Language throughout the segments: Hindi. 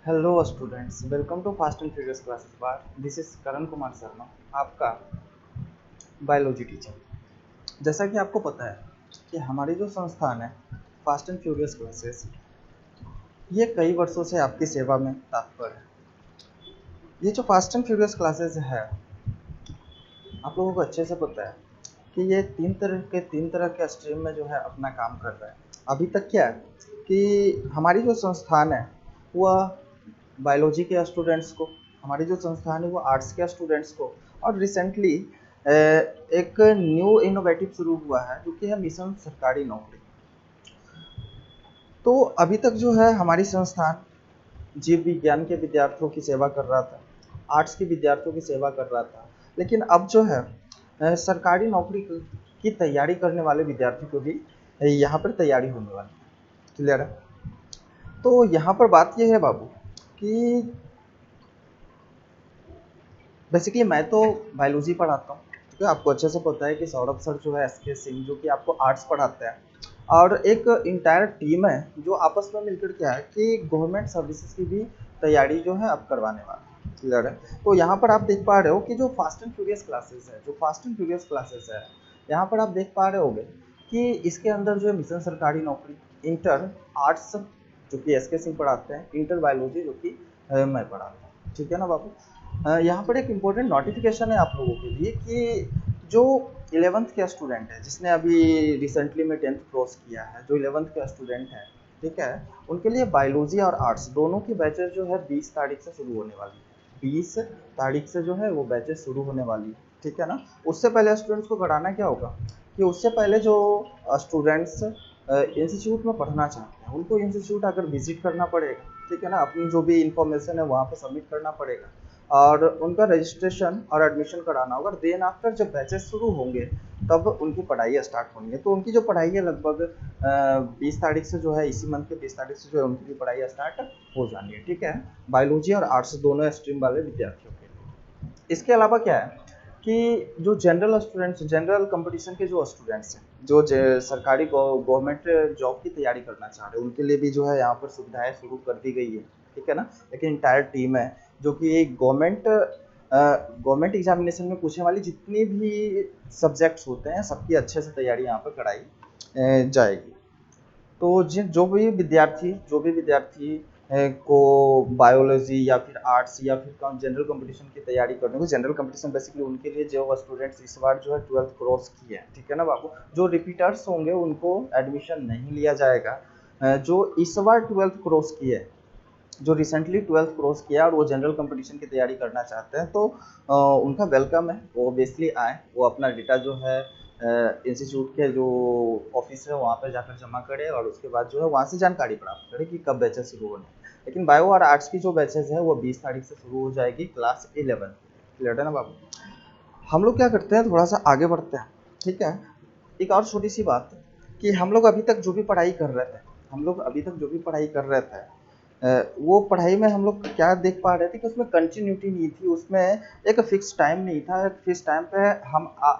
Hello students, welcome to fast and furious classes बार। दिस इज करण कुमार शर्मा, आपका बायोलॉजी टीचर। जैसा कि आपको पता है कि हमारी जो संस्थान है फास्ट एंड फ्यूरियस क्लासेस, ये कई वर्षों से आपकी सेवा में तत्पर है। ये जो फास्ट एंड फ्यूरियस क्लासेस है, आप लोगों को अच्छे से पता है कि ये तीन तरह के स्ट्रीम में जो है अपना काम कर रहा है। अभी तक क्या है कि हमारी जो संस्थान है वह बायोलॉजी के स्टूडेंट्स को, हमारी जो संस्थान है वो आर्ट्स के स्टूडेंट्स को, और रिसेंटली एक न्यू इनोवेटिव शुरू हुआ है जो कि है मिशन सरकारी नौकरी। तो अभी तक जो है हमारी संस्थान जीव विज्ञान के विद्यार्थियों की सेवा कर रहा था, आर्ट्स के विद्यार्थियों की सेवा कर रहा था, लेकिन अब जो है सरकारी नौकरी की तैयारी करने वाले विद्यार्थी को भी यहाँ पर तैयारी होने वाली है। क्लियर है? तो यहाँ पर बात यह है बाबू कि बेसिकली मैं तो बायोलॉजी पढ़ाता हूँ, ठीक है। आपको अच्छे से पता है कि सौरभ सर जो है एसके सिंह, जो कि आपको आर्ट्स पढ़ाते हैं, और एक इंटायर टीम है जो आपस में मिलकर क्या है कि गवर्नमेंट सर्विसेज की भी तैयारी जो है अब करवाने वाला है। क्लियर है? तो यहाँ पर आप देख पा रहे हो कि जो फास्ट एंड फ्यूरियस क्लासेस है, यहाँ पर आप देख पा रहे होगे कि इसके अंदर जो है मिशन सरकारी नौकरी, इंटर आर्ट्स जो कि एसके सिंह पढ़ाते हैं, इंटर बायोलॉजी जो कि मैं पढ़ाता हूँ। ठीक है ना बाबू? यहाँ पर एक इम्पोर्टेंट नोटिफिकेशन है आप लोगों के लिए कि जो 11th का स्टूडेंट है, जिसने अभी रिसेंटली में 10th क्रॉस किया है, जो 11th का स्टूडेंट है, ठीक है, उनके लिए बायोलॉजी और आर्ट्स दोनों की बैचेस जो है 20 तारीख से शुरू होने वाली है। 20 तारीख से जो है वो बैचेस शुरू होने वाली है। ठीक है ना? उससे पहले स्टूडेंट्स को कराना क्या होगा कि उससे पहले जो स्टूडेंट्स इंस्टीट्यूट में पढ़ना चाहते हैं उनको इंस्टीट्यूट आकर विजिट करना पड़ेगा। ठीक है ना? अपनी जो भी इंफॉर्मेशन है वहाँ पे सबमिट करना पड़ेगा और उनका रजिस्ट्रेशन और एडमिशन कराना होगा। देन आफ्टर जब बैचेस शुरू होंगे तब उनकी पढ़ाई स्टार्ट होनी है। तो उनकी जो पढ़ाई है लगभग 20 तारीख से जो है, इसी मंथ के 20 तारीख से जो है उनकी भी पढ़ाई स्टार्ट हो जानी है। ठीक है? बायोलॉजी और आर्ट्स दोनों स्ट्रीम वाले विद्यार्थियों के लिए। इसके अलावा क्या है कि जो जनरल स्टूडेंट्स, जनरल कंपटीशन के जो स्टूडेंट्स हैं, जो सरकारी गवर्नमेंट जॉब की तैयारी करना चाह रहे हैं, उनके लिए भी जो है यहाँ पर सुविधाएं शुरू कर दी गई है। ठीक है ना? लेकिन इंटायर टीम है जो कि गवर्नमेंट एग्जामिनेशन में पूछने वाली जितनी भी सब्जेक्ट्स होते हैं सबकी अच्छे से तैयारी यहाँ पर कराई जाएगी। तो जिन जो भी विद्यार्थी को बायोलॉजी या फिर आर्ट्स या फिर जनरल कंपटीशन की तैयारी करनी हो, जनरल कंपटीशन बेसिकली उनके लिए जो स्टूडेंट्स इस बार जो है 12th क्रॉस किए हैं, ठीक है ना बाबू, जो रिपीटर्स होंगे उनको एडमिशन नहीं लिया जाएगा। जो इस बार 12th क्रॉस किए, जो रिसेंटली 12th क्रॉस किया और वो जनरल कंपटीशन की तैयारी करना चाहते हैं, तो उनका वेलकम है, वो ऑब्वियसली आए, वो अपना डेटा जो है इंस्टीट्यूट के जो ऑफिस है वहाँ पर जाकर जमा करे और उसके बाद जो है वहाँ से जानकारी प्राप्त करे कि कब बैचेस शुरू होने हैं। लेकिन बायो और आर्ट्स की जो बैचेस है वो 20 तारीख से शुरू हो जाएगी, क्लास 11। क्लियर है ना बाबू? हम लोग क्या करते हैं, थोड़ा सा आगे बढ़ते हैं। ठीक है? एक और छोटी सी बात कि हम लोग अभी तक जो भी पढ़ाई कर रहे थे, वो पढ़ाई में हम लोग क्या देख पा रहे थे कि उसमें कंटिन्यूटी नहीं थी, उसमें एक फिक्स टाइम नहीं था, एक फिक्स टाइम पे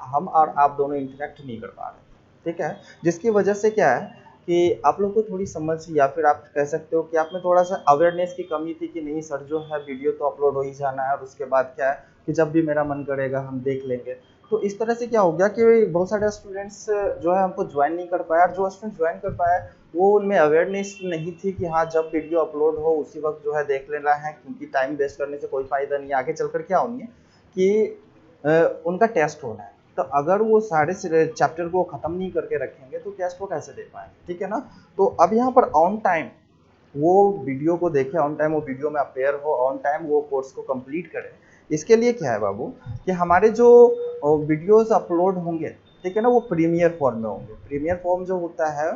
हम और आप दोनों इंटरेक्ट नहीं कर पा रहे। ठीक है? जिसकी वजह से क्या है कि आप लोग को थोड़ी समझ, या फिर आप कह सकते हो कि आप में थोड़ा सा अवेयरनेस की कमी थी कि नहीं सर जो है वीडियो तो अपलोड हो ही जाना है और उसके बाद क्या है कि जब भी मेरा मन करेगा हम देख लेंगे। तो इस तरह से क्या हो गया कि बहुत सारे स्टूडेंट्स जो है हमको ज्वाइन नहीं कर पाए, और जो स्टूडेंट ज्वाइन कर पाए वो उनमें अवेयरनेस नहीं थी कि हाँ जब वीडियो अपलोड हो उसी वक्त जो है देख लेना है, क्योंकि टाइम वेस्ट करने से कोई फायदा नहीं है। आगे चलकर क्या होनी है कि उनका टेस्ट होना है, तो अगर वो सारे चैप्टर को ख़त्म नहीं करके रखेंगे तो टेस्ट को कैसे दे पाएंगे? ठीक है ना? तो अब यहाँ पर ऑन टाइम वो वीडियो को देखे, ऑन टाइम वो वीडियो में अपेयर हो, ऑन टाइम वो कोर्स को कंप्लीट करे। इसके लिए क्या है बाबू कि हमारे जो वीडियोस अपलोड होंगे, ठीक है ना, वो प्रीमियर फॉर्म में होंगे। प्रीमियर फॉर्म जो होता है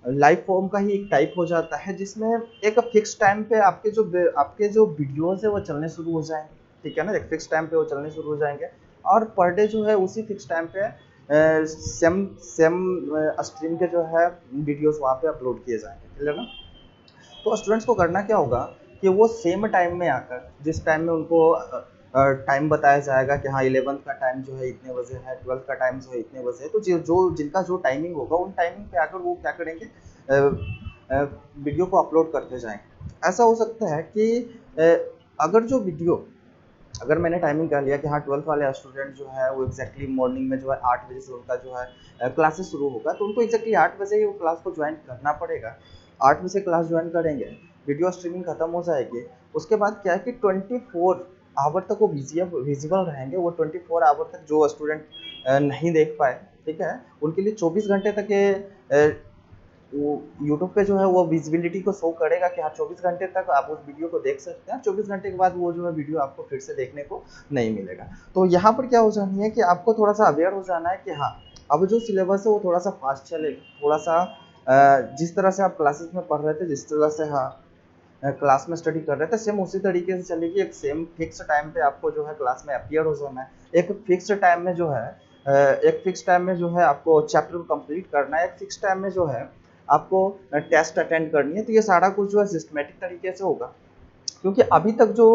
लाइव फॉर्म का ही एक टाइप हो जाता है, जिसमें एक फिक्स टाइम पे आपके जो वीडियोस है वो चलने शुरू हो जाएंगे। ठीक है ना? एक फिक्स टाइम पे वो चलने शुरू हो जाएंगे और पर डे जो है उसी फिक्स टाइम पे सेम सेम स्ट्रीम के जो है वीडियोस वहाँ पे अपलोड किए जाएंगे। क्लियर ना? तो स्टूडेंट्स को करना क्या होगा कि वो सेम टाइम में आकर, जिस टाइम में उनको टाइम बताया जाएगा कि हाँ 11th का टाइम जो है इतने बजे है, 12th का टाइम जो है इतने बजे है, तो जो जिनका जो टाइमिंग होगा उन टाइमिंग पे आकर वो क्या करेंगे, वीडियो को अपलोड करते जाएंगे। ऐसा हो सकता है कि अगर जो वीडियो, अगर मैंने टाइमिंग कर लिया कि हाँ 12th वाले स्टूडेंट जो है वो एग्जैक्टली मॉर्निंग में जो है 8 बजे से उनका जो है क्लासेस शुरू होगा, तो उनको एग्जैक्टली 8 बजे ही वो क्लास को ज्वाइन करना पड़ेगा। 8 बजे क्लास ज्वाइन करेंगे, वीडियो स्ट्रीमिंग खत्म हो जाएगी, उसके बाद क्या है कि 24 आवर तक वो विजिबल रहेंगे। वो 24 आवर तक जो स्टूडेंट नहीं देख पाए, ठीक है, उनके लिए 24 घंटे तक ये वो यूट्यूब पे जो है वो विजिबिलिटी को शो करेगा कि हाँ 24 घंटे तक आप उस वीडियो को देख सकते हैं। 24 घंटे के बाद वो जो है वीडियो आपको फिर से देखने को नहीं मिलेगा। तो यहाँ पर क्या हो जानी है कि आपको थोड़ा सा अवेयर हो जाना है कि हाँ अब जो सिलेबस है वो थोड़ा सा फास्ट चलेगा, थोड़ा सा जिस तरह से आप क्लासेस में पढ़ रहे थे, जिस तरह से हाँ क्लास में स्टडी कर रहे थे, सेम उसी तरीके से चलेगी। एक सेम फिक्स टाइम पे आपको जो है क्लास में अपीयर हो जाना है। एक फिक्स टाइम में जो है एक फिक्स टाइम में जो है आपको चैप्टर को कंप्लीट करना है। एक फिक्स टाइम में जो है आपको टेस्ट अटेंड करनी है। तो ये सारा कुछ जो है सिस्टमेटिक तरीके से होगा, क्योंकि अभी तक जो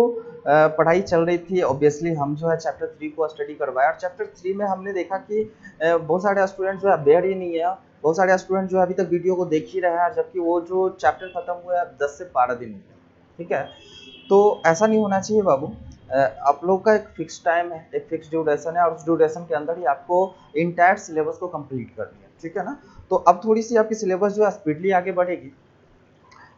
पढ़ाई चल रही थी, ऑब्वियसली हम जो है चैप्टर 3 को स्टडी करवाया, और चैप्टर 3 में हमने देखा कि बहुत सारे स्टूडेंट जो है अवेयर ही नहीं है। बहुत सारे स्टूडेंट जो है अभी तक वीडियो को देख ही रहे हैं, जबकि वो जो चैप्टर खत्म हुआ है 10 से 12 दिन हो गए, ठीक है। तो ऐसा नहीं होना चाहिए बाबू। आप लोग का एक फिक्स टाइम है, एक फिक्स ड्यूरेशन है, और उस ड्यूरेशन के अंदर ही आपको इंटायर सिलेबस को कंप्लीट करनी है, ठीक है ना। तो अब थोड़ी सी आपकी सिलेबस जो है स्पीडली आगे बढ़ेगी,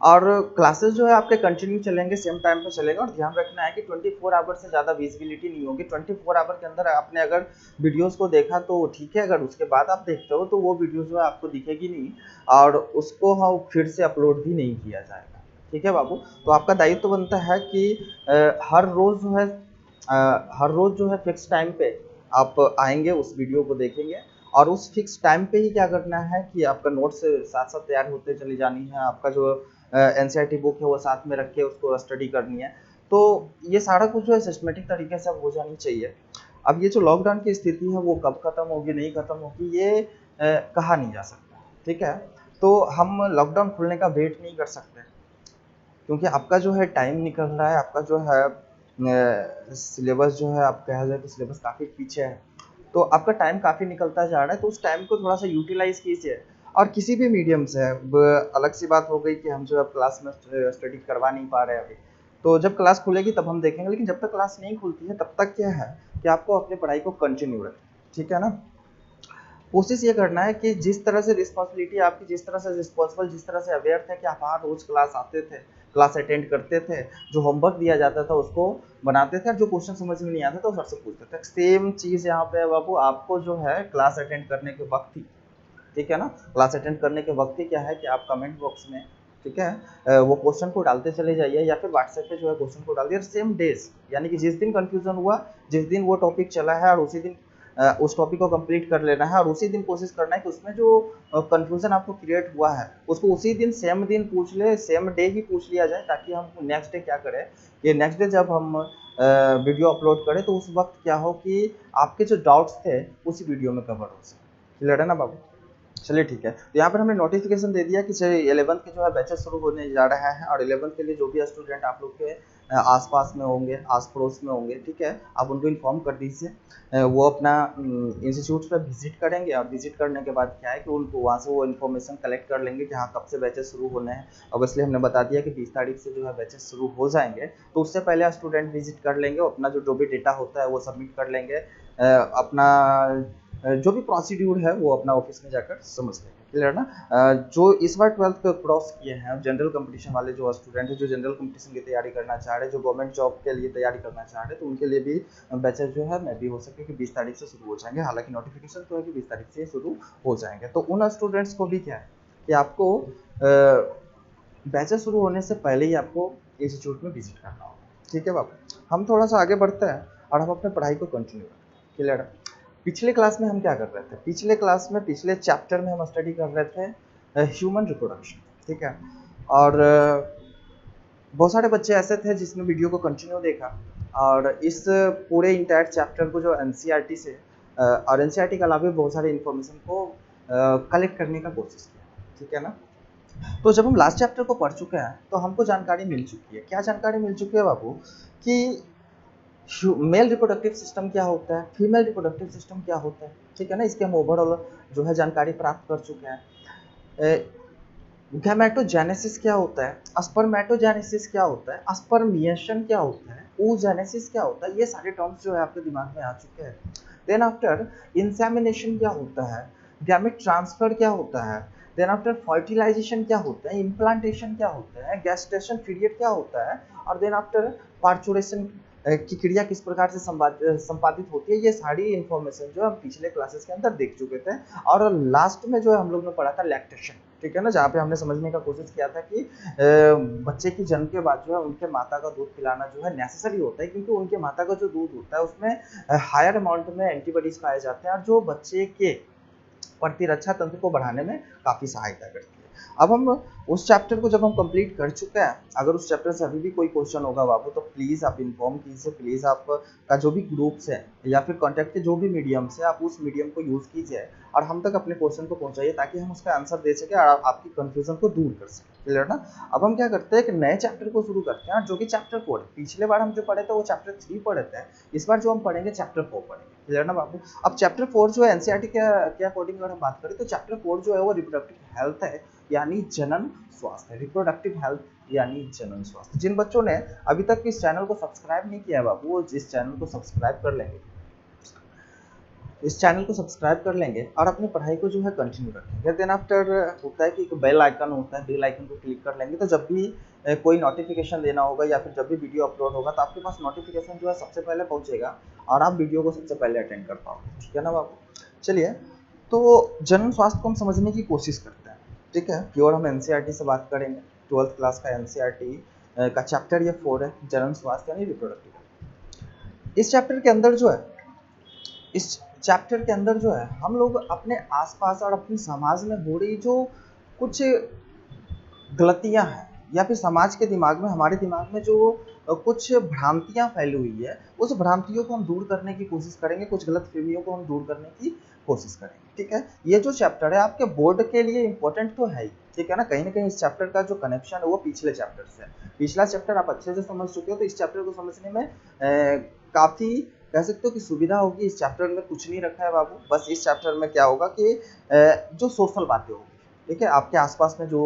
और क्लासेस जो है आपके कंटिन्यू चलेंगे, सेम टाइम पे चलेगा। और ध्यान रखना है कि 24 आवर से ज़्यादा विजिबिलिटी नहीं होगी। 24 आवर के अंदर आपने अगर वीडियोस को देखा तो ठीक है, अगर उसके बाद आप देखते हो तो वो वीडियो जो है आपको दिखेगी नहीं, और उसको हम फिर से अपलोड भी नहीं किया जाएगा, ठीक है बाबू। तो आपका दायित्व तो बनता है कि हर रोज़ जो है हर रोज़ जो है फिक्स टाइम पे आप आएंगे, उस वीडियो को देखेंगे, और उस फिक्स टाइम पे ही क्या करना है कि आपका नोट्स साथ साथ तैयार होते चली जानी है। आपका जो एनसीईआरटी बुक है वो साथ में रख के उसको स्टडी करनी है। तो ये सारा कुछ जो है सिस्टमेटिक तरीके से अब हो जानी चाहिए। अब ये जो लॉकडाउन की स्थिति है वो कब खत्म होगी नहीं खत्म होगी ये कहा नहीं जा सकता, ठीक है। तो हम लॉकडाउन खुलने का वेट नहीं कर सकते, क्योंकि आपका जो है टाइम निकल रहा है, आपका जो है सिलेबस जो है, आप कहा जाए तो सिलेबस काफ़ी पीछे है। तो आपका टाइम काफ़ी निकलता जा रहा है, तो उस टाइम को थोड़ा सा यूटिलाइज कीजिए। और किसी भी मीडियम से अलग सी बात हो गई कि हम जो है क्लास में स्टडी करवा नहीं पा रहे हैं अभी, तो जब क्लास खुलेगी तब हम देखेंगे। लेकिन जब तक क्लास नहीं खुलती है तब तक क्या है कि आपको अपनी पढ़ाई को कंटिन्यू रखें, ठीक है ना। कोशिश ये करना है कि जिस तरह से रिस्पॉन्सिबिलिटी आपकी, जिस तरह से रिस्पॉन्सिबल, जिस तरह से अवेयर थे कि आप हाँ रोज क्लास आते थे, क्लास अटेंड करते थे, जो होमवर्क दिया जाता था उसको बनाते थे, और जो क्वेश्चन समझ में नहीं आता था वो सर से पूछते थे। सेम चीज़ यहाँ पे है बाबू, आपको जो है क्लास अटेंड करने के वक्त ही, ठीक है ना, क्लास अटेंड करने के वक्त ही क्या है कि आप कमेंट बॉक्स में, ठीक है, वो क्वेश्चन को डालते चले जाइए, या फिर व्हाट्सएप पे जो है क्वेश्चन को डाल दिए सेम डेज, यानी कि जिस दिन कंफ्यूजन हुआ, जिस दिन वो टॉपिक चला है, और उसी दिन उस टॉपिक को कंप्लीट कर लेना है। और उसी दिन कोशिश करना है कि उसमें जो कंफ्यूजन आपको क्रिएट हुआ है उसको उसी दिन सेम दिन पूछ ले, सेम डे ही पूछ लिया जाए, ताकि हम नेक्स्ट डे क्या करें कि नेक्स्ट डे जब हम वीडियो अपलोड करें तो उस वक्त क्या हो कि आपके जो डाउट्स थे उसी वीडियो में कवर हो सके। क्लियर है ना बाबू। चलिए ठीक है, तो यहाँ पर हमने नोटिफिकेशन दे दिया कि चलिए 11th के जो है बैचेस शुरू होने जा रहा है, और 11th के लिए जो भी स्टूडेंट आप लोग के आसपास में होंगे, आस पड़ोस में होंगे, ठीक है, आप उनको इन्फॉर्म कर दीजिए। वो अपना इंस्टीट्यूट पर विजिट करेंगे, और विजिट करने के बाद क्या है कि उनको वहाँ से वो इन्फॉर्मेशन कलेक्ट कर लेंगे कि हाँ कब से बैचेस शुरू होने हैं। ऑब्वियसली हमने बता दिया कि 20 तारीख से जो है बैचेस शुरू हो जाएंगे, तो उससे पहले स्टूडेंट विजिट कर लेंगे, अपना जो भी डेटा होता है वो सबमिट कर लेंगे, अपना जो भी प्रोसीड्यूर है वो अपना ऑफिस में जाकर समझ लेंगे। क्लियर ना। जो इस बार 12th को क्रॉस किए हैं जनरल कंपटीशन वाले जो स्टूडेंट है, जो जनरल कंपटीशन की तैयारी करना चाह रहे हैं, जो गवर्नमेंट जॉब के लिए तैयारी करना चाह रहे हैं, तो उनके लिए भी बैचेस जो है मैं भी हो सके कि 20 तारीख से शुरू हो जाएंगे। हालांकि नोटिफिकेशन तो है कि 20 तारीख से शुरू हो जाएंगे। तो उन स्टूडेंट्स को भी क्या है कि आपको बैचेस शुरू होने से पहले ही आपको इंस्टीट्यूट में विजिट करना होगा, ठीक है बाबू। हम थोड़ा सा आगे बढ़ते हैं और हम अपने पढ़ाई को कंटिन्यू करते हैं। क्लियर है। पिछले क्लास में हम क्या कर रहे थे, पिछले क्लास में पिछले चैप्टर में हम स्टडी कर रहे थे ह्यूमन रिप्रोडक्शन, ठीक है। और बहुत सारे बच्चे ऐसे थे जिसने वीडियो को कंटिन्यू देखा, और इस पूरे इंटायर चैप्टर को जो एनसीईआरटी से और एनसीईआरटी के अलावा बहुत सारे इन्फॉर्मेशन को कलेक्ट करने का कोशिश किया, ठीक है ना। तो जब हम लास्ट चैप्टर को पढ़ चुके हैं तो हमको जानकारी मिल चुकी है। क्या जानकारी मिल चुकी है बाबू कि मेल रिप्रोडक्टिव सिस्टम क्या होता है, फीमेल रिप्रोडक्टिव सिस्टम क्या होता है, ठीक है ना। इसके हम ओवरऑल जो है जानकारी प्राप्त कर चुके हैं। गैमेटोजेनेसिस क्या होता है, स्पर्मेटोजेनेसिस क्या होता है, स्पर्मिएशन क्या होता है, oogenesis क्या होता है, ये सारे टर्म्स जो है आपके दिमाग में आ चुके हैं। देन आफ्टर इंसेमिनेशन क्या होता है, गैमेट ट्रांसफर क्या होता है, देन आफ्टर फर्टिलाइजेशन क्या होता है, इम्प्लांटेशन क्या होता है, गेस्टेशन पीरियड क्या होता है, और देन आफ्टर पार्चुरेशन की क्रिया किस प्रकार से संपादित होती है, ये सारी इंफॉर्मेशन जो हम पिछले क्लासेस के अंदर देख चुके थे। और लास्ट में जो है हम लोग ने पढ़ा था लैक्टेशन, ठीक है ना, जहाँ पे हमने समझने का कोशिश किया था कि बच्चे की जन्म के बाद जो है उनके माता का दूध पिलाना जो है नेसेसरी होता है, क्योंकि उनके माता का जो दूध होता है उसमें हायर अमाउंट में एंटीबॉडीज पाए जाते हैं और जो बच्चे के प्रतिरक्षा तंत्र को बढ़ाने में काफ़ी सहायता करती है। अब हम उस चैप्टर को जब हम कंप्लीट कर चुके हैं, अगर उस चैप्टर से अभी भी कोई क्वेश्चन होगा बाबू तो प्लीज़ आप इन्फॉर्म कीजिए, प्लीज़ आपका जो भी ग्रुप्स है या फिर कॉन्टैक्ट के जो भी मीडियम से आप उस मीडियम को यूज़ कीजिए और हम तक अपने क्वेश्चन को पहुंचाइए ताकि हम उसका आंसर दे सकें और आपकी कन्फ्यूजन को दूर कर सकें। क्लियर ना। अब हम क्या करते हैं, एक नए चैप्टर को शुरू करते हैं जो कि चैप्टर 4 है। पिछले बार हम जो पढ़े थे वो चैप्टर 3 पढ़े थे, इस बार जो हम पढ़ेंगे चैप्टर 4 पढ़ेंगे। क्लियर ना बाबू। अब चैप्टर 4 जो है एनसीईआरटी के अकॉर्डिंग अगर हम बात करें तो चैप्टर 4 जो है वो रिप्रोडक्टिव हेल्थ है, यानी जनन स्वास्थ्य। रिप्रोडक्टिव हेल्थ यानी जनन स्वास्थ्य। जिन बच्चों ने अभी तक इस चैनल को सब्सक्राइब नहीं किया है बाबू, वो इस चैनल को सब्सक्राइब कर लेंगे, इस चैनल को सब्सक्राइब कर लेंगे और अपनी पढ़ाई को जो है कंटिन्यू रखेंगे। देन आफ्टर होता है कि एक बेल आइकन होता है, बेल आइकन को क्लिक कर लेंगे तो जब भी कोई नोटिफिकेशन देना होगा या फिर जब भी वीडियो अपलोड होगा तो आपके पास नोटिफिकेशन जो है सबसे पहले पहुंचेगा और आप वीडियो को सबसे पहले अटेंड कर पाओगे। ठीक है ना बाबू। चलिए, तो जनन स्वास्थ्य को हम समझने की कोशिश करते हैं। ठीक है, प्योर हम एनसीईआरटी से बात करेंगे। 12th क्लास का एनसीईआरटी का चैप्टर ये 4 है, जनन स्वास्थ्य यानी रिप्रोडक्टिव। इस चैप्टर के अंदर जो है, इस चैप्टर के अंदर जो है हम लोग अपने आसपास और अपनी समाज में हो रही जो कुछ गलतियां हैं या फिर समाज के दिमाग में, हमारे दिमाग में जो कुछ भ्रांतियां फैली हुई है, उस भ्रांतियों को हम दूर करने की कोशिश करेंगे, कुछ गलत फहमियों को हम दूर करने की कोशिश करेंगे। ठीक है, ये जो चैप्टर है आपके बोर्ड के लिए इंपॉर्टेंट तो है ही। ठीक है ना, कहीं ना कहीं इस चैप्टर का जो कनेक्शन है वो पिछले चैप्टर से है। पिछला चैप्टर आप अच्छे से समझ चुके हो तो इस चैप्टर को समझने में काफी कह सकते हो कि सुविधा होगी। इस चैप्टर में कुछ नहीं रखा है बाबू, बस इस चैप्टर में क्या होगा कि जो सोशल बातें होगी, ठीक है, आपके आसपास में जो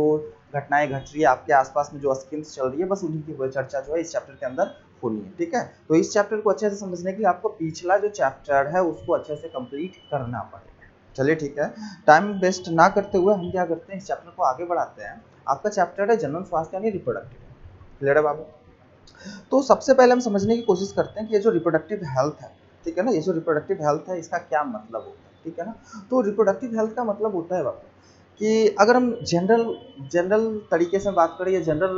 घटनाएं घट रही है, आपके आसपास में जो स्कीम्स चल रही है, बस उन्हीं की चर्चा जो है इस चैप्टर के अंदर होनी है। ठीक है, तो इस चैप्टर को अच्छे से समझने के लिए आपको पिछला जो चैप्टर है उसको अच्छे से कंप्लीट करना पड़ेगा। चलिए ठीक है, टाइम वेस्ट ना करते हुए हम क्या करते हैं, इस चैप्टर को आगे बढ़ाते हैं। आपका चैप्टर है जनन स्वास्थ्य यानी रिप्रोडक्टिव। क्लियर है बाबू। तो सबसे पहले हम समझने की कोशिश करते हैं कि ये जो रिप्रोडक्टिव हेल्थ है, ठीक है ना, ये जो रिप्रोडक्टिव हेल्थ है इसका क्या मतलब होता है। ठीक है ना, तो रिप्रोडक्टिव हेल्थ का मतलब होता है बाबू कि अगर हम जनरल जनरल तरीके से बात करें या जनरल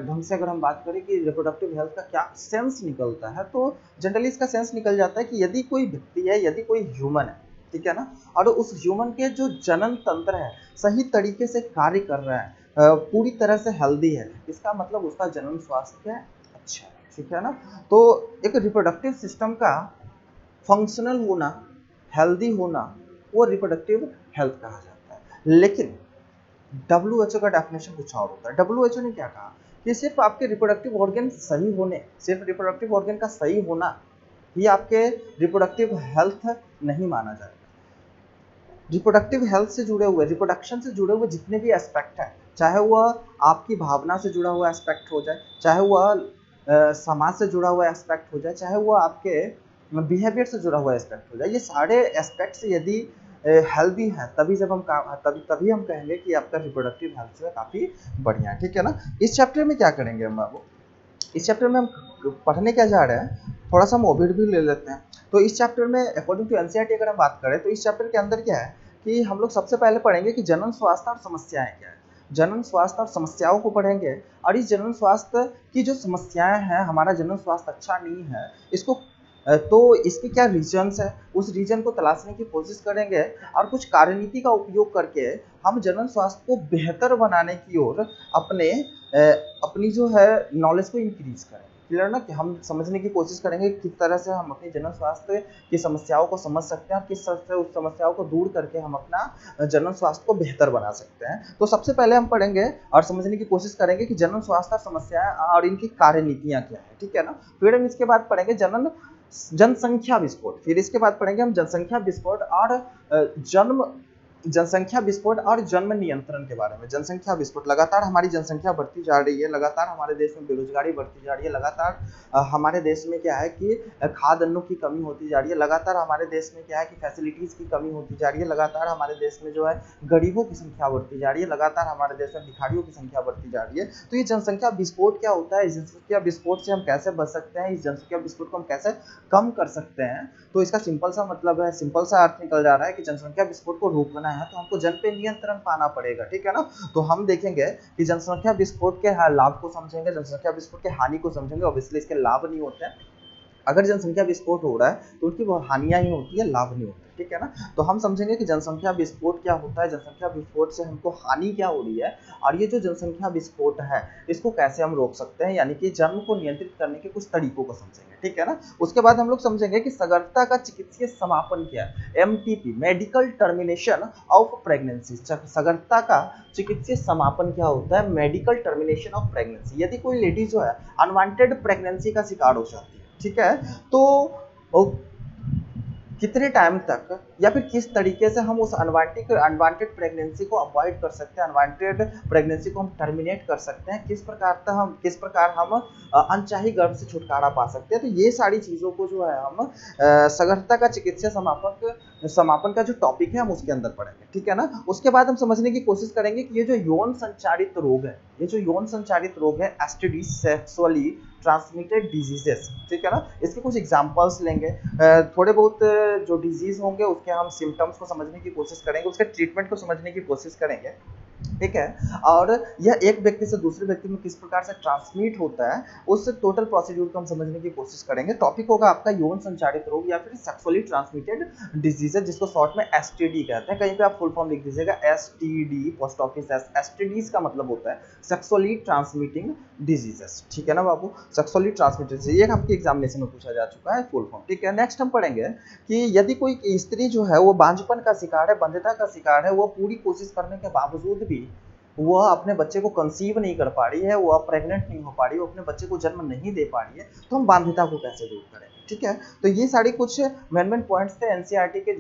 ढंग से अगर हम बात करें कि रिप्रोडक्टिव हेल्थ का क्या सेंस निकलता है, तो जनरली इसका सेंस निकल जाता है कि यदि कोई व्यक्ति है, यदि कोई ह्यूमन है, ठीक है ना, और उस ह्यूमन के जो जनन तंत्र है सही तरीके से कार्य कर रहा है, पूरी तरह से हेल्दी है, इसका मतलब उसका जनन स्वास्थ्य अच्छा है। ठीक है ना, तो एक रिप्रोडक्टिव सिस्टम का फंक्शनल होना, हेल्दी होना, वो रिप्रोडक्टिव हेल्थ कहा जाता है। लेकिन डब्ल्यूएचओ का डेफिनेशन कुछ और होता है। डब्ल्यूएचओ ने क्या कहा कि सिर्फ आपके रिप्रोडक्टिव ऑर्गन सही होने, सिर्फ रिप्रोडक्टिव ऑर्गन का सही होना ही आपके रिप्रोडक्टिव हेल्थ नहीं माना जाएगा। रिप्रोडक्टिव हेल्थ से जुड़े हुए, रिप्रोडक्शन से जुड़े हुए जितने भी एस्पेक्ट हैं, चाहे वह आपकी भावना से जुड़ा हुआ एस्पेक्ट हो जाए, चाहे वह समाज से जुड़ा हुआ एस्पेक्ट हो जाए, चाहे वह आपके बिहेवियर से जुड़ा हुआ एस्पेक्ट हो जाए, ये सारे एस्पेक्ट्स यदि हेल्दी है तभी जब हम तभी हम कहेंगे कि आपका रिप्रोडक्टिव हेल्थ जो है काफ़ी बढ़िया है। ठीक है ना, इस चैप्टर में क्या करेंगे हम बाबू, इस चैप्टर में हम पढ़ने क्या जा रहे हैं, थोड़ा सा हम ओवरव्यू ले लेते हैं। तो इस चैप्टर में अकॉर्डिंग टू एनसीईआरटी अगर हम बात करें तो इस चैप्टर के अंदर क्या है कि हम लोग सबसे पहले पढ़ेंगे कि जनन स्वास्थ्य और समस्याएं क्या है। जनन स्वास्थ्य और समस्याओं को पढ़ेंगे और इस जनन स्वास्थ्य की जो समस्याएं हैं, हमारा जनन स्वास्थ्य अच्छा नहीं है, इसको तो इसके क्या रीजन्स है, उस रीजन को तलाशने की कोशिश करेंगे और कुछ कार्यनीति का उपयोग करके हम जनन स्वास्थ्य को बेहतर बनाने की ओर अपने अपनी जो है नॉलेज को इंक्रीज करें। क्लियर ना, कि हम समझने की कोशिश करेंगे किस तरह से हम अपनी जनन स्वास्थ्य की समस्याओं को समझ सकते हैं और किस तरह से उस समस्याओं को दूर करके हम अपना जनन स्वास्थ्य को बेहतर बना सकते हैं। तो सबसे पहले हम पढ़ेंगे और समझने की कोशिश करेंगे कि जनन स्वास्थ्य और समस्याएं और इनकी कार्यनीतियां क्या है। ठीक है ना, फिर हम इसके बाद पढ़ेंगे जनसंख्या विस्फोट, फिर इसके बाद पढ़ेंगे हम जनसंख्या विस्फोट और जन्म जनसंख्या विस्फोट और जन्म नियंत्रण के बारे में। जनसंख्या विस्फोट, लगातार हमारी जनसंख्या बढ़ती जा रही है, लगातार हमारे देश में बेरोजगारी बढ़ती जा रही है, लगातार हमारे देश में क्या है कि खाद्य अन्नों की कमी होती जा रही है, लगातार हमारे देश में क्या है कि फैसिलिटीज़ की कमी होती जा रही है, लगातार हमारे देश में जो है गरीबों की संख्या बढ़ती जा रही है, लगातार हमारे देश में भिखारियों की संख्या बढ़ती जा रही है। तो ये जनसंख्या विस्फोट क्या होता है, इस जनसंख्या विस्फोट से हम कैसे बच सकते हैं, इस जनसंख्या विस्फोट को हम कैसे कम कर सकते हैं? तो इसका सिंपल सा मतलब है, सिंपल सा अर्थ निकल जा रहा है कि जनसंख्या विस्फोट को रोकना है तो हमको जन पे नियंत्रण पाना पड़ेगा, ठीक है ना। तो हम देखेंगे कि जनसंख्या विस्फोट के लाभ को समझेंगे, जनसंख्या विस्फोट के हानि को समझेंगे। ऑब्वियसली इसके लाभ नहीं होते हैं, अगर जनसंख्या विस्फोट हो रहा है तो उनकी वो हानियां ही होती है, लाभ नहीं होते, ठीक है ना। तो हम समझेंगे कि जनसंख्या विस्फोट क्या होता है, जनसंख्या विस्फोट से हमको हानि क्या हो रही है, और ये जो जनसंख्या विस्फोट है इसको कैसे हम रोक सकते हैं, यानी कि जन्म को नियंत्रित करने के कुछ तरीकों को समझेंगे, ठीक है ना। उसके बाद हम लोग समझेंगे कि सगर्भता का चिकित्सीय समापन क्या है, MTP, medical termination of pregnancy. सगर्भता का चिकित्सीय समापन क्या होता है, मेडिकल टर्मिनेशन ऑफ प्रेगनेंसी। यदि कोई लेडी जो है अनवांटेड प्रेगनेंसी का शिकार हो जाती है, ठीक है, तो कितने टाइम तक या फिर किस तरीके से हम उस अनवांटेड प्रेगनेंसी को अवॉइड कर सकते हैं, अनवांटेड प्रेगनेंसी को हम टर्मिनेट कर सकते हैं, किस प्रकार हम अनचाही गर्भ से छुटकारा पा सकते हैं। तो ये सारी चीज़ों को जो है हम सगर्भता का चिकित्सीय समापन का जो टॉपिक है हम उसके अंदर पढ़ेंगे, ठीक है ना। उसके बाद हम समझने की कोशिश करेंगे कि ये जो यौन संचारित रोग है, ये जो यौन संचारित रोग है, एसटीडी, सेक्सुअली ट्रांसमिटेड डिजीजेस, ठीक है ना, इसके कुछ एग्जांपल्स लेंगे। थोड़े बहुत जो डिजीज होंगे उसके हम सिम्टम्स को समझने की कोशिश करेंगे, उसके ट्रीटमेंट को समझने की कोशिश करेंगे, ठीक है। और यह एक व्यक्ति से दूसरे व्यक्ति में किस प्रकार से ट्रांसमिट होता है, उस टोटल प्रोसीड्यूर को हम समझने की कोशिश करेंगे। टॉपिक होगा आपका यौन संचारित रोग या फिर सेक्सुअली ट्रांसमिटेड डिजीजेज, जिसको शॉर्ट में एसटीडी कहते हैं। कहीं पे आप फुल फॉर्म लिख दीजिएगा STD, post office S. STDs का मतलब होता है सेक्सुअली ट्रांसमिटिंग डिजीजेस, ठीक है ना बाबू, सेक्सुअली ट्रांसमिटेड। ये आपके एग्जामिनेशन में पूछा जा चुका है फुल फॉर्म, ठीक है। नेक्स्ट हम पढ़ेंगे कि यदि कोई स्त्री जो है वो बांझपन का शिकार है, बंध्यता का शिकार है, वो पूरी कोशिश करने के बावजूद भी वह अपने बच्चे को कंसीव नहीं कर पा रही है, वो प्रेग्नेंट नहीं हो पा रही है, वो अपने बच्चे को जन्म नहीं दे पा रही है, तो हम बाध्यता को कैसे दूर करें, ठीक है। तो ये सारे कुछ मेन पॉइंट्स थे एनसीईआरटी के,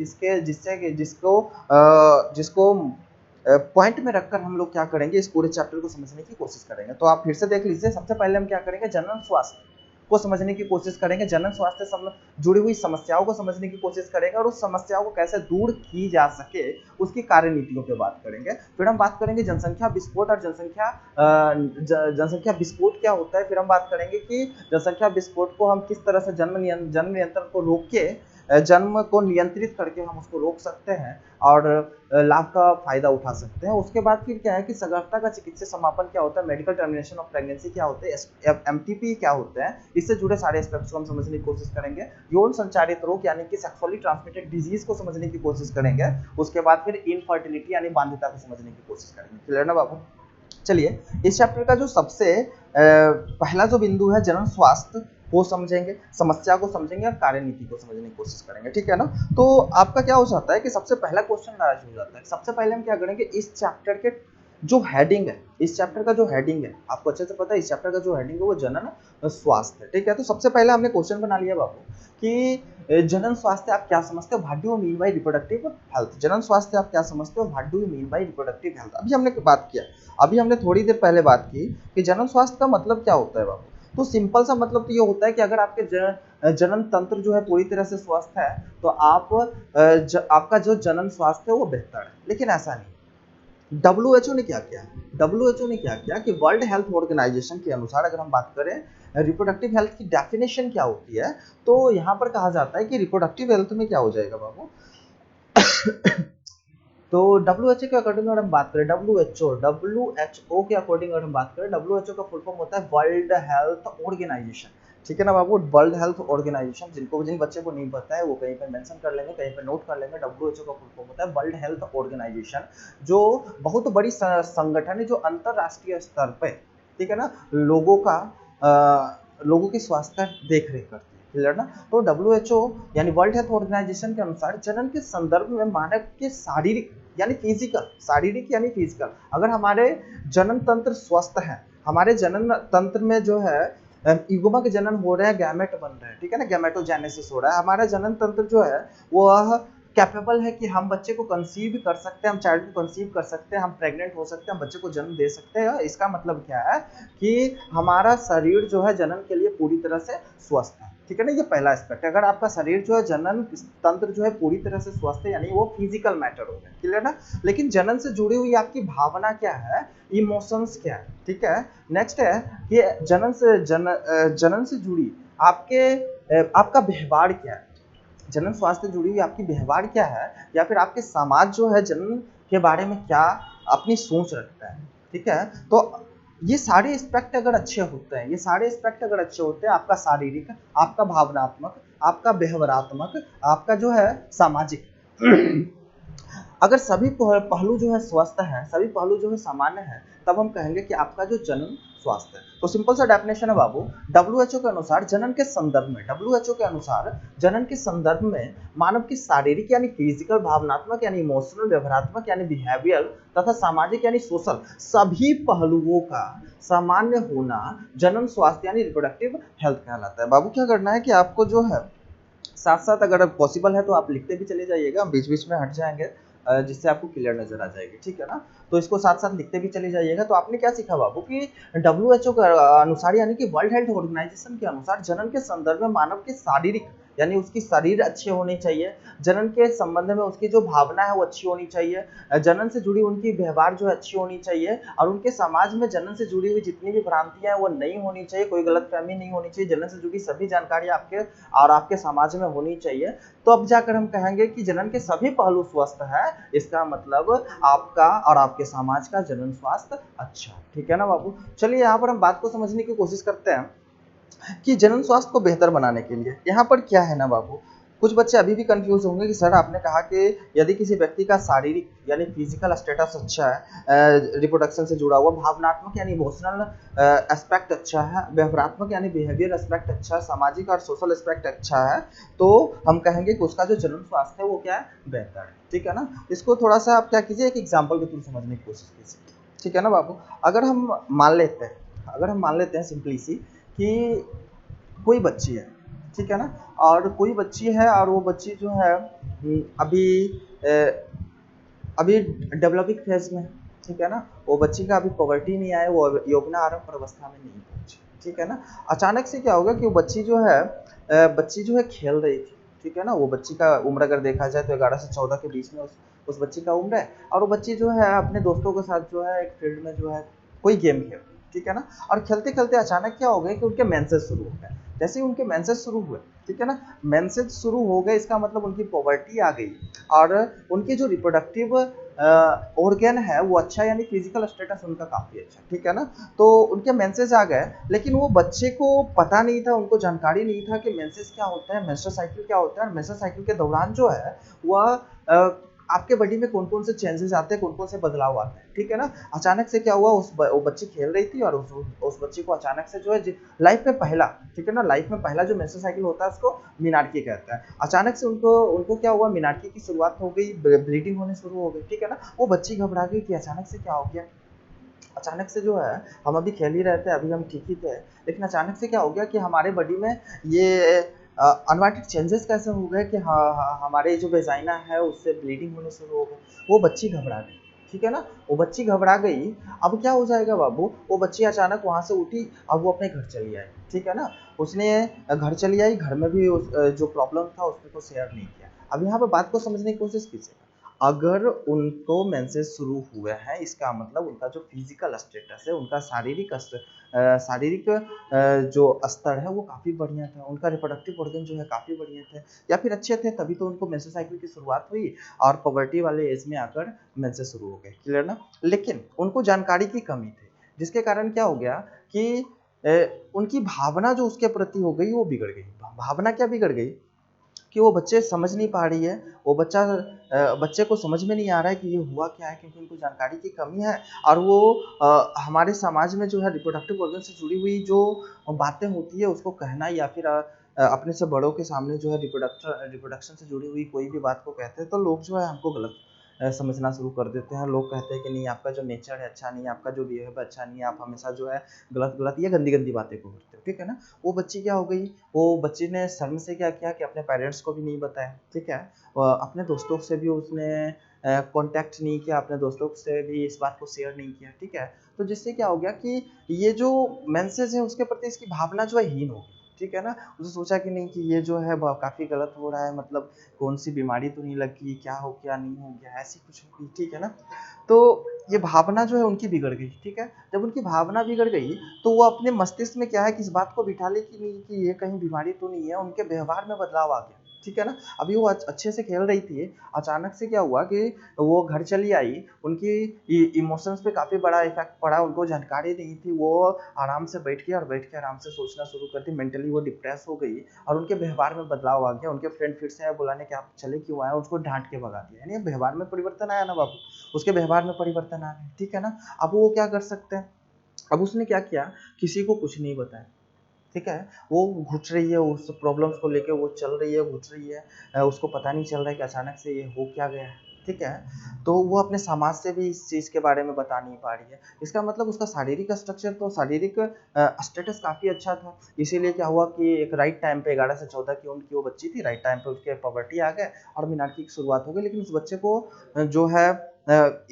जिसको पॉइंट में रखकर हम लोग क्या करेंगे, इस पूरे चैप्टर को समझने की कोशिश करेंगे। तो आप फिर से देख लीजिए। सबसे पहले हम क्या करेंगे, जनन स्वास्थ्य को समझने की कोशिश करेंगे, जनन स्वास्थ्य से जुड़ी हुई समस्याओं को समझने की कोशिश करेंगे, और उस समस्याओं को कैसे दूर की जा सके उसकी कार्य नीतियों पे बात करेंगे। फिर हम बात करेंगे जनसंख्या विस्फोट और जनसंख्या विस्फोट क्या होता है। फिर हम बात करेंगे कि जनसंख्या विस्फोट को हम किस तरह से जन्म नियंत्रण को रोक के, जन्म को नियंत्रित करके हम उसको रोक सकते हैं और लाभ का फायदा उठा सकते हैं। उसके बाद फिर क्या है कि सगर्भता का चिकित्सीय समापन क्या होता है, मेडिकल टर्मिनेशन ऑफ प्रेगनेंसी क्या होते हैं, एमटीपी क्या होते हैं, इससे जुड़े सारे एस्पेक्ट्स को हम समझने की कोशिश करेंगे। यौन संचारित रोग यानी कि सेक्सुअली ट्रांसमिटेड डिजीज को समझने की कोशिश करेंगे। उसके बाद फिर इनफर्टिलिटी यानी बाध्यता को समझने की कोशिश करेंगे। क्लियर ना बाबू। चलिए, इस चैप्टर का जो सबसे पहला जो बिंदु है, जनन स्वास्थ्य को समझेंगे, समस्या को समझेंगे और कार्यनीति को समझने की कोशिश करेंगे, ठीक है ना। तो आपका क्या हो जाता है कि सबसे पहला क्वेश्चन राइज हो जाता है। सबसे पहले हम क्या करेंगे, इस चैप्टर के जो हेडिंग है, इस चैप्टर का जो हेडिंग है, आपको अच्छे से पता है इस चैप्टर का जो हेडिंग है वो जनन स्वास्थ्य है, ठीक है। तो सबसे पहले हमने क्वेश्चन बना लिया बाबू कि जनन स्वास्थ्य आप क्या समझते हो, what do you mean by reproductive health. जनन स्वास्थ्य आप क्या समझते हो, what do you mean by reproductive health. अभी हमने बात किया, अभी हमने थोड़ी देर पहले बात की कि जनन स्वास्थ्य का मतलब क्या होता है बाबू। तो सिंपल सा मतलब तो ये होता है कि अगर आपके जनन तंत्र जो है पूरी तरह से स्वस्थ है तो आपका जो जनन स्वास्थ्य है वो बेहतर है। लेकिन ऐसा नहीं, WHO ने क्या किया, WHO ने क्या किया कि वर्ल्ड हेल्थ ऑर्गेनाइजेशन के अनुसार अगर हम बात करें रिप्रोडक्टिव हेल्थ की डेफिनेशन क्या होती है, तो यहाँ पर कहा जाता है कि रिप्रोडक्टिव हेल्थ में क्या हो जाएगा बाबू तो WHO के अकॉर्डिंग अगर हम बात करें, WHO के अकॉर्डिंग अगर हम बात करें, WHO का फुल फॉर्म होता है वर्ल्ड हेल्थ ऑर्गेनाइजेशन, ठीक है ना बाबू। वर्ल्ड हेल्थ ऑर्गेनाइजेशन, जिन बच्चे को नहीं पता है वो कहीं पे मेंशन कर लेंगे, कहीं पे नोट कर लेंगे। WHO का फुल फॉर्म होता है वर्ल्ड हेल्थ ऑर्गेनाइजेशन, जो बहुत बड़ी संगठन है जो अंतरराष्ट्रीय स्तर पे, ठीक है ना, लोगों के स्वास्थ्य का देख रेख करती है। क्लियर ना। तो WHO यानी वर्ल्ड हेल्थ ऑर्गेनाइजेशन के अनुसार जनन के संदर्भ में मानव के शारीरिक यानी फिजिकल, अगर हमारे जनन तंत्र स्वस्थ है, हमारे जनन तंत्र में जो है युग्मक जनन हो रहे हैं, गैमेट बन रहे हैं, ठीक है ना, गैमेटोजेनेसिस हो रहा है, हमारा जनन तंत्र जो है वह कैपेबल है कि हम बच्चे को कंसीव कर सकते हैं, हम चाइल्ड को कंसीव कर सकते हैं, हम प्रेग्नेंट हो सकते हैं, हम बच्चे को जन्म दे सकते हैं। इसका मतलब क्या है कि हमारा शरीर जो है जनन के लिए पूरी तरह से स्वस्थ है, ठीक है ना। ये पहला एस्पेक्ट है। अगर आपका शरीर जो है जनन तंत्र जो है पूरी तरह से स्वस्थ है, यानी वो फिजिकल मैटर हो गया, क्लियर ना। लेकिन जनन से जुड़ी हुई आपकी भावना क्या है, इमोशंस क्या है, ठीक है। नेक्स्ट है कि जनन से जुड़ी आपका व्यवहार क्या है, जनन स्वास्थ्य से जुड़ी हुई आपकी व्यवहार क्या है, या फिर आपके समाज जो है जनन के बारे में क्या अपनी सोच रखता है, ठीक है। तो ये सारे एस्पेक्ट अगर अच्छे होते हैं, ये सारे एस्पेक्ट अगर अच्छे होते हैं, आपका शारीरिक, आपका भावनात्मक, आपका व्यवहारात्मक, आपका जो है सामाजिक, अगर सभी पहलू जो है स्वस्थ है, सभी पहलू जो है सामान्य है, तब हम कहेंगे कि आपका जो जनन स्वास्थ्य है। तो सिंपल सा डेफिनेशन है बाबू, डब्ल्यूएचओ के अनुसार जनन के संदर्भ में, डब्ल्यूएचओ के अनुसार जनन के संदर्भ में मानव की शारीरिक यानी फिजिकल, भावनात्मक यानी इमोशनल, व्यवहारात्मक यानी बिहेवियर तथा सामाजिक यानी सोशल सभी पहलुओं का सामान्य होना जनन स्वास्थ्य यानी रिप्रोडक्टिव हेल्थ कहलाता है। बाबू क्या करना है कि आपको जो है साथ साथ अगर पॉसिबल है तो आप लिखते भी चले जाइएगा, हम बीच बीच में हट जाएंगे जिससे आपको क्लियर नजर आ जाएगी, ठीक है ना। तो इसको साथ साथ लिखते भी चले जाइएगा। तो आपने क्या सीखा बाबू कि डब्ल्यूएचओ के अनुसार यानी कि वर्ल्ड हेल्थ ऑर्गेनाइजेशन के अनुसार जनन के संदर्भ में मानव के शारीरिक यानी उसकी शरीर अच्छी होनी चाहिए, जनन के संबंध में उसकी जो भावना है वो अच्छी होनी चाहिए, जनन से जुड़ी उनकी व्यवहार जो है अच्छी होनी चाहिए, और उनके समाज में जनन से जुड़ी हुई जितनी भी भ्रांतियां हैं वो नहीं होनी चाहिए, कोई गलतफहमी नहीं होनी चाहिए, जनन से जुड़ी सभी जानकारी आपके और आपके समाज में होनी चाहिए। तो अब जाकर हम कहेंगे कि जनन के सभी पहलू स्वस्थ है, इसका मतलब आपका और आपके समाज का जनन स्वास्थ्य अच्छा, ठीक है ना बाबू। चलिए यहाँ पर हम बात को समझने की कोशिश करते हैं कि जनन स्वास्थ्य को बेहतर बनाने के लिए यहाँ पर क्या है ना बाबू। कुछ बच्चे अभी भी कंफ्यूज होंगे कि सर आपने कहा कि यदि किसी व्यक्ति का शारीरिक यानी फिजिकल स्टेटस अच्छा है, रिप्रोडक्शन से जुड़ा हुआ, भावनात्मक यानी इमोशनल एस्पेक्ट अच्छा है, व्यवहारात्मक यानी बिहेवियर एस्पेक्ट अच्छा है, सामाजिक और सोशल एस्पेक्ट अच्छा है, तो हम कहेंगे कि उसका जो जनन स्वास्थ्य है वो क्या है, बेहतर है, ठीक है ना। इसको थोड़ा सा आप क्या कीजिए, एक एग्जाम्पल के थ्रू समझने की कोशिश कीजिए, ठीक है ना बाबू। अगर हम मान लेते हैं सिंपली सी कि कोई बच्ची है, ठीक है ना, और कोई बच्ची है और वो बच्ची जो है अभी अभी डेवलपिंग फेज में, ठीक है ना, वो बच्ची का अभी पॉवर्टी नहीं आया, वो यौवना आरंभ अवस्था में नहीं पहुंची, ठीक है ना। अचानक से क्या होगा कि वो बच्ची जो है खेल रही थी, ठीक है ना। वो बच्ची का उम्र अगर देखा जाए तो 11 से 14 के बीच में उस बच्ची का उम्र है, और वो बच्ची जो है अपने दोस्तों के साथ जो है एक फील्ड में जो है कोई गेम खेल, ठीक है ना। और खेलते खेलते अचानक क्या हो गया कि उनके मेंसेस शुरू हो गए। जैसे ही उनके मेंसेस शुरू हुए, ठीक है ना, मेंसेस शुरू हो गए, इसका मतलब उनकी पॉवर्टी आ गई, और उनकी जो रिप्रोडक्टिव ऑर्गन है वो अच्छा, यानी फिजिकल स्टेटस उनका काफी अच्छा, ठीक है ना। तो उनके मेंसेस आ गए, लेकिन वो बच्चे को पता नहीं था, उनको जानकारी नहीं था कि मेंसेस क्या होता है, मेंस्ट्रुअल साइकिल क्या होता है, और मेंस्ट्रुअल साइकिल के दौरान जो है वह आपके बॉडी में कौन कौन से चेंजेस आते हैं, कौन कौन से बदलाव आते हैं, ठीक है ना। अचानक से क्या हुआ, वो बच्ची खेल रही थी और उस बच्ची को अचानक से जो है लाइफ में पहला, ठीक है ना, लाइफ में पहला जो मेंस्ट्रुअल साइकिल होता है उसको मीनार्की कहते हैं। अचानक से उनको क्या हुआ, मीनार्की की शुरुआत हो गई, ब्लीडिंग होने शुरू हो गई, ठीक है ना। वो बच्ची घबरा गई कि अचानक से क्या हो गया, अचानक से जो है हम अभी खेल ही रहे थे, अभी हम ठीक ही थे, लेकिन अचानक से क्या हो गया कि हमारे बॉडी में ये अनवांटेड चेंजेस कैसे हो गए कि हमारे जो वेजाइना है उससे ब्लीडिंग होने शुरू हो गई। वो बच्ची घबरा गई, ठीक है ना, वो बच्ची घबरा गई। अब क्या हो जाएगा बाबू, वो बच्ची अचानक वहां से उठी, अब वो अपने घर चली आई, ठीक है ना। उसने घर चली आई, घर में भी जो प्रॉब्लम था उसको को शेयर नहीं किया। अब यहाँ पे बात को समझने की कोशिश कीजिए, अगर उनको मेंसेस शुरू हुए हैं, इसका मतलब उनका जो फिजिकल स्टेटस है, उनका शारीरिक जो स्तर है वो काफ़ी बढ़िया था, उनका रिप्रोडक्टिव ऑर्गन जो है काफ़ी बढ़िया थे, या फिर अच्छे थे, तभी तो उनको मेंस्ट्रुअल साइकिल की शुरुआत हुई और पॉवर्टी वाले एज में आकर मेंसेस शुरू हो गए, क्लियर ना। लेकिन उनको जानकारी की कमी थी, जिसके कारण क्या हो गया कि उनकी भावना जो उसके प्रति हो गई वो बिगड़ गई। भावना क्या बिगड़ गई कि वो बच्चे समझ नहीं पा रही है, वो बच्चे को समझ में नहीं आ रहा है कि ये हुआ क्या है, क्योंकि उनको जानकारी की कमी है। और वो हमारे समाज में जो है रिप्रोडक्टिव ऑर्गन से जुड़ी हुई जो बातें होती है उसको कहना, या फिर अपने से बड़ों के सामने जो है रिप्रोडक्शन से जुड़ी हुई कोई भी बात को कहते हैं तो लोग जो है हमको गलत समझना शुरू कर देते हैं। लोग कहते हैं कि नहीं, आपका जो नेचर है अच्छा नहीं है, आपका जो बिहेव अच्छा नहीं है, आप हमेशा जो है गलत गलत ये गंदी गंदी बातें को करते हो, ठीक है ना। वो बच्ची क्या हो गई, वो बच्ची ने शर्म से क्या किया कि अपने पेरेंट्स को भी नहीं बताया, ठीक है। अपने दोस्तों से भी उसने कांटेक्ट नहीं किया, अपने दोस्तों से भी इस बात को शेयर नहीं किया, ठीक है। तो जिससे क्या हो गया कि ये जो मेंसेस है उसके प्रति इसकी भावना जो है हीन हो गई, ठीक है ना। उसने सोचा कि नहीं, कि ये जो है काफ़ी गलत हो रहा है, मतलब कौन सी बीमारी तो नहीं लगी, क्या हो गया, नहीं हो गया, ऐसी कुछ हो गई, ठीक है ना। तो ये भावना जो है उनकी बिगड़ गई, ठीक है। जब उनकी भावना बिगड़ गई तो वो अपने मस्तिष्क में क्या है कि इस बात को बिठा ले कि नहीं, कि ये कहीं बीमारी तो नहीं है, उनके व्यवहार में बदलाव आ गया, ठीक है ना। अभी वो अच्छे से खेल रही थी, अचानक से क्या हुआ कि वो घर चली आई, उनकी इमोशंस पे काफ़ी बड़ा इफेक्ट पड़ा, उनको जानकारी नहीं थी, वो आराम से बैठ के आराम से सोचना शुरू कर दी, मेंटली वो डिप्रेस हो गई और उनके व्यवहार में बदलाव आ गया। उनके फ्रेंड फिर से आए बुलाने कि आप चले क्यों आए, उसको डांट के भगा दिया, यानी व्यवहार में परिवर्तन आया ना बाबू, उसके व्यवहार में परिवर्तन आ गया, ठीक है ना। अब वो क्या कर सकते हैं, अब उसने क्या किया, किसी को कुछ नहीं बताया, ठीक है। वो घुट रही है उस प्रॉब्लम्स को लेके, वो चल रही है, घुट रही है, उसको पता नहीं चल रहा है कि अचानक से ये हो क्या गया है, ठीक है। तो वो अपने समाज से भी इस चीज़ के बारे में बता नहीं पा रही है। इसका मतलब उसका शारीरिक स्ट्रक्चर, तो शारीरिक स्टेटस काफ़ी अच्छा था। इसीलिए क्या हुआ कि एक राइट टाइम पे 11 से 14 की उनकी वो बच्ची थी, राइट टाइम पे उसके पॉवर्टी आ गए और मीनाक्षी की शुरुआत हो गई। लेकिन उस बच्चे को जो है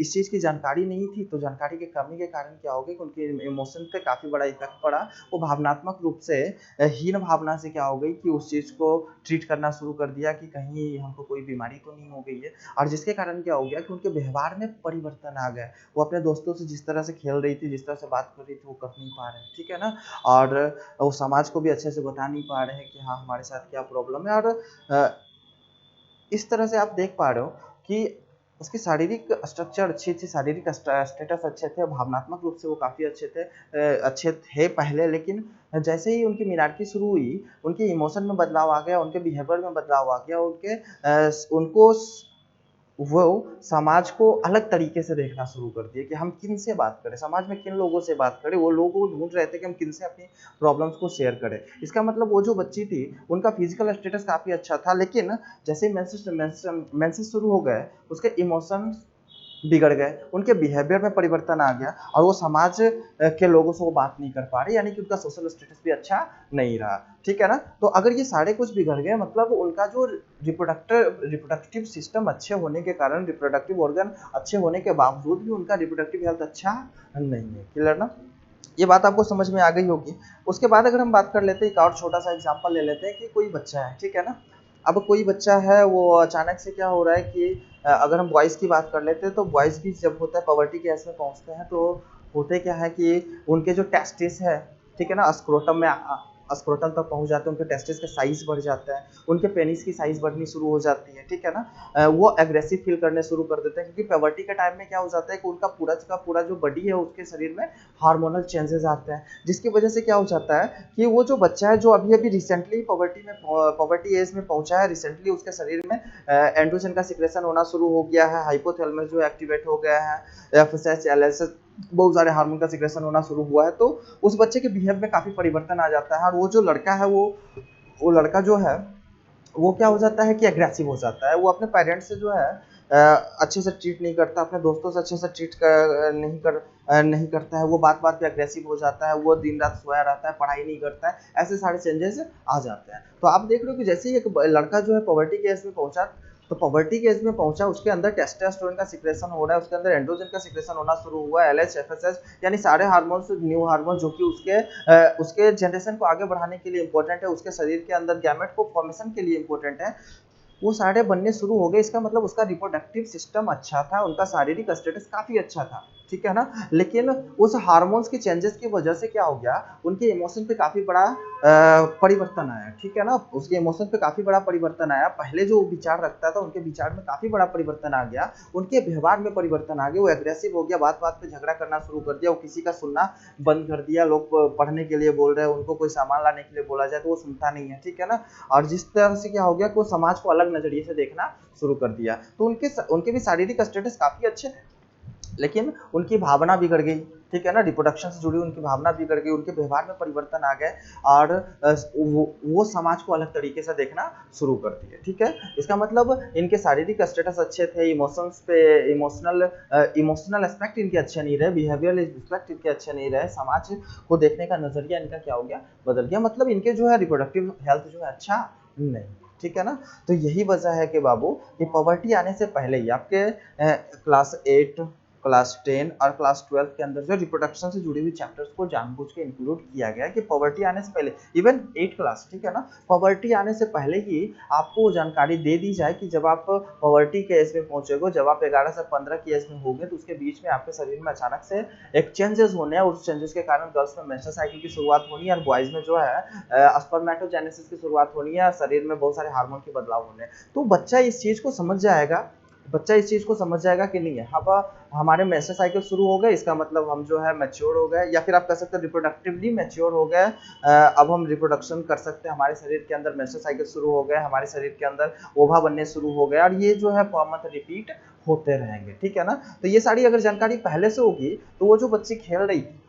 इस चीज़ की जानकारी नहीं थी, तो जानकारी की कमी के कारण क्या हो गया कि उनके इमोशन पे काफ़ी बड़ा इफेक्ट पड़ा। वो भावनात्मक रूप से हीन भावना से क्या हो गई कि उस चीज़ को ट्रीट करना शुरू कर दिया कि कहीं हमको कोई बीमारी तो नहीं हो गई है। और जिसके कारण क्या हो गया कि उनके व्यवहार में परिवर्तन आ गया। वो अपने दोस्तों से जिस तरह से खेल रही थी, जिस तरह से बात कर रही थी, वो कर नहीं पा रहे हैं, ठीक है ना। और वो समाज को भी अच्छे से बता नहीं पा रहे हैं कि हाँ, हमारे साथ क्या प्रॉब्लम है। और इस तरह से आप देख पा रहे हो कि उसकी शारीरिक स्ट्रक्चर अच्छी थी, शारीरिक स्टेटस अच्छे थे, भावनात्मक रूप से वो काफ़ी अच्छे थे पहले। लेकिन जैसे ही उनकी मीनार शुरू हुई, उनके इमोशन में बदलाव आ गया, उनके बिहेवियर में बदलाव आ गया, उनको वो समाज को अलग तरीके से देखना शुरू कर दिए कि हम किन से बात करें, समाज में किन लोगों से बात करें। वो लोग वो ढूंढ रहे थे कि हम किन से अपनी प्रॉब्लम्स को शेयर करें। इसका मतलब वो जो बच्ची थी, उनका फिजिकल स्टेटस काफ़ी अच्छा था, लेकिन जैसे ही मेंसेस शुरू हो गए, उसके इमोशंस बिगड़ गए, उनके बिहेवियर में परिवर्तन आ गया और वो समाज के लोगों से वो बात नहीं कर पा रहे, यानी कि उनका सोशल स्टेटस भी अच्छा नहीं रहा, ठीक है ना। तो अगर ये सारे कुछ बिगड़ गए, मतलब उनका जो रिप्रोडक्टिव सिस्टम अच्छे होने के कारण, रिप्रोडक्टिव ऑर्गन अच्छे होने के बावजूद भी उनका रिप्रोडक्टिव हेल्थ अच्छा नहीं है, क्लियर ना। ये बात आपको समझ में आ गई होगी। उसके बाद अगर हम बात कर लेते हैं, एक और छोटा सा एग्जांपल ले लेते हैं कि कोई बच्चा है, ठीक है ना। अब कोई बच्चा है, वो अचानक से क्या हो रहा है कि अगर हम बॉयज़ की बात कर लेते हैं, तो बॉयज़ भी जब होता है पबर्टी के एज में पहुँचते हैं, तो होते क्या है कि उनके जो टेस्टिस है, ठीक है ना, स्क्रोटम तक पहुँच जाते हैं, उनके टेस्टिस का साइज़ बढ़ जाता है, उनके पेनिस की साइज़ बढ़नी शुरू हो जाती है, ठीक है ना। वो एग्रेसिव फील करने शुरू कर देते हैं, क्योंकि पबर्टी के टाइम में क्या हो जाता है कि उनका पूरा का पूरा जो बॉडी है, उसके शरीर में हार्मोनल चेंजेस आते हैं, जिसकी वजह से क्या हो जाता है कि वो जो बच्चा है, जो अभी अभी रिसेंटली पॉवर्टी एज में पहुंचा है, रिसेंटली उसके शरीर में एंड्रोजन का सिक्रेशन होना शुरू हो गया है, हाइपोथैलेमस जो एक्टिवेट हो गया है, एफएसएच एलएसएच, बहुत सारे हार्मोन का सिक्रेशन होना शुरू हुआ है। तो उस बच्चे के बिहेव में काफी परिवर्तन आ जाता है, और वो जो लड़का है, वो लड़का जो है, वो क्या हो जाता है कि एग्रेसिव हो जाता है। वो अपने पेरेंट्स से जो है अच्छे से ट्रीट नहीं करता, अपने दोस्तों से अच्छे से नहीं करता है। वो बात बात पे एग्रेसिव हो जाता है, वो दिन रात सोया रहता है, पढ़ाई नहीं करता है, ऐसे सारे चेंजेस आ जाते हैं। तो आप देख रहे हो कि जैसे ही एक लड़का जो है पॉवर्टी के एज में पहुंचा, तो पॉवर्टी के एज में पहुंचा, उसके अंदर टेस्टोस्टेरोन का सिक्रेशन हो रहा है, उसके अंदर एंड्रोजन का सिक्रेशन होना शुरू हुआ है, एलएच एफएसएच, यानी सारे हार्मोन्स, न्यू हार्मोन जो कि उसके जनरेशन को आगे बढ़ाने के लिए इंपॉर्टेंट है, उसके शरीर के अंदर गैमेट को फॉर्मेशन के लिए इंपॉर्टेंट है, वो सारे बनने शुरू हो गए। इसका मतलब उसका रिप्रोडक्टिव सिस्टम अच्छा था, उनका शारीरिक स्टेटस काफी अच्छा था, ठीक है ना। लेकिन उस हार्मोन्स के चेंजेस की वजह से क्या हो गया, उनके इमोशन पे काफी बड़ा परिवर्तन आया, ठीक है ना। उसके इमोशन पे काफी बड़ा परिवर्तन आया। पहले जो विचार रखता था, उनके विचार में काफी बड़ा परिवर्तन आ गया, उनके व्यवहार में परिवर्तन आ गया, वो एग्रेसिव हो गया, बात बात पे झगड़ा करना शुरू कर दिया, वो किसी का सुनना बंद कर दिया। लोग पढ़ने के लिए बोल रहे हैं, उनको कोई सामान लाने के लिए बोला जाए तो वो सुनता नहीं है, ठीक है ना। और जिस तरह से क्या हो गया कि वो समाज को अलग नजरिए से देखना शुरू कर दिया। तो उनके उनके भी शारीरिक स्टेटस काफी अच्छे थे, लेकिन उनकी भावना बिगड़ गई, ठीक है ना, रिप्रोडक्शन से जुड़ी उनकी भावना बिगड़ गई, उनके व्यवहार में परिवर्तन आ गए और वो समाज को अलग तरीके से देखना शुरू कर दिए, ठीक है। इसका मतलब इनके शारीरिक स्टेटस अच्छे थे, इमोशंस पे इमोशनल इमोशनल एस्पेक्ट इनके अच्छे नहीं रहे, बिहेवियरल एस्पेक्ट इनके अच्छे नहीं रहे, समाज को देखने का नजरिया इनका क्या हो गया, बदल गया, मतलब इनके जो है रिप्रोडक्टिव हेल्थ जो है अच्छा नहीं, ठीक है ना। तो यही वजह है कि बाबू कि पॉवर्टी आने से पहले ही आपके क्लास 8, क्लास 10 और क्लास 12 के अंदर जो रिप्रोडक्शन से जुड़ी हुई चैप्टर्स को जानबूझ के इंक्लूड किया गया है कि पॉवर्टी आने से पहले, इवन 8 क्लास, ठीक है ना, पॉवर्टी आने से पहले ही आपको जानकारी दे दी जाए कि जब आप पॉवर्टी के एज में पहुंचोगे, जब आप 11 से 15 की एज में होंगे, तो उसके बीच में आपके शरीर में अचानक से एक चेंजेस होने हैं, उस चेंजेस के कारण गर्ल्स में मेंस्ट्रुअल साइकिल की शुरुआत होनी है और बॉयज में जो है स्पर्मेटोजेनेसिस की शुरुआत होनी है और शरीर में बहुत सारे हार्मोन के बदलाव होने हैं। तो बच्चा इस चीज को समझ जाएगा, बच्चा इस चीज को समझ जाएगा कि नहीं है, अब हमारे मेंस्ट्रुअल साइकिल शुरू हो गए, इसका मतलब हम जो है मैच्योर हो गए, या फिर आप कह सकते हैं रिप्रोडक्टिवली मैच्योर हो गए, अब हम रिप्रोडक्शन कर सकते हैं, हमारे शरीर के अंदर मेंस्ट्रुअल साइकिल शुरू हो गया, हमारे शरीर के अंदर ओवा बनने शुरू हो गया और ये जो है पर मंथ रिपीट होते रहेंगे, ठीक है ना। तो ये सारी अगर जानकारी पहले से होगी तो वो जो बच्ची खेल रही थी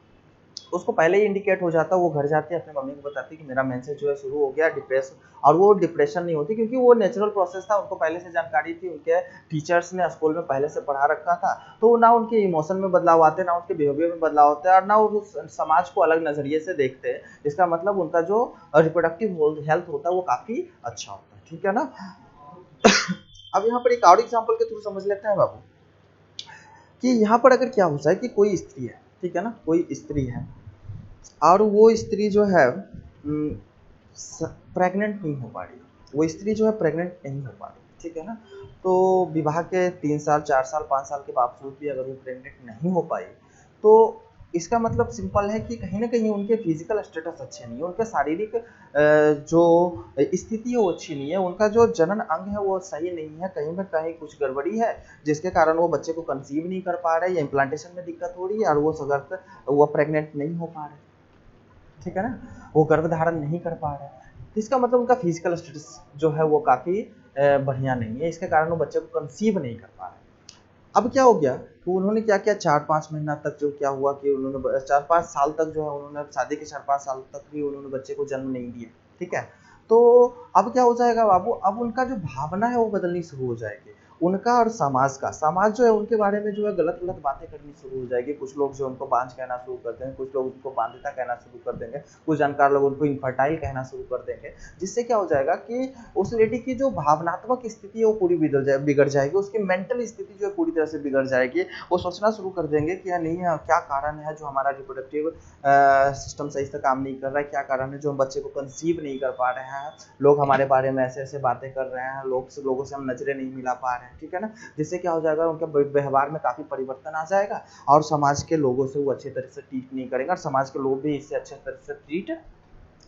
उसको पहले ही इंडिकेट हो जाता, वो घर जाती है अपनी मम्मी को बताती कि मेरा मेंसेस जो है शुरू हो गया, डिप्रेस, और वो डिप्रेशन नहीं होती क्योंकि वो नेचुरल प्रोसेस था, उनको पहले से जानकारी थी, उनके टीचर्स ने स्कूल में पहले से पढ़ा रखा था, तो ना उनके इमोशन में बदलाव आते, ना उनके बिहेवियर में बदलाव होता है और ना वो समाज को अलग नजरिए से देखते हैं। इसका मतलब उनका जो रिप्रोडक्टिव हेल्थ होता है वो काफी अच्छा होता है, ठीक है ना। अब यहाँ पर एक और एग्जाम्पल के थ्रू समझ लेते हैं बाबू कि यहाँ पर अगर क्या होता है कि कोई स्त्री है, ठीक है ना, कोई स्त्री है और वो स्त्री जो है प्रेग्नेंट नहीं हो पा रही, वो स्त्री जो है प्रेग्नेंट नहीं हो पा रही, ठीक है ना। तो विवाह के 3 साल 4 साल 5 साल के बावजूद भी अगर वो प्रेग्नेंट नहीं हो पाई, तो इसका मतलब सिंपल है कि कहीं ना कहीं उनके फिजिकल स्टेटस अच्छे नहीं है, उनके शारीरिक जो स्थिति है वो अच्छी नहीं है, उनका जो जनन अंग है वो सही नहीं है, कहीं ना कहीं कुछ गड़बड़ी है जिसके कारण वो बच्चे को कंसीव नहीं कर पा रहे या इम्प्लांटेशन में दिक्कत हो रही है और वो सगर्भ वो प्रेग्नेंट नहीं हो पा रहे, ठीक है ना, वो गर्भ धारण नहीं कर पा रहे, तो इसका मतलब उनका फिजिकल स्टेटस जो है वो काफी बढ़िया नहीं है, इसके कारण वो बच्चे को कंसीव नहीं कर पा रहे। अब क्या हो गया कि उन्होंने क्या किया, 4-5 महीना तक जो क्या हुआ कि उन्होंने 4-5 साल तक जो है उन्होंने शादी के 4-5 साल तक भी उन्होंने बच्चे को जन्म नहीं दिया, ठीक है। तो अब क्या हो जाएगा बाबू, अब उनका जो भावना है वो बदलनी शुरू हो जाएगी, उनका और समाज का, समाज जो है उनके बारे में जो है गलत गलत बातें करनी शुरू हो जाएगी, कुछ लोग जो उनको बांझ कहना शुरू कर देंगे, कुछ लोग उनको बांधिता कहना शुरू कर देंगे, कुछ जानकार लोग उनको इनफर्टाइल कहना शुरू कर देंगे, जिससे क्या हो जाएगा कि उस लेडी की जो भावनात्मक स्थिति है वो पूरी बिगड़ जाएगी, उसकी मेंटल स्थिति जो है पूरी तरह से बिगड़ जाएगी, वो सोचना शुरू कर देंगे कि यार नहीं है, क्या कारण है जो हमारा रिप्रोडक्टिव सिस्टम सही से काम नहीं कर रहा है, क्या कारण है जो हम बच्चे को कंसीव नहीं कर पा रहे हैं, लोग हमारे बारे में ऐसे ऐसे बातें कर रहे हैं, लोगों से हम नजरें नहीं मिला पा रहे हैं, ठीक है ना। जिससे क्या हो जाएगा, उनके व्यवहार में काफी परिवर्तन आ जाएगा और समाज के लोगों से वो अच्छे तरह से ट्रीट नहीं करेंगे और समाज के लोग भी इससे अच्छे तरह से ट्रीट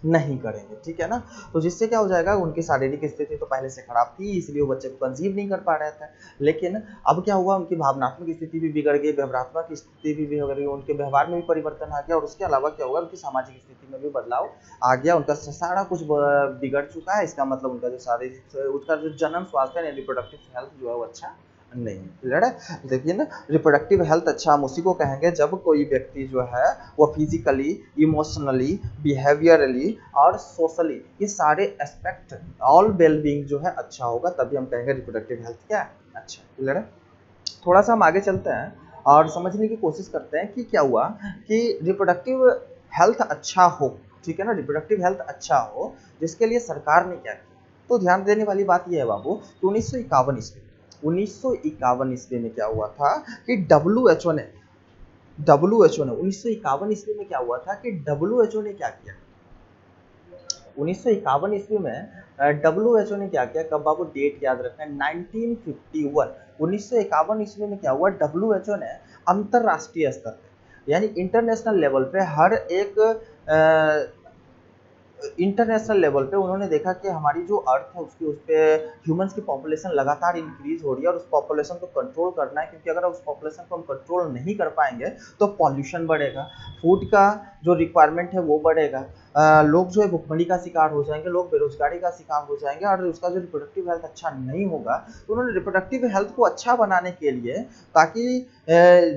नहीं करेंगे, ठीक है ना। तो जिससे क्या हो जाएगा, उनकी शारीरिक स्थिति तो पहले से खराब थी इसलिए वो बच्चे को कंसीव नहीं कर पा रहे थे, लेकिन अब क्या हुआ, उनकी भावनात्मक स्थिति भी बिगड़ गई, व्यवहारात्मक स्थिति भी बिगड़ गई, उनके व्यवहार में भी परिवर्तन आ गया और उसके अलावा क्या होगा, उनकी सामाजिक स्थिति में भी बदलाव आ गया, उनका सारा कुछ बिगड़ चुका है। इसका मतलब उनका जो शारीरिक, उसका जो जन्म स्वास्थ्य है, रिप्रोडक्टिव हेल्थ जो है वो अच्छा नहीं, क्लियर है। देखिए ना, रिप्रोडक्टिव हेल्थ अच्छा हम उसी को कहेंगे जब कोई व्यक्ति जो है वो फिजिकली, इमोशनली, बिहेवियरली और सोशली, ये सारे एस्पेक्ट, ऑल वेलबींग जो है अच्छा होगा, तभी हम कहेंगे रिप्रोडक्टिव हेल्थ क्या है, अच्छा, क्लियर है। थोड़ा सा हम आगे चलते हैं और समझने की कोशिश करते हैं कि क्या हुआ कि रिप्रोडक्टिव हेल्थ अच्छा हो, ठीक है ना, रिप्रोडक्टिव हेल्थ अच्छा हो, जिसके लिए सरकार ने क्या किया। तो ध्यान देने वाली बात यह है बाबू कि 1951 ईस्वी में क्या हुआ था कि डब्ल्यू एच ओ ने 1951 ईस्वी में क्या हुआ था कि डब्ल्यू ने क्या किया, 1951 ईस्वी में डब्ल्यू ने क्या किया, कब बाबू डेट याद रखना है, 1951, 1951 ईस्वी में क्या हुआ, डब्ल्यू ने अंतरराष्ट्रीय स्तर पे यानी इंटरनेशनल लेवल पे हर एक इंटरनेशनल लेवल पे उन्होंने देखा कि हमारी जो अर्थ है उसकी उस पे ह्यूमंस की पॉपुलेशन लगातार इंक्रीज हो रही है और उस पॉपुलेशन को कंट्रोल करना है, क्योंकि अगर उस पॉपुलेशन को हम कंट्रोल नहीं कर पाएंगे तो पॉल्यूशन बढ़ेगा, फूड का जो रिक्वायरमेंट है वो बढ़ेगा, लोग जो है भुखमरी का शिकार हो जाएंगे, लोग बेरोजगारी का शिकार हो जाएंगे और उसका जो रिप्रोडक्टिव हेल्थ अच्छा नहीं होगा। तो उन्होंने रिप्रोडक्टिव हेल्थ को अच्छा बनाने के लिए, ताकि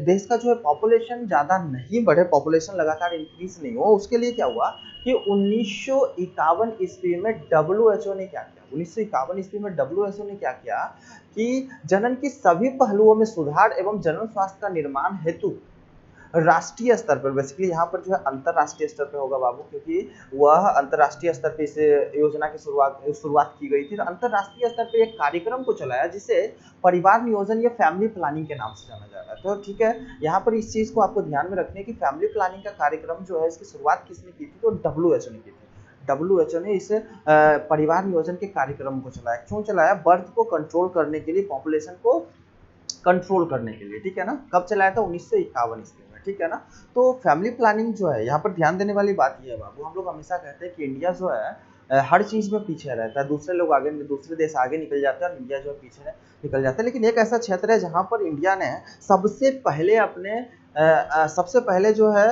देश का जो है पॉपुलेशन ज़्यादा नहीं बढ़े, पॉपुलेशन लगातार इंक्रीज नहीं हो, उसके लिए क्या हुआ कि 1951 ईस्वी में डब्ल्यूएचओ ने क्या किया, 1951 ईस्वी में डब्ल्यूएचओ ने क्या किया कि जनन की सभी पहलुओं में सुधार एवं जनन स्वास्थ्य का निर्माण हेतु राष्ट्रीय स्तर पर, बेसिकली यहाँ पर जो है अंतरराष्ट्रीय स्तर पे होगा बाबू, क्योंकि वह अंतरराष्ट्रीय स्तर पे इस योजना की शुरुआत की गई थी। तो अंतरराष्ट्रीय स्तर पे एक कार्यक्रम को चलाया जिसे परिवार नियोजन या फैमिली प्लानिंग के नाम से जाना जा रहा है। तो ठीक है, यहाँ पर इस चीज को आपको ध्यान में रखने की, फैमिली प्लानिंग का कार्यक्रम जो है इसकी शुरुआत किसने की थी, तो डब्ल्यूएचओ ने की थी। डब्ल्यूएचओ ने इस परिवार नियोजन के कार्यक्रम को चलाया, क्यों चलाया, बर्थ को कंट्रोल करने के लिए, पॉपुलेशन को कंट्रोल करने के लिए, ठीक है ना। कब चलाया था, 1951 ईस्वी में, ठीक है ना। तो फैमिली प्लानिंग जो है यहाँ पर ध्यान देने वाली बात ये है बाबू, हम लोग हमेशा कहते हैं कि इंडिया जो है हर चीज में पीछे रहता है, दूसरे लोग आगे, दूसरे देश आगे निकल जाते हैं और इंडिया जो है पीछे निकल जाता है। लेकिन एक ऐसा क्षेत्र है जहाँ पर इंडिया ने सबसे पहले अपने सबसे पहले जो है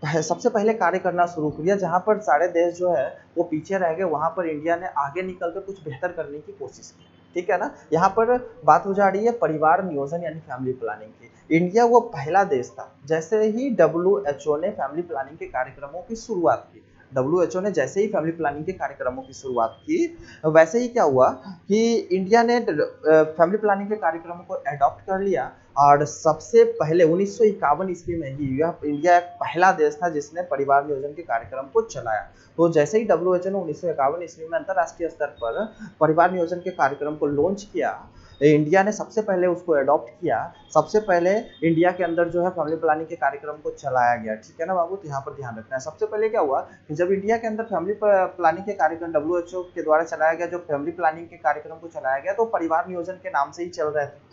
सबसे पहले कार्य करना शुरू किया, जहाँ पर सारे देश जो है वो पीछे रह गए, वहां पर इंडिया ने आगे निकलकर कुछ बेहतर करने की कोशिश की, ठीक है ना। यहाँ पर बात हो जा रही है परिवार नियोजन यानी फैमिली प्लानिंग की। इंडिया वो पहला देश था, जैसे ही डब्ल्यूएचओ ने फैमिली प्लानिंग के कार्यक्रमों की शुरुआत की, डब्ल्यूएचओ ने जैसे ही फैमिली प्लानिंग के कार्यक्रमों की शुरुआत की, वैसे ही क्या हुआ कि इंडिया ने फैमिली प्लानिंग के कार्यक्रमों को एडॉप्ट कर लिया। और सबसे पहले 1951 ईस्वी में ही यह इंडिया एक पहला देश था जिसने परिवार नियोजन के कार्यक्रम को चलाया। तो जैसे ही डब्ल्यूएचओ ने 1951 ईस्वी में अंतरराष्ट्रीय स्तर पर परिवार नियोजन के कार्यक्रम को लॉन्च किया, इंडिया ने सबसे पहले उसको अडॉप्ट किया, सबसे पहले इंडिया के अंदर जो है फैमिली प्लानिंग के कार्यक्रम को चलाया गया, ठीक है ना बाबू। तो यहाँ पर ध्यान रखना है, सबसे पहले क्या हुआ कि जब इंडिया के अंदर फैमिली प्लानिंग के कार्यक्रम डब्ल्यूएचओ के द्वारा चलाया गया, जो फैमिली प्लानिंग के कार्यक्रम को चलाया गया, तो परिवार नियोजन के नाम से ही चल रहे थे,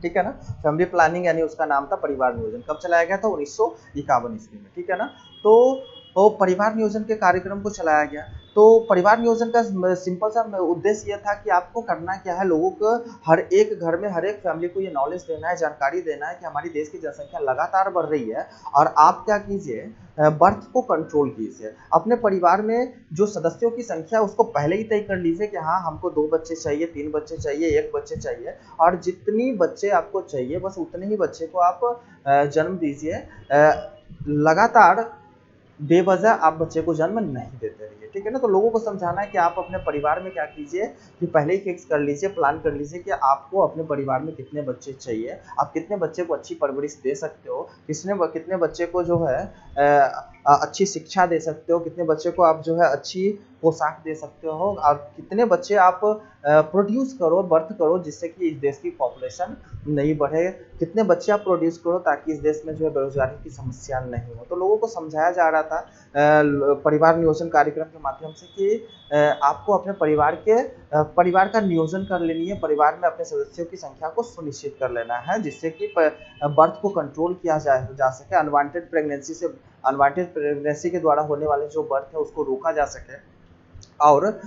ठीक है ना। फैमिली प्लानिंग यानी उसका नाम था परिवार नियोजन। कब चलाया गया था, 1951 ईस्वी में, ठीक है ना। तो परिवार नियोजन के कार्यक्रम को चलाया गया। तो परिवार नियोजन का सिंपल सा उद्देश्य यह था कि आपको करना क्या है, लोगों को हर एक घर में, हर एक फैमिली को ये नॉलेज देना है, जानकारी देना है कि हमारी देश की जनसंख्या लगातार बढ़ रही है और आप क्या कीजिए, बर्थ को कंट्रोल कीजिए। अपने परिवार में जो सदस्यों की संख्या उसको पहले ही तय कर लीजिए कि हाँ हमको 2 बच्चे चाहिए, 3 बच्चे चाहिए, 1 बच्चे चाहिए, और जितनी बच्चे आपको चाहिए बस उतने ही बच्चे को आप जन्म दीजिए। लगातार बेवजह आप बच्चे को जन्म नहीं देते रहिए, ठीक है ना। तो लोगों को समझाना है कि आप अपने परिवार में क्या कीजिए कि पहले ही फिक्स कर लीजिए, प्लान कर लीजिए कि आपको अपने परिवार में कितने बच्चे चाहिए, आप कितने बच्चे को अच्छी परवरिश दे सकते हो, कितने बच्चे को जो है अच्छी शिक्षा दे सकते हो, कितने बच्चे को आप जो है अच्छी पोशाक दे सकते हो, और कितने बच्चे आप प्रोड्यूस करो, बर्थ करो, जिससे कि इस देश की पॉपुलेशन नहीं बढ़े, कितने बच्चे आप प्रोड्यूस करो ताकि इस देश में जो है बेरोजगारी की समस्या नहीं हो। तो लोगों को समझाया जा रहा था परिवार नियोजन कार्यक्रम के माध्यम से कि आपको अपने परिवार का नियोजन कर लेनी है, परिवार में अपने सदस्यों की संख्या को सुनिश्चित कर लेना है, जिससे कि बर्थ को कंट्रोल किया जा सके, अनवांटेड प्रेगनेंसी के द्वारा होने वाले जो बर्थ है उसको रोका जा सके, और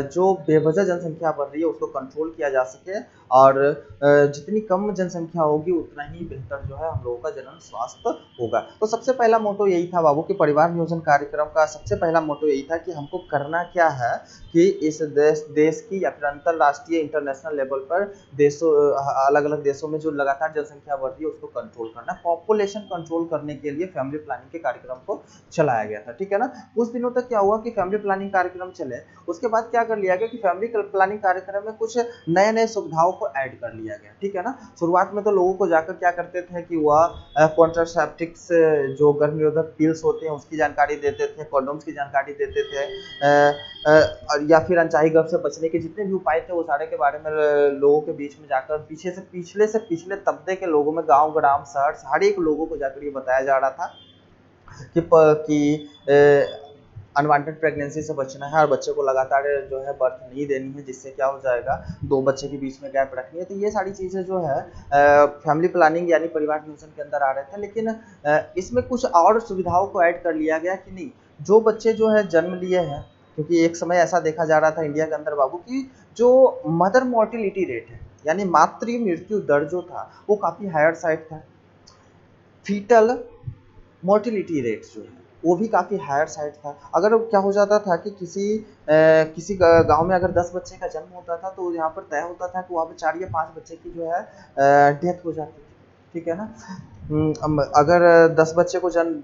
जो बेवजह जनसंख्या बढ़ रही है उसको कंट्रोल किया जा सके, और जितनी कम जनसंख्या होगी उतना ही बेहतर जो है हम लोगों का जनन स्वास्थ्य होगा। तो सबसे पहला मोटो यही था बाबू कि परिवार नियोजन कार्यक्रम का सबसे पहला मोटो यही था कि हमको करना क्या है कि इस देश की या फिर अंतरराष्ट्रीय इंटरनेशनल लेवल पर देशों, अलग अलग देशों में जो लगातार जनसंख्या बढ़ रही है उसको कंट्रोल करना, पॉपुलेशन कंट्रोल करने के लिए फैमिली प्लानिंग के कार्यक्रम को चलाया गया था, ठीक है ना। कुछ दिनों तक क्या हुआ कि फैमिली प्लानिंग कार्यक्रम चले, उसके बाद क्या कर लिया गया कि फैमिली प्लानिंग कार्यक्रम में कुछ नए नए सुविधाओं को ऐड कर लिया गया, ठीक है ना। शुरुआत में तो लोगों को जाकर क्या करते थे कि वह कॉन्ट्रासेप्टिक्स जो गर्भ निरोधक पिल्स होते हैं उसकी जानकारी देते थे, कॉन्डोम्स की जानकारी देते थे, या फिर अनचाही गर्भ से बचने के जितने भी उपाय थे वो सारे के बारे में लोगों के बीच में जाकर पिछले तबके के लोगों में, गांव ग्राम शहर हर एक लोगों को जाकर ये बताया जा रहा था कि अनवांटेड प्रेगनेंसी से बचना है और बच्चे को लगातार जो है बर्थ नहीं देनी है, जिससे क्या हो जाएगा 2 बच्चे के बीच में गैप रखनी है। तो ये सारी चीज़ें जो है फैमिली प्लानिंग यानी परिवार नियोजन के अंदर आ रहे थे, लेकिन इसमें कुछ और सुविधाओं को ऐड कर लिया गया कि नहीं, जो बच्चे जो है जन्म लिए हैं, क्योंकि एक समय ऐसा देखा जा रहा था इंडिया के अंदर बाबू कि जो मदर मोर्टिलिटी रेट है, यानी मातृ मृत्यु दर जो था वो काफ़ी हायर साइड था। फीटल मोर्टिलिटी रेट जो है वो भी काफ़ी हायर साइड था। अगर क्या हो जाता था कि किसी गांव में अगर 10 बच्चे का जन्म होता था तो यहाँ पर तय होता था कि वहाँ पर 4 या 5 बच्चे की जो है डेथ हो जाती थी, ठीक है ना। अगर 10 बच्चे को जन्म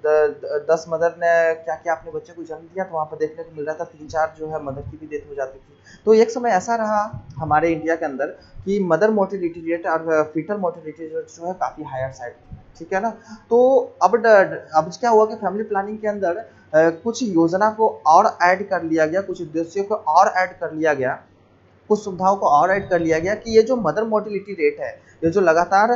10 मदर ने क्या क्या अपने बच्चे को जन्म दिया तो वहाँ पर देखने को मिल रहा था 3-4 जो है मदर की भी डेथ हो जाती थी। तो एक समय ऐसा रहा हमारे इंडिया के अंदर कि मदर मोर्टिलिटी रेट और फीटल मोर्टिलिटी रेट जो है काफ़ी हायर साइड थी, ठीक है ना। तो अब क्या हुआ कि फैमिली प्लानिंग के अंदर कुछ योजना को और ऐड कर लिया गया, कुछ उद्देश्यों को और ऐड कर लिया गया, कुछ सुविधाओं को और ऐड कर लिया गया कि ये जो मदर मोर्टिलिटी रेट है, ये जो लगातार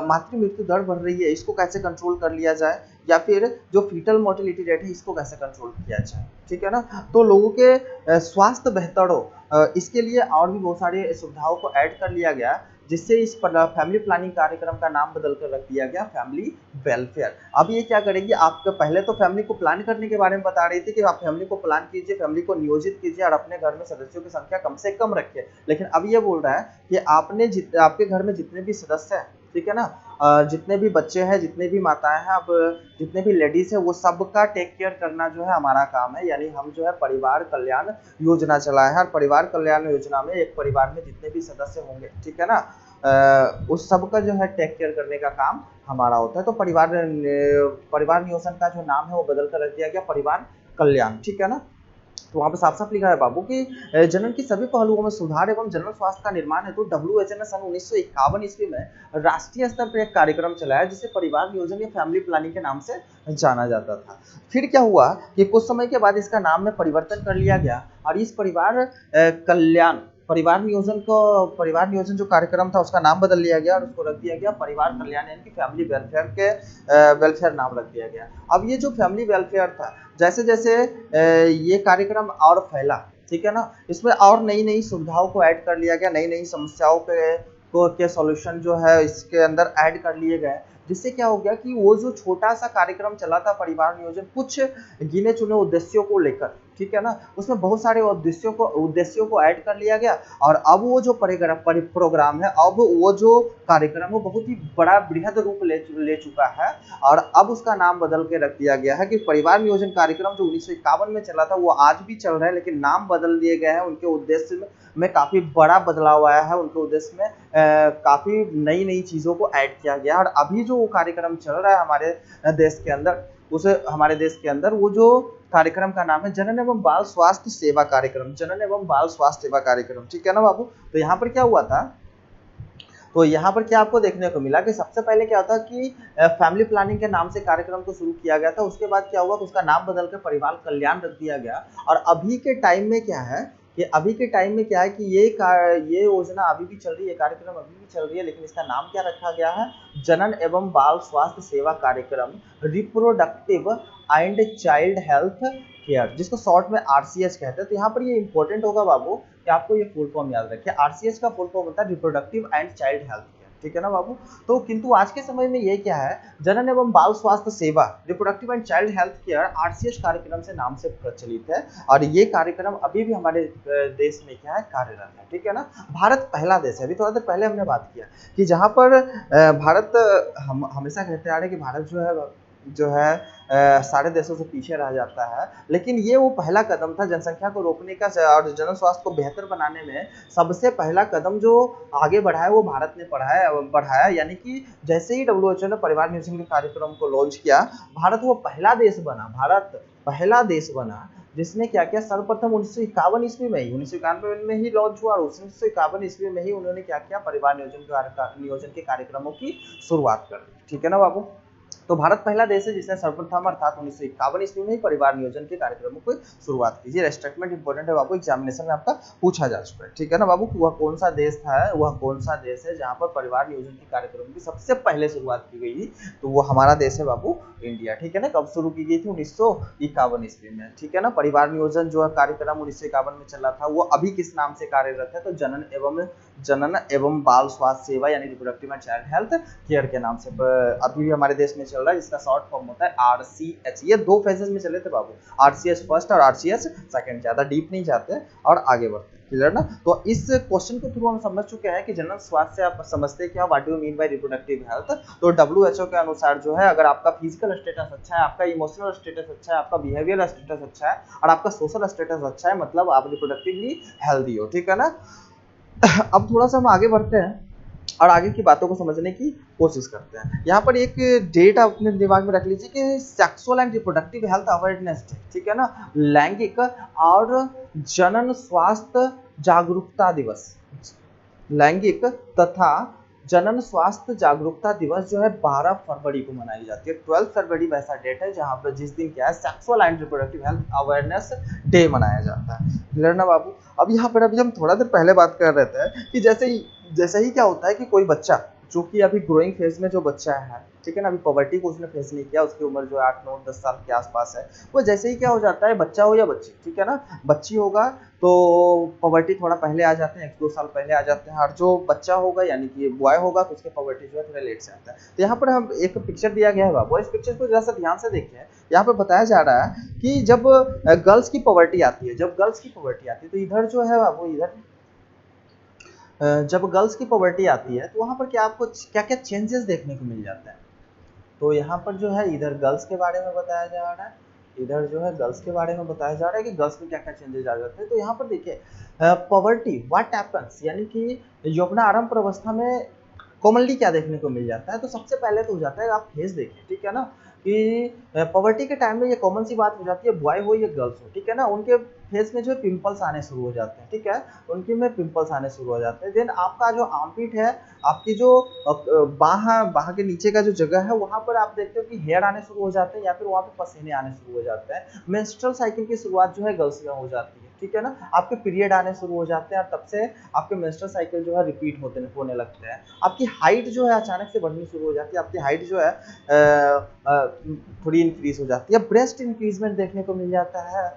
मातृ मृत्यु दर बढ़ रही है, इसको कैसे कंट्रोल कर लिया जाए, या फिर जो फीटल मोर्टिलिटी रेट है इसको कैसे कंट्रोल किया जाए, ठीक है ना। तो लोगों के स्वास्थ्य बेहतर हो, इसके लिए और भी बहुत सारी सुविधाओं को ऐड कर लिया गया, जिससे इस फैमिली प्लानिंग कार्यक्रम का नाम बदल कर रख दिया गया फैमिली वेलफेयर। अब ये क्या करेगी, आपका पहले तो फैमिली को प्लान करने के बारे में बता रही थी कि आप फैमिली को प्लान कीजिए, फैमिली को नियोजित कीजिए और अपने घर में सदस्यों की संख्या कम से कम रखिए। लेकिन अब ये बोल रहा है कि आपके घर में जितने भी सदस्य हैं, ठीक है ना, जितने भी बच्चे हैं, जितने भी माताएं हैं, अब जितने भी लेडीज है, वो सबका टेक केयर करना जो है हमारा काम है। यानी हम जो है परिवार कल्याण योजना चलाए हैं, और परिवार कल्याण योजना में एक परिवार में जितने भी सदस्य होंगे, ठीक है ना, उस सब का जो है टेक केयर करने का काम हमारा होता है। तो परिवार नियोजन का जो नाम है वो बदल कर रख दिया गया परिवार कल्याण, ठीक है ना। तो वहाँ पे साफ साफ लिखा है बाबू कि जनन की सभी पहलुओं में सुधार एवं जनन स्वास्थ्य का निर्माण हेतु WHO ने सन 1951 ईस्वी में राष्ट्रीय स्तर पर एक कार्यक्रम चलाया, जिसे परिवार नियोजन या फैमिली प्लानिंग के नाम से जाना जाता था। फिर क्या हुआ कि कुछ समय के बाद इसका नाम में परिवर्तन कर लिया गया, और इस कल्याण परिवार नियोजन जो कार्यक्रम था उसका नाम बदल लिया गया और उसको रख दिया गया परिवार कल्याण, यानी कि फैमिली वेलफेयर के वेलफेयर नाम रख दिया गया। अब ये जो फैमिली वेलफेयर था, जैसे जैसे ये कार्यक्रम और फैला, ठीक है ना, इसमें और नई नई सुविधाओं को ऐड कर लिया गया, नई नई समस्याओं के सॉल्यूशन जो है इसके अंदर ऐड कर लिए गए, जिससे क्या हो गया कि वो जो छोटा सा कार्यक्रम चला था परिवार नियोजन कुछ गिने चुने उद्देश्यों को लेकर, ठीक है ना, उसमें बहुत सारे उद्देश्यों को ऐड कर लिया गया। और अब वो जो प्रोग्राम है, अब वो जो कार्यक्रम है वो बहुत ही बड़ा बृहद रूप ले चुका है, और अब उसका नाम बदल के रख दिया गया है कि परिवार नियोजन कार्यक्रम जो 1951 में चला था वो आज भी चल रहा है, लेकिन नाम बदल दिए गए हैं। उनके उद्देश्य में काफी बड़ा बदलाव आया है, उनके उद्देश्य में काफी नई नई चीजों को ऐड किया गया। और अभी जो कार्यक्रम चल रहा है हमारे देश के अंदर वो जो कार्यक्रम का नाम है जनन एवं बाल स्वास्थ्य सेवा कार्यक्रम, जनन एवं बाल स्वास्थ्य सेवा कार्यक्रम, ठीक है ना बाबू। तो यहाँ पर क्या हुआ था, तो यहाँ पर क्या आपको देखने को मिला कि सबसे पहले क्या था कि फैमिली प्लानिंग के नाम से कार्यक्रम को शुरू किया गया था, उसके बाद क्या हुआ कि उसका नाम बदल कर परिवार कल्याण रख दिया गया। और अभी के टाइम में क्या है कि ये योजना अभी भी चल रही है, कार्यक्रम अभी भी चल रही है, लेकिन इसका नाम क्या रखा गया है, जनन एवं बाल स्वास्थ्य सेवा कार्यक्रम, reproductive and child health care, जिसको शॉर्ट में RCH कहते हैं। तो यहाँ पर ये इंपॉर्टेंट होगा बाबू कि आपको ये फुल फॉर्म याद रखिए। RCH का फुल फॉर्म होता है reproductive and child health care, ठीक है ना बाबू। तो किंतु आज के समय में ये क्या है, जनन एवं बाल स्वास्थ्य सेवा, reproductive and child health care RCH कार्यक्रम से नाम से प्रचलित है, और ये कार्यक्रम अभी भी हमारे देश में क्या है, कार्यरत है, ठीक है ना। भारत पहला देश है, अभी थोड़ा देर पहले हमने बात किया कि जहाँ पर भारत, हम हमेशा कहते आ रहे हैं कि भारत जो है सारे देशों से पीछे रह जाता है, लेकिन ये वो पहला कदम था जनसंख्या को रोकने का और जन स्वास्थ्य को बेहतर बनाने में। सबसे पहला कदम जो आगे बढ़ाया वो भारत ने बढ़ाया, यानी कि जैसे ही WHO ने परिवार नियोजन के कार्यक्रम को लॉन्च किया, भारत पहला देश बना जिसने क्या किया, सर्वप्रथम 1951 ईस्वी में ही लॉन्च हुआ, और 1951 ईस्वी में ही उन्होंने क्या किया, परिवार नियोजन के कार्यक्रमों की शुरुआत कर दी, ठीक है ना बाबू। तो भारत पहला देश है जिसने सर्वप्रथम अर्थात 1951 ईस्वी में ही परिवार नियोजन के कार्यक्रमों की शुरुआत की। ये स्टेटमेंट इंपॉर्टेंट है बाबू, एग्जामिनेशन में आपका पूछा जा चुका है, ठीक है ना बाबू। वह कौन सा देश है जहां पर परिवार नियोजन के कार्यक्रम की सबसे पहले शुरुआत की गई थी, तो वो हमारा देश है बाबू, इंडिया, ठीक है ना। कब शुरू की गई थी, 1951 ईस्वी में, ठीक है ना। परिवार नियोजन जो कार्यक्रम 1951 में चला था वो अभी किस नाम से कार्यरत है, तो जनन एवं जनन एवं बाल स्वास्थ्य सेवा यानी reproductive and child health care के नाम से अभी भी हमारे देश में चल रहा है, जिसका शॉर्ट फॉर्म होता है RCH। ये 2 फेजेस में चले थे बाबू, RCH फर्स्ट और RCH सेकंड। ज़्यादा डीप नहीं जाते और आगे बढ़ते हैं, क्लियर ना। तो इस क्वेश्चन के थ्रू हम समझ चुके हैं कि जनरल स्वास्थ्य से आप समझते हैं क्या, what do you mean by reproductive health. तो WHO के अनुसार जो है, अगर आपका फिजिकल स्टेटस अच्छा है, आपका इमोशनल स्टेटस अच्छा है, आपका बिहेवियर स्टेटस अच्छा है और आपका सोशल स्टेटस अच्छा है, मतलब आप रिप्रोडक्टिवली हेल्दी हो, ठीक है ना। अब थोड़ा सा हम आगे बढ़ते हैं और आगे की बातों को समझने की कोशिश करते हैं। यहाँ पर एक डेट अपने दिमाग में रख लीजिए कि sexual and reproductive health awareness day, ठीक है ना, लैंगिक और जनन स्वास्थ्य जागरूकता दिवस। लैंगिक तथा जनन स्वास्थ्य जागरूकता दिवस जो है 12 फरवरी को मनाई जाती है। 12 फरवरी वैसा डेट है जहां पर जिस दिन क्या है, sexual and reproductive health awareness day मनाया जाता है, क्लियर ना बाबू। अब यहाँ पर अभी हम थोड़ा देर पहले बात कर रहे थे कि जैसे ही क्या होता है कि कोई बच्चा जो कि अभी ग्रोइंग फेज में जो बच्चा है, ठीक है ना, अभी पॉवर्टी को उसने फेस नहीं किया, उसकी उम्र जो है 8 9 10 साल के आसपास है, वो जैसे ही क्या हो जाता है, बच्चा हो या बच्ची, ठीक है ना, बच्ची होगा तो पॉवर्टी थोड़ा पहले आ जाते हैं, 1 2 साल पहले आ जाते हैं, और जो बच्चा होगा यानी कि बॉय होगा तो उसके पॉवर्टी जो है थोड़ा लेट से आता है। तो यहाँ पर हम एक पिक्चर दिया गया है बाबू, इस पिक्चर को जरा सा ध्यान से देखिए। यहाँ पर बताया जा रहा है कि जब गर्ल्स की पॉवर्टी आती है, जब गर्ल्स की पॉवर्टी आती है तो इधर जो है बाबू, इधर जब गर्ल्स की पॉवर्टी आती है तो वहाँ पर क्या आपको क्या क्या चेंजेस देखने को मिल जाता है। तो यहाँ पर जो है इधर गर्ल्स के बारे में बताया जा रहा है, इधर जो है गर्ल्स के बारे में बताया जा रहा है कि गर्ल्स में क्या क्या चेंजेस आ जाते हैं। तो यहाँ पर देखिए, पॉवर्टी व्हाट हैपेंस, यानी कि यौवनारंभ अवस्था में कॉमनली क्या देखने को मिल जाता है। तो सबसे पहले तो हो जाता है, आप फेस देखिए, ठीक है ना, कि पॉवर्टी के टाइम में ये कॉमन सी बात हो जाती है, बॉय हो या गर्ल्स हो, ठीक है ना, उनके फेस में जो पिंपल्स आने शुरू हो जाते हैं, ठीक है, उनके में पिंपल्स आने शुरू हो जाते हैं। देन आपका जो आर्मपिट है, आपकी जो बाह बाह के नीचे का जो जगह है, वहां पर आप देखते हो कि हेयर आने शुरू हो जाते हैं या फिर वहां पे पसीने आने शुरू हो जाते हैं। मेंस्ट्रुअल साइकिल की शुरुआत जो है गर्ल्स में हो जाती है, ठीक है ना, आपके पीरियड आने शुरू हो जाते हैं और तब से आपके मेंस्ट्रुअल साइकिल जो है रिपीट होने लगते हैं। आपकी हाइट जो है अचानक से बढ़नी शुरू हो जाती है, आपकी हाइट जो है थोड़ी इंक्रीज हो जाती है, ब्रेस्ट इंक्रीजमेंट देखने को मिल जाता है,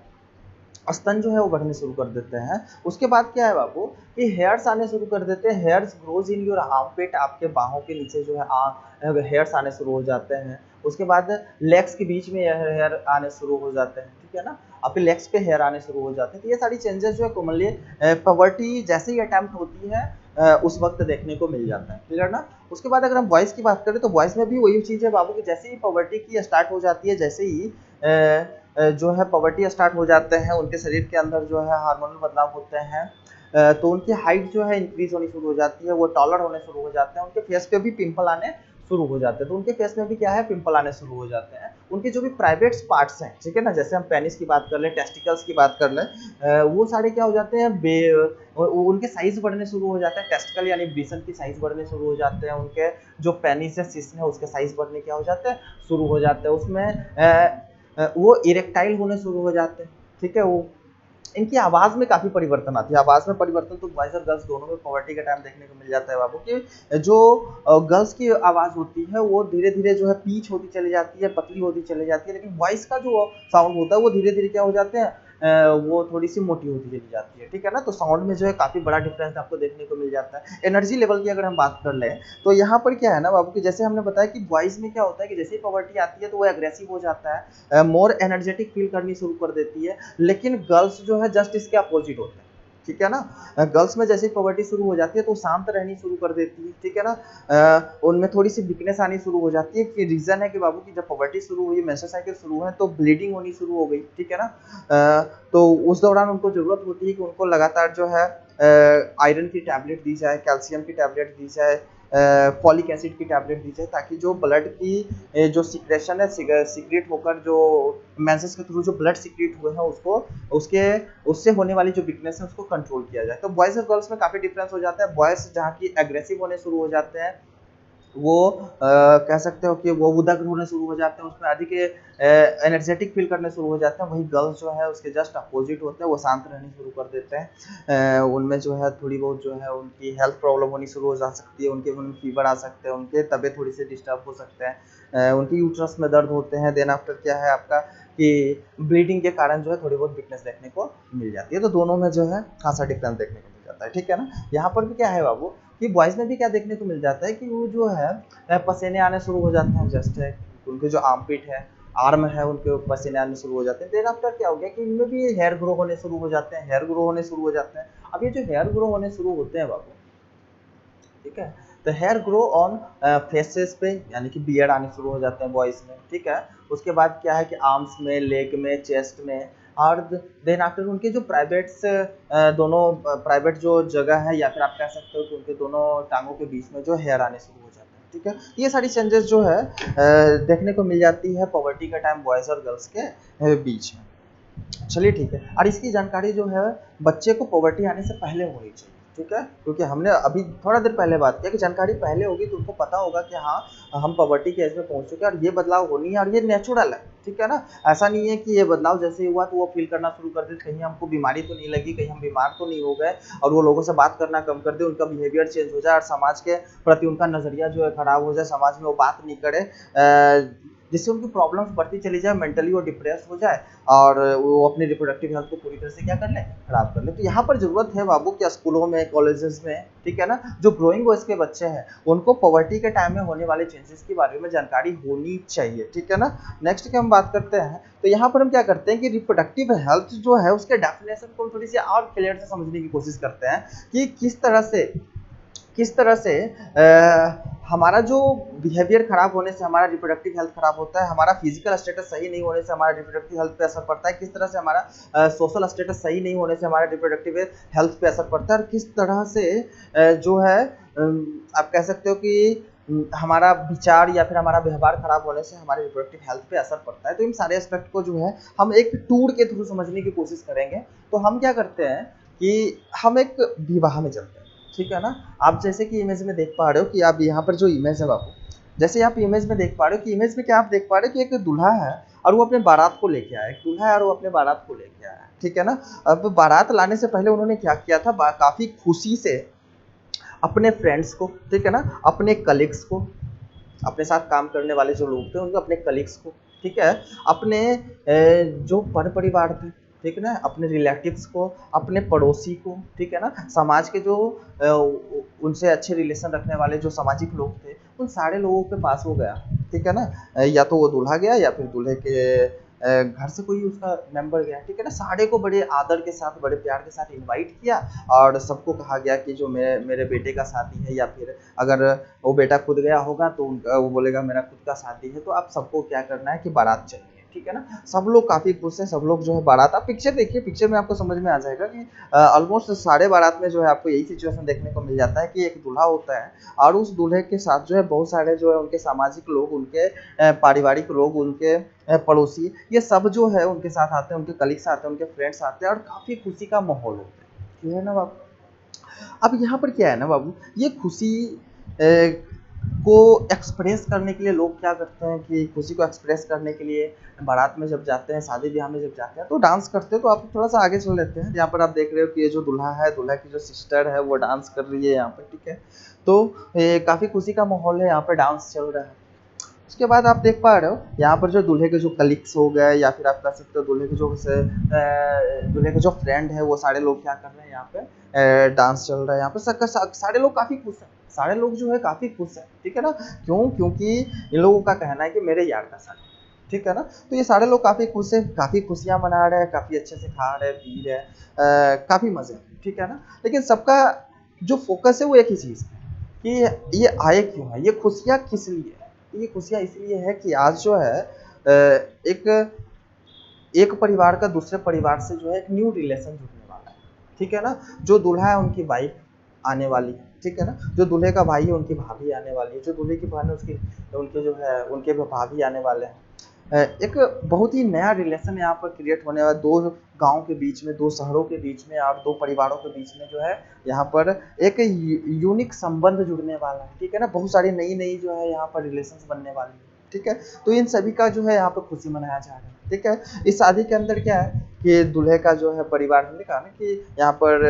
स्तन जो है वो बढ़ने शुरू कर देते हैं। उसके बाद क्या है बाबू कि हेयर्स आने शुरू कर देते हैं, hairs grows in your armpit, आपके बाहों के नीचे जो है हेयर्स आने शुरू हो जाते हैं। उसके बाद लेग्स के बीच में हेयर आने शुरू हो जाते हैं, ठीक है ना, आपके लेग्स पे हेयर आने शुरू हो जाते हैं। तो ये सारी चेंजेस जो है कॉमनली पॉवर्टी जैसे ही अटेम्प्ट होती है उस वक्त देखने को मिल जाता है, क्लियर ना। उसके बाद अगर हम बॉयज़ की बात करें तो बॉयज़ में भी वही चीज़ है बाबू कि जैसे ही पॉवर्टी की स्टार्ट हो जाती है, जैसे ही जो है पॉवर्टी स्टार्ट हो जाते हैं, उनके शरीर के अंदर जो है हार्मोनल बदलाव होते हैं, तो उनकी हाइट जो है इंक्रीज होनी शुरू हो जाती है, वो टॉलर होने शुरू हो जाते हैं, उनके फेस पे भी पिंपल आने शुरू हो जाते हैं। तो उनके फेस में भी क्या है, पिंपल आने शुरू हो जाते हैं। उनके जो भी प्राइवेट पार्ट्स हैं, ठीक है ना, जैसे हम पेनिस की बात कर लें, टेस्टिकल्स की बात कर लें, वो सारे क्या हो जाते हैं, उनके साइज बढ़ने शुरू हो जाते हैं, टेस्टिकल यानी ब्रिसन की साइज बढ़ने शुरू हो जाते हैं, उनके जो पेनिस या सिस्ट है उसके साइज बढ़ने क्या हो जाते हैं, शुरू हो जाते हैं, उसमें वो इरेक्टाइल होने शुरू हो जाते हैं, ठीक है। वो इनकी आवाज़ में काफ़ी परिवर्तन आती है, आवाज़ में परिवर्तन तो बॉयज़ और गर्ल्स दोनों में पॉवर्टी के टाइम देखने को मिल जाता है बाबू कि जो गर्ल्स की आवाज़ होती है वो धीरे-धीरे जो है पीच होती चली जाती है, पतली होती चली जाती है, लेकिन वॉइस का जो साउंड होता है वो धीरे-धीरे क्या हो जाते हैं, वो थोड़ी-सी मोटी होती चली जाती है, ठीक है ना। तो साउंड में जो है काफ़ी बड़ा डिफरेंस आपको देखने को मिल जाता है। एनर्जी लेवल की अगर हम बात कर लें तो यहाँ पर क्या है ना बाबू कि जैसे हमने बताया कि बॉयज़ में क्या होता है कि जैसे ही पॉवर्टी आती है तो वो एग्रेसिव हो जाता है, मोर एनर्जेटिक फील करनी शुरू कर देती है, लेकिन गर्ल्स जो है जस्ट इसके अपोजिट होते हैं, ठीक है ना। गर्ल्स में जैसे ही पॉवर्टी शुरू हो जाती है तो शांत रहनी शुरू कर देती है, ठीक है ना, उनमें थोड़ी सी वीकनेस आनी शुरू हो जाती है। कि रीजन है कि बाबू की जब पॉवर्टी शुरू हुई, मेंस्ट्रुअल साइकिल शुरू है तो ब्लीडिंग होनी शुरू हो गई, ठीक है ना, तो उस दौरान उनको जरूरत होती है कि उनको लगातार जो है आयरन की टैबलेट दी जाए, कैल्शियम की टैबलेट दी जाए, फॉलिक एसिड की टैबलेट दी जाए, ताकि जो ब्लड की जो सिक्रेशन है, सीक्रेट होकर जो मेंसेस के थ्रू जो ब्लड सीक्रेट हुए हैं उसको उसके उससे होने वाली जो वीकनेस है उसको कंट्रोल किया जाए। तो बॉयज़ और गर्ल्स में काफ़ी डिफरेंस हो जाता है। बॉयज़ जहाँ की एग्रेसिव होने शुरू हो जाते हैं, वो कह सकते हो कि वो उदग्र होने शुरू हो जाते हैं, उसमें अधिक एनर्जेटिक फील करने शुरू हो जाते हैं। वहीं गर्ल्स जो है उसके जस्ट अपोजिट होते हैं, वो शांत रहने शुरू कर देते हैं। उनमें जो है थोड़ी बहुत जो है उनकी हेल्थ प्रॉब्लम होनी शुरू हो जा सकती है, उनमें फीवर आ सकते हैं, उनके तबीयत थोड़ी सी डिस्टर्ब हो सकते हैं, उनकी यूट्रस में दर्द होते हैं। देन आफ्टर क्या है आपका कि ब्लीडिंग के कारण जो है थोड़ी बहुत वीकनेस देखने को मिल जाती है। तो दोनों में जो है खासा डिफरेंस देखने को मिलता है। जाता है, ठीक है ना। यहाँ पर भी क्या है बाबू कि बॉयज़ में भी क्या देखने को मिल जाता है कि वो जो है पसीने आने शुरू हो जाते हैं, जस्ट है उनके जो आर्मपिट है, आर्म है, उनके पसीने आने शुरू हो जाते हैं। देन आफ्टर क्या हो गया कि इनमें भी हेयर ग्रो होने शुरू हो जाते हैं, हेयर ग्रो होने शुरू हो जाते हैं। अब ये जो हेयर ग्रो होने शुरू होते हैं बाबू, ठीक है, तो हेयर ग्रो ऑन फेसेस पे, यानी कि बियर्ड आने शुरू हो जाते हैं बॉयज में, ठीक है। उसके बाद क्या है कि आर्म्स में, लेग में, चेस्ट में, और देन आफ्टर उनके जो प्राइवेट्स, दोनों प्राइवेट जो जगह है, या फिर आप कह सकते हो कि उनके दोनों टांगों के बीच में जो हेयर आने शुरू हो जाते हैं, ठीक है। ये सारी चेंजेस जो है देखने को मिल जाती है पॉवर्टी का टाइम बॉयज़ और गर्ल्स के बीच में। चलिए ठीक है, और इसकी जानकारी जो है बच्चे को पॉवर्टी आने से पहले होनी चाहिए, ठीक है, क्योंकि हमने अभी थोड़ा देर पहले बात किया कि जानकारी पहले होगी तो उनको पता होगा कि हाँ हम पॉवर्टी के एज में पहुंच चुके हैं और ये बदलाव होनी है और ये नेचुरल है, ठीक है ना। ऐसा नहीं है कि ये बदलाव जैसे ही हुआ तो वो फील करना शुरू कर दे, कहीं हमको बीमारी तो नहीं लगी, कहीं हम बीमार तो नहीं हो गए, और वो लोगों से बात करना कम कर दे, उनका बिहेवियर चेंज हो जाए और समाज के प्रति उनका नज़रिया जो है खराब हो जाए, समाज में वो बात नहीं करे, जिससे उनकी प्रॉब्लम्स बढ़ती चली जाए, मेंटली वो डिप्रेस हो जाए और वो अपनी रिप्रोडक्टिव हेल्थ को पूरी तरह से क्या कर ले, खराब कर ले। तो यहाँ पर ज़रूरत है बाबू कि स्कूलों में, कॉलेजेस में, ठीक है ना, जो ग्रोइंग बॉयज़ के बच्चे हैं उनको पॉवर्टी के टाइम में होने वाले चेंजेस के बारे में जानकारी होनी चाहिए, ठीक है ना। नेक्स्ट की हम बात करते हैं, तो यहाँ पर हम क्या करते हैं कि रिप्रोडक्टिव हेल्थ जो है उसके डेफिनेशन को थोड़ी सी और क्लियर से समझने की कोशिश करते हैं कि किस तरह से हमारा जो बिहेवियर खराब होने से हमारा रिप्रोडक्टिव हेल्थ खराब होता है, हमारा फिजिकल स्टेटस सही नहीं होने से हमारा रिप्रोडक्टिव हेल्थ पे असर पड़ता है, किस तरह से हमारा सोशल स्टेटस सही नहीं होने से हमारा रिप्रोडक्टिव हेल्थ पे असर पड़ता है, और किस तरह से जो है आप कह सकते हो कि हमारा विचार या फिर हमारा व्यवहार खराब होने से हमारे रिप्रोडक्टिव हेल्थ पे असर पड़ता है। तो इन सारे एस्पेक्ट को जो है हम एक टूर के थ्रू समझने की कोशिश करेंगे। तो हम क्या करते हैं कि हम एक विवाह में चलते हैं, ठीक है ना। आप जैसे कि इमेज में देख पा रहे हो कि आप यहाँ पर जो इमेज है बाबू, जैसे आप इमेज में देख पा रहे हो कि इमेज में क्या आप देख पा रहे हो कि एक दूल्हा है और वो अपने बारात को लेके आया, एक दूल्हा है और वो अपने बारात को लेके आया, ठीक है ना। अब बारात लाने से पहले उन्होंने क्या किया था, काफी खुशी से अपने फ्रेंड्स को, ठीक है ना, अपने कलीग्स को, अपने साथ काम करने वाले जो लोग थे उनको, अपने कलीग्स को, ठीक है, अपने जो पर परिवार थे, ठीक है ना, अपने रिलेटिव्स को, अपने पड़ोसी को, ठीक है ना, समाज के जो उनसे अच्छे रिलेशन रखने वाले जो सामाजिक लोग थे, उन सारे लोगों के पास वो गया, ठीक है ना। या तो वो दूल्हा गया या फिर दूल्हे के घर से कोई उसका मेंबर गया, ठीक है ना। सारे को बड़े आदर के साथ, बड़े प्यार के साथ इनवाइट किया और सबको कहा गया कि जो मेरे बेटे का शादी है, या फिर अगर वो बेटा खुद गया होगा तो वो बोलेगा मेरा खुद का शादी है, तो आप सबको क्या करना है कि बारात चाहिए, ठीक है ना। सब लोग काफ़ी खुश हैं, सब लोग जो है बारात, आप पिक्चर देखिए, पिक्चर में आपको समझ में आ जाएगा कि ऑलमोस्ट सारे बारात में जो है आपको यही सिचुएशन देखने को मिल जाता है कि एक दूल्हा होता है और उस दूल्हे के साथ जो है बहुत सारे जो है उनके सामाजिक लोग, उनके पारिवारिक लोग, उनके पड़ोसी, ये सब जो है उनके साथ आते हैं, उनके कलीग्स आते हैं, उनके फ्रेंड्स आते हैं और काफ़ी खुशी का माहौल होता है, ठीक है ना बाबू। अब यहाँ पर क्या है ना बाबू, ये खुशी को एक्सप्रेस करने के लिए लोग क्या करते हैं कि खुशी को एक्सप्रेस करने के लिए बारात में जब जाते हैं, शादी ब्याह में जब जाते हैं तो डांस करते हैं। तो आप थोड़ा सा आगे चल लेते हैं, यहाँ पर आप देख रहे हो कि ये जो दूल्हा है, दूल्हा की जो सिस्टर है वो डांस कर रही है यहाँ पर, ठीक है। तो काफ़ी खुशी का माहौल है, यहाँ पर डांस चल रहा है। उसके बाद आप देख पा रहे हो यहाँ पर जो दूल्हे के जो कलीग्स हो गए, या फिर आप कह सकते हो दूल्हे के जो फ्रेंड है, वो सारे लोग क्या कर रहे हैं, यहाँ पे डांस चल रहा है। यहाँ पे सारे लोग काफ़ी खुश हैं, सारे लोग जो है काफ़ी खुश हैं, ठीक है ना। क्यों? क्योंकि इन लोगों का कहना है कि मेरे यार का शादी, ठीक है ना। तो ये सारे लोग काफ़ी खुश हैं, काफ़ी खुशियाँ मना रहे हैं, काफ़ी अच्छे से खा रहे हैं, पी रहे हैं, काफ़ी मज़े हैं, ठीक है ना। लेकिन सबका जो फोकस है वो एक ही चीज़ है कि ये आए क्यों है, ये खुशियाँ किस लिए है। ये खुशियाँ इसलिए है कि आज जो है एक एक परिवार का दूसरे परिवार से जो है एक न्यू रिलेशन जुड़ने वाला है, ठीक है ना। जो दूल्हा है उनकी वाइफ आने वाली है, ठीक है ना। जो दूल्हे का भाई है उनकी भाभी आने वाली है, जो दूल्हे की बहन है उसकी उनके जो है उनके भाभी आने वाले हैं। एक बहुत ही नया रिलेशन यहाँ पर क्रिएट होने वाला, दो गाँव के बीच में, दो शहरों के बीच में और दो परिवारों के बीच में जो है यहाँ पर एक यूनिक संबंध जुड़ने वाला है, ठीक है ना। बहुत सारी नई नई जो है यहाँ पर रिलेशंस बनने वाली है, ठीक है। तो इन सभी का जो है यहाँ पर खुशी मनाया जा रहा है, ठीक है। इस शादी के अंदर क्या है कि दूल्हे का जो है परिवार, हमने कहा ना कि यहाँ पर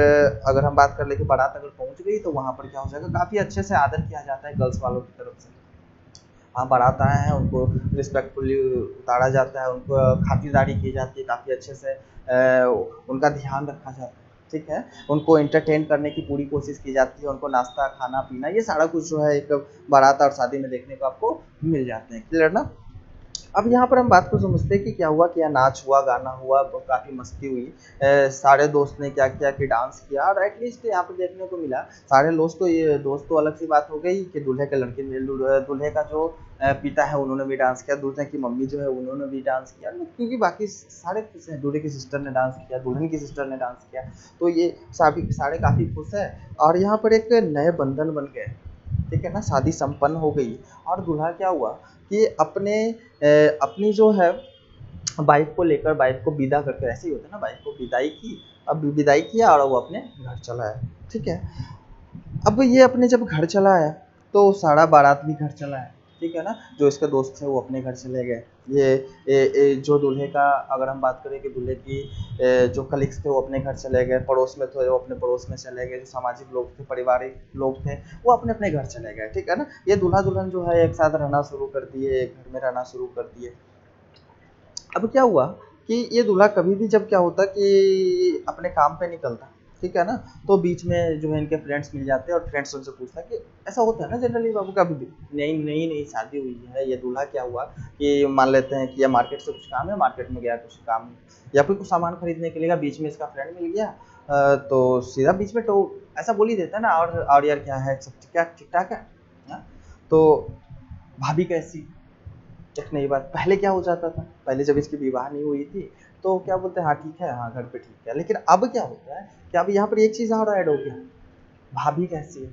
अगर हम बात कर ले कि बारात अगर पहुँच गई तो वहाँ पर क्या हो जाएगा, काफ़ी अच्छे से आदर किया जाता है गर्ल्स वालों की तरफ से। हाँ, बारात आए हैं उनको रिस्पेक्टफुली उतारा जाता है, उनको खातिरदारी की जाती है, काफ़ी अच्छे से उनका ध्यान रखा जाता है, ठीक है। उनको एंटरटेन करने की पूरी कोशिश की जाती है, उनको नाश्ता खाना पीना ये सारा कुछ जो है एक बारात और शादी में देखने को आपको मिल जाते हैं। क्लियर ना? अब यहाँ पर हम बात को समझते हैं कि क्या हुआ, क्या नाच हुआ, गाना हुआ, काफ़ी मस्ती हुई। सारे दोस्त ने क्या किया कि डांस किया, और एटलीस्ट यहाँ पर देखने को मिला सारे दोस्त तो, ये दोस्त तो अलग सी बात हो गई कि दूल्हे के लड़के ने दूल्हे का जो पिता है उन्होंने भी डांस किया, दूल्हे की मम्मी जो है उन्होंने भी डांस किया, क्योंकि बाकी सारे खुश हैं। दूल्हे की सिस्टर ने डांस किया, दुल्हन की सिस्टर ने डांस किया, तो ये सभी सारे काफ़ी खुश हैं। और यहाँ पर एक नए बंधन बन गए, ठीक है ना, शादी संपन्न हो गई। और दूल्हा क्या हुआ कि अपनी जो है वाइफ को लेकर, वाइफ को विदा करके, ऐसे ही होता है ना, वाइफ को विदाई की, अब विदाई किया और वो अपने घर चला आया। ठीक है। अब ये अपने जब घर चला आया तो सारा बारात भी घर चला आया, ठीक है ना। जो इसके दोस्त थे वो अपने घर चले गए। जो दूल्हे का, अगर हम बात करें कि दूल्हे की जो कलीग्स थे वो अपने घर चले गए, पड़ोस में थे वो अपने पड़ोस में चले गए, जो सामाजिक लोग थे, पारिवारिक लोग थे, वो अपने अपने घर चले गए, ठीक है ना। ये दूल्हा दुल्हन जो है एक साथ रहना शुरू कर दिए, एक घर में रहना शुरू कर दिए। अब क्या हुआ कि ये दूल्हा कभी भी जब क्या होता कि अपने काम पे निकलता, ठीक है ना, तो बीच में जो है इनके फ्रेंड्स मिल जाते हैं और फ्रेंड्स उनसे पूछता है कि ऐसा होता है ना जनरली बाबू, कभी भी नई नई नई शादी हुई है, ये दूल्हा क्या हुआ कि मान लेते हैं कि ये मार्केट से कुछ काम है, मार्केट में गया कुछ काम या फिर कुछ सामान खरीदने के लिए गया, बीच में इसका फ्रेंड मिल गया, तो सीधा बीच में तो ऐसा बोल ही देता है ना, और यार क्या है, सब ठीक ठाक है हाँ? तो भाभी कैसी, एक नई बात। पहले क्या हो जाता था, पहले जब इसकी विवाह नहीं हुई थी तो क्या बोलते हैं, हाँ ठीक है, हाँ घर पे ठीक है। लेकिन अब क्या होता है कि अब यहाँ पर एक चीज़ और ऐड हो गया, भाभी कैसी है,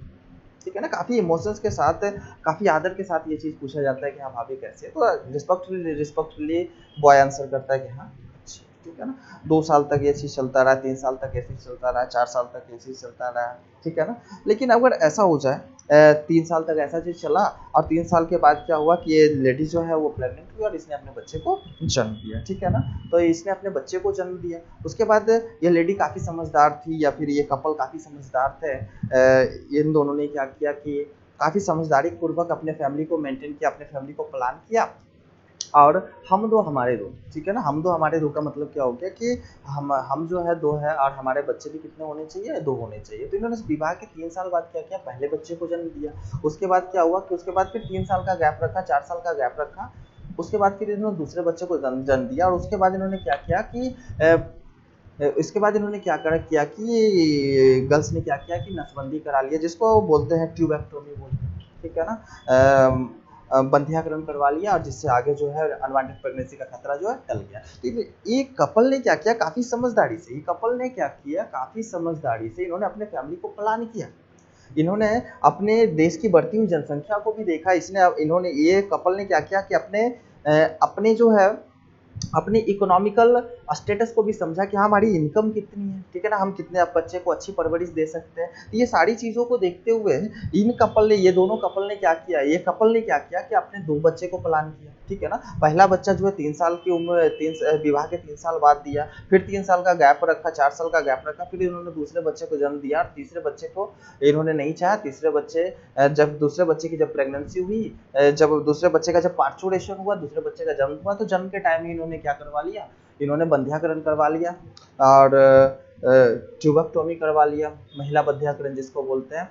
ठीक है ना। काफ़ी इमोशंस के साथ, काफ़ी आदर के साथ ये चीज़ पूछा जाता है कि हाँ भाभी कैसी है, तो रिस्पेक्टफुली रिस्पेक्टफुली बॉय आंसर करता है कि हाँ अच्छी है, ठीक है ना। 2 साल तक ये चीज़ चलता रहा, 3 साल तक ऐसे ही चलता रहा, 4 साल तक ये चीज़ चलता रहा, ठीक है ना। लेकिन अगर ऐसा हो जाए, 3 साल तक ऐसा चीज़ चला और 3 साल के बाद क्या हुआ कि ये लेडी जो है वो प्रेग्नेंट हुई और इसने अपने बच्चे को जन्म दिया, ठीक है ना। तो इसने अपने बच्चे को जन्म दिया, उसके बाद ये लेडी काफ़ी समझदार थी, या फिर ये कपल काफ़ी समझदार थे। इन दोनों ने क्या किया कि काफ़ी समझदारी पूर्वक अपने फैमिली को मेंटेन किया, अपने फैमिली को प्लान किया। और हम दो हमारे दो, ठीक है ना, हम दो हमारे दो का मतलब क्या हो गया कि हम जो है दो है और हमारे बच्चे भी कितने होने चाहिए, दो होने चाहिए। तो इन्होंने विवाह के 3 साल बाद क्या किया, पहले बच्चे को जन्म दिया। उसके बाद क्या हुआ कि उसके बाद फिर 3 साल का गैप रखा, 4 साल का गैप रखा। उसके बाद फिर इन्होंने दूसरे बच्चे को जन्म दिया, और उसके बाद इन्होंने क्या किया कि इसके बाद इन्होंने क्या किया कि गर्ल्स ने क्या किया कि नसबंदी करा लिया, जिसको बोलते हैं ट्यूबेक्टोमी बोलते हैं, ठीक है ना। बंध्याकरण करवा लिया, और जिससे आगे जो है अनवांटेड प्रेगनेंसी का खतरा जो है टल गया। तो ये कपल ने क्या किया, काफी समझदारी से, ये कपल ने क्या किया, काफी समझदारी से इन्होंने अपने फैमिली को प्लान किया। इन्होंने अपने देश की बढ़ती हुई जनसंख्या को भी देखा, इन्होंने ये कपल ने क्या किया कि अपने जो है अपनी इकोनॉमिकल स्टेटस को भी समझा कि हाँ हमारी इनकम कितनी है, ठीक है ना, हम कितने अब बच्चे को अच्छी परवरिश दे सकते हैं। तो ये सारी चीज़ों को देखते हुए ये दोनों कपल ने क्या किया, ये कपल ने क्या किया कि अपने 2 बच्चे को प्लान किया, ठीक है ना। पहला बच्चा जो है 3 साल की उम्र, विवाह के 3 साल बाद दिया, फिर 3 साल का गैप रखा, 4 साल का गैप रखा, फिर इन्होंने दूसरे बच्चे को जन्म दिया, और तीसरे बच्चे को इन्होंने नहीं चाहा। तीसरे बच्चे जब दूसरे बच्चे की जब प्रेगनेंसी हुई, जब दूसरे बच्चे का जब पार्चुरेशन हुआ, दूसरे बच्चे का जन्म हुआ, तो जन्म के टाइम ही इन्होंने क्या करवा लिया, इन्होंने बंध्याकरण करवा लिया और ट्यूबेक्टोमी करवा लिया, महिला बंध्याकरण जिसको बोलते हैं।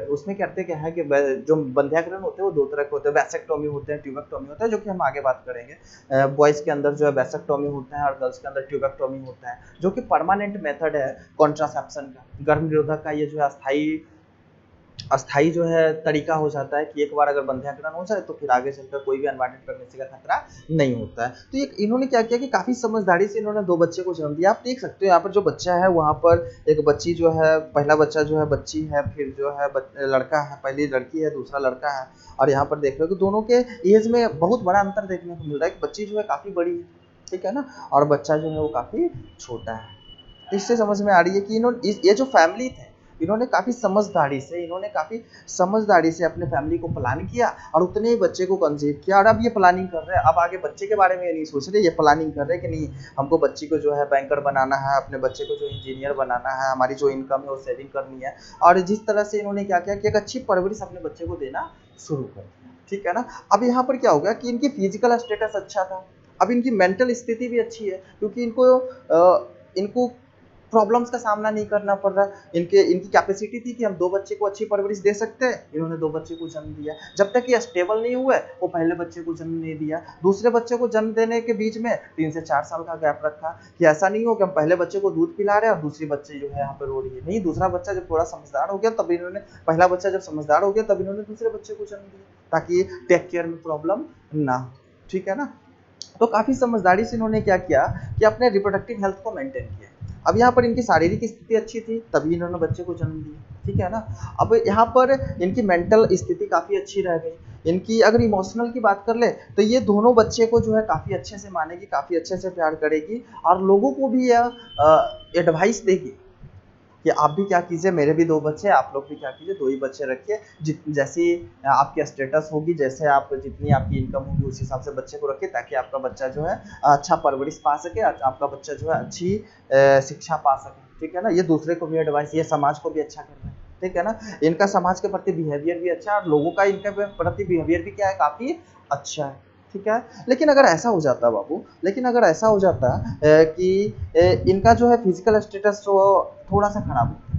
उसमें करते क्या है कि जो बंध्याकरण होते हैं वो 2 तरह के होते हैं, वैसेक्टोमी होते हैं, ट्यूबेक्टोमी होता है, जो कि हम आगे बात करेंगे। बॉयज़ के अंदर जो है वैसेक्टोमी होता है और गर्ल्स के अंदर ट्यूबेक्टोमी होता है, जो कि परमानेंट मेथड है कॉन्ट्रासेप्शन का, गर्भ निरोधक का। ये जो है अस्थाई जो है तरीका हो जाता है कि एक बार अगर बंध्याकरण हो जाए तो फिर आगे चलकर कोई भी अनवांटेड प्रेगनेंसी का खतरा नहीं होता है। तो ये इन्होंने क्या किया कि काफ़ी समझदारी से इन्होंने 2 बच्चे को जन्म दिया। आप देख सकते हो यहाँ पर जो बच्चा है वहाँ पर एक बच्ची जो है, पहला बच्चा जो है बच्ची है, फिर जो है लड़का है, पहली लड़की है, दूसरा लड़का है। और यहाँ पर देख रहे हो कि दोनों के एज में बहुत बड़ा अंतर देखने को मिल रहा है कि बच्ची जो है काफ़ी बड़ी है, ठीक है ना, और बच्चा जो है वो काफ़ी छोटा है। इससे समझ में आ रही है कि ये जो फैमिली थे, इन्होंने काफ़ी समझदारी से अपने फैमिली को प्लान किया और उतने ही बच्चे को कंसीव किया। और अब ये प्लानिंग कर रहे हैं, अब आगे बच्चे के बारे में ये नहीं सोच रहे, ये प्लानिंग कर रहे हैं कि नहीं, हमको बच्ची को जो है बैंकर बनाना है, अपने बच्चे को जो इंजीनियर बनाना है, हमारी जो इनकम है वो सेविंग करनी है। और जिस तरह से इन्होंने क्या किया कि एक अच्छी परवरिश अपने बच्चे को देना शुरू कर दिया, ठीक है ना। अब यहाँ पर क्या हो गया कि इनकी फिजिकल स्टेटस अच्छा था, अब इनकी मेंटल स्थिति भी अच्छी है, क्योंकि इनको प्रॉब्लम्स का सामना नहीं करना पड़ रहा। इनकी कैपेसिटी थी कि हम 2 बच्चे को अच्छी परवरिश दे सकते हैं, इन्होंने 2 बच्चे को जन्म दिया। जब तक ये स्टेबल नहीं हुए, वो पहले बच्चे को जन्म नहीं दिया। दूसरे बच्चे को जन्म देने के बीच में 3 से 4 साल का गैप रखा कि ऐसा नहीं हो कि हम पहले बच्चे को दूध पिला रहे हैं और दूसरी बच्चे जो है यहाँ पे रो रही है। नहीं, दूसरा बच्चा जब थोड़ा समझदार हो गया तब इन्होंने, पहला बच्चा जब समझदार हो गया तब इन्होंने दूसरे बच्चे को जन्म दिया, ताकि टेक केयर में प्रॉब्लम ना हो। ठीक है ना? तो काफ़ी समझदारी से इन्होंने क्या किया कि अपने रिप्रोडक्टिव हेल्थ को मेंटेन किया। अब यहाँ पर इनकी शारीरिक स्थिति अच्छी थी तभी इन्होंने बच्चे को जन्म दिया। ठीक है ना? अब यहाँ पर इनकी मेंटल स्थिति काफ़ी अच्छी रह गई। इनकी अगर इमोशनल की बात कर ले तो ये दोनों बच्चे को जो है काफ़ी अच्छे से मानेगी, काफ़ी अच्छे से प्यार करेगी और लोगों को भी यह एडवाइस देगी कि आप भी क्या कीजिए, मेरे भी 2 बच्चे हैं, आप लोग भी क्या कीजिए, 2 ही बच्चे रखिए। जैसी आपकी स्टेटस होगी, जैसे आप जितनी आपकी इनकम होगी उस हिसाब से बच्चे को रखिए, ताकि आपका बच्चा जो है अच्छा परवरिश पा सके, आपका बच्चा जो है अच्छी शिक्षा पा सके। ठीक है ना? ये दूसरे को भी एडवाइस, ये समाज को भी अच्छा कर रहे हैं। ठीक है ना? इनका समाज के प्रति बिहेवियर भी अच्छा है और लोगों का इनके प्रति बिहेवियर भी क्या है, काफ़ी अच्छा है। ठीक है? लेकिन अगर ऐसा हो जाता बाबू, लेकिन अगर ऐसा हो जाता कि इनका जो है फिजिकल स्टेटस जो थोड़ा सा खराब हो,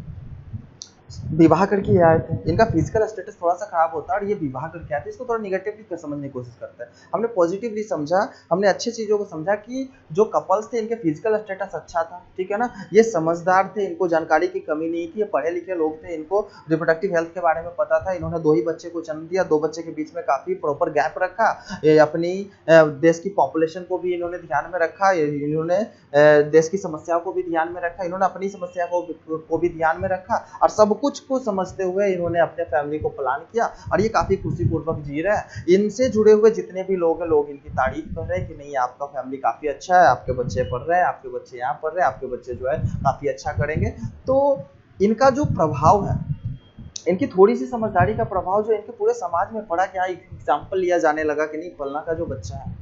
विवाह करके ये आए थे, इनका फिजिकल स्टेटस थोड़ा सा खराब होता है और ये विवाह करके आए थे, इसको थोड़ा निगेटिवली समझने की कोशिश करते हैं। हमने पॉजिटिवली समझा, हमने अच्छी चीज़ों को समझा कि जो कपल्स थे इनके फिजिकल स्टेटस अच्छा था। ठीक है ना? ये समझदार थे, इनको जानकारी की कमी नहीं थी, ये पढ़े लिखे लोग थे, इनको रिप्रोडक्टिव हेल्थ के बारे में पता था। इन्होंने 2 ही बच्चे को जन्म दिया, 2 बच्चे के बीच में काफ़ी प्रॉपर गैप रखा। ये अपनी देश की पॉपुलेशन को भी इन्होंने ध्यान में रखा, इन्होंने देश की समस्याओं को भी ध्यान में रखा, इन्होंने अपनी समस्या को भी ध्यान में रखा और सब कुछ को समझते हुए इन्होंने अपने फैमिली को प्लान किया और ये काफ़ी खुशीपूर्वक जी रहे हैं। इनसे जुड़े हुए जितने भी लोग हैं, लोग इनकी तारीफ कर रहे हैं कि नहीं, आपका फैमिली काफ़ी अच्छा है, आपके बच्चे पढ़ रहे हैं, आपके बच्चे यहाँ पढ़ रहे हैं, आपके बच्चे जो है काफ़ी अच्छा करेंगे। तो इनका जो प्रभाव है, इनकी थोड़ी सी समझदारी का प्रभाव जो इनके पूरे समाज में पड़ा, क्या एग्जाम्पल लिया जाने लगा कि नहीं, फलना का जो बच्चा है,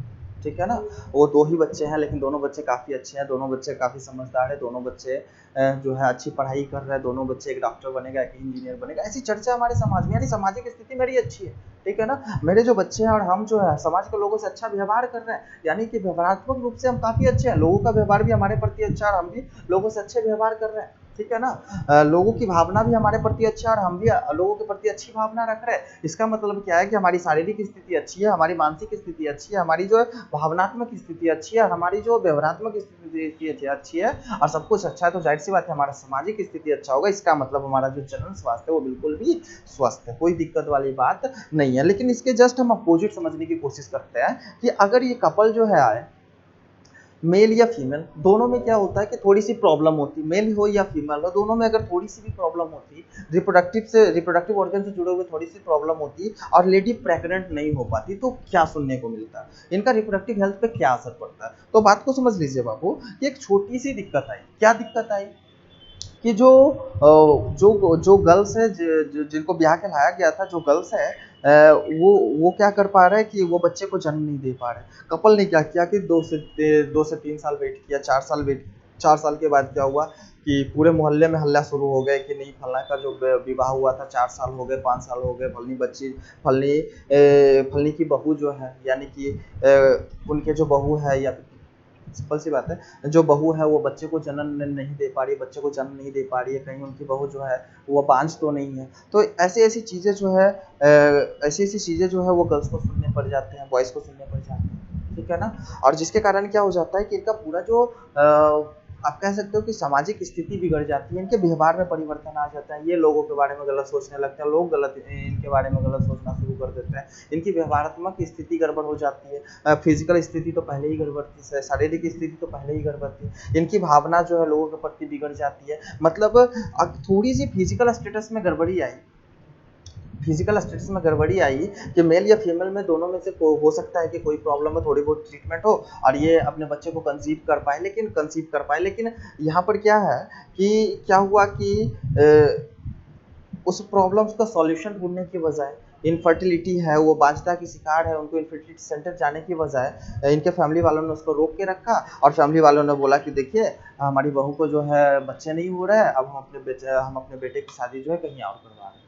ठीक है ना, वो 2 ही बच्चे हैं लेकिन दोनों बच्चे काफ़ी अच्छे हैं, दोनों बच्चे काफ़ी समझदार है, दोनों बच्चे जो है अच्छी पढ़ाई कर रहे हैं, दोनों बच्चे एक डॉक्टर बनेगा, एक इंजीनियर बनेगा, ऐसी चर्चा हमारे समाज में, यानी सामाजिक स्थिति मेरी अच्छी है। ठीक है ना? मेरे जो बच्चे हैं और हम जो है समाज के लोगों से अच्छा व्यवहार कर रहे हैं, यानी कि व्यवहारात्मक रूप से हम काफ़ी अच्छे हैं, लोगों का व्यवहार भी हमारे प्रति अच्छा है और हम भी लोगों से अच्छे व्यवहार कर रहे हैं। ठीक है ना? लोगों की भावना भी हमारे प्रति अच्छी है और हम भी लोगों के प्रति अच्छी भावना रख रहे हैं। इसका मतलब क्या है कि हमारी शारीरिक स्थिति अच्छी है, हमारी मानसिक स्थिति अच्छी है, हमारी जो भावनात्मक स्थिति अच्छी है और हमारी जो व्यवहारात्मक स्थिति अच्छी है और सब कुछ अच्छा है, तो जाहिर सी बात है हमारा सामाजिक स्थिति अच्छा होगा। इसका मतलब हमारा जो जनरल स्वास्थ्य है वो बिल्कुल भी स्वस्थ है, कोई दिक्कत वाली बात नहीं है। लेकिन इसके जस्ट हम अपोजिट समझने की कोशिश करते हैं कि अगर ये कपल जो है आए, मेल या फीमेल, दोनों में क्या होता है कि थोड़ी सी प्रॉब्लम होती है, मेल हो या फीमेल हो, दोनों में अगर थोड़ी सी भी प्रॉब्लम होती, रिप्रोडक्टिव ऑर्गन से जुड़े हुए थोड़ी सी प्रॉब्लम होती और लेडी प्रेग्नेंट नहीं हो पाती, तो क्या सुनने को मिलता है, इनका रिप्रोडक्टिव हेल्थ पे क्या असर पड़ता है। तो बात को समझ लीजिए बाबू कि एक छोटी सी दिक्कत आई, क्या दिक्कत आई कि जो गर्ल्स है, जिनको ब्याह के लाया गया था, जो गर्ल्स है, वो क्या कर पा रहे हैं कि वो बच्चे को जन्म नहीं दे पा रहे। कपल ने क्या किया कि 2 से 3 साल वेट किया, 4 साल वेट, 4 साल के बाद क्या हुआ कि पूरे मोहल्ले में हल्ला शुरू हो गए कि नहीं, फलना का जो विवाह हुआ था 4 साल हो गए, 5 साल हो गए, फलनी बच्ची, फलनी की बहू जो है, यानी कि उनके जो बहू है, या सिंपल सी बात है, जो बहू है वो बच्चे को जन्म नहीं दे पा रही है, बच्चे को जन्म नहीं दे पा रही है, कहीं उनकी बहू जो है वो बांझ तो नहीं है। तो ऐसी ऐसी चीज़ें जो है, ऐसी ऐसी चीज़ें जो है वो गर्ल्स को सुनने पड़ जाते हैं, बॉयज़ को सुनने पड़ जाते हैं। ठीक है ना? और जिसके कारण क्या हो जाता है कि इनका पूरा जो आप कह सकते हो कि सामाजिक स्थिति बिगड़ जाती है, इनके व्यवहार में परिवर्तन आ जाता है, ये लोगों के बारे में गलत सोचने लगते हैं, लोग गलत इनके बारे में गलत सोचना शुरू कर देते हैं, इनकी व्यवहारात्मक स्थिति गड़बड़ हो जाती है, फिजिकल स्थिति तो पहले ही गड़बड़ थी, शारीरिक स्थिति तो पहले ही गड़बड़ थी, इनकी भावना जो है लोगों के प्रति बिगड़ जाती है। मतलब थोड़ी सी फिजिकल स्टेटस में गड़बड़ी आई, फिजिकल स्टेटस में गड़बड़ी आई कि मेल या फीमेल में दोनों में से हो सकता है कि कोई प्रॉब्लम है, थोड़ी बहुत ट्रीटमेंट हो और ये अपने बच्चे को कंसीव कर पाए, लेकिन यहाँ पर क्या है कि क्या हुआ कि उस प्रॉब्लम्स का सॉल्यूशन ढूंढने की बजाय, इनफर्टिलिटी है, वो बांझता की शिकार है, उनको इनफर्टिलिटी सेंटर जाने की बजाय इनके फैमिली वालों ने उसको रोक के रखा और फैमिली वालों ने बोला कि देखिए, हमारी बहू को जो है बच्चे नहीं हो रहे हैं, अब हम अपने बेटे की शादी जो है कहीं और करवा रहे हैं।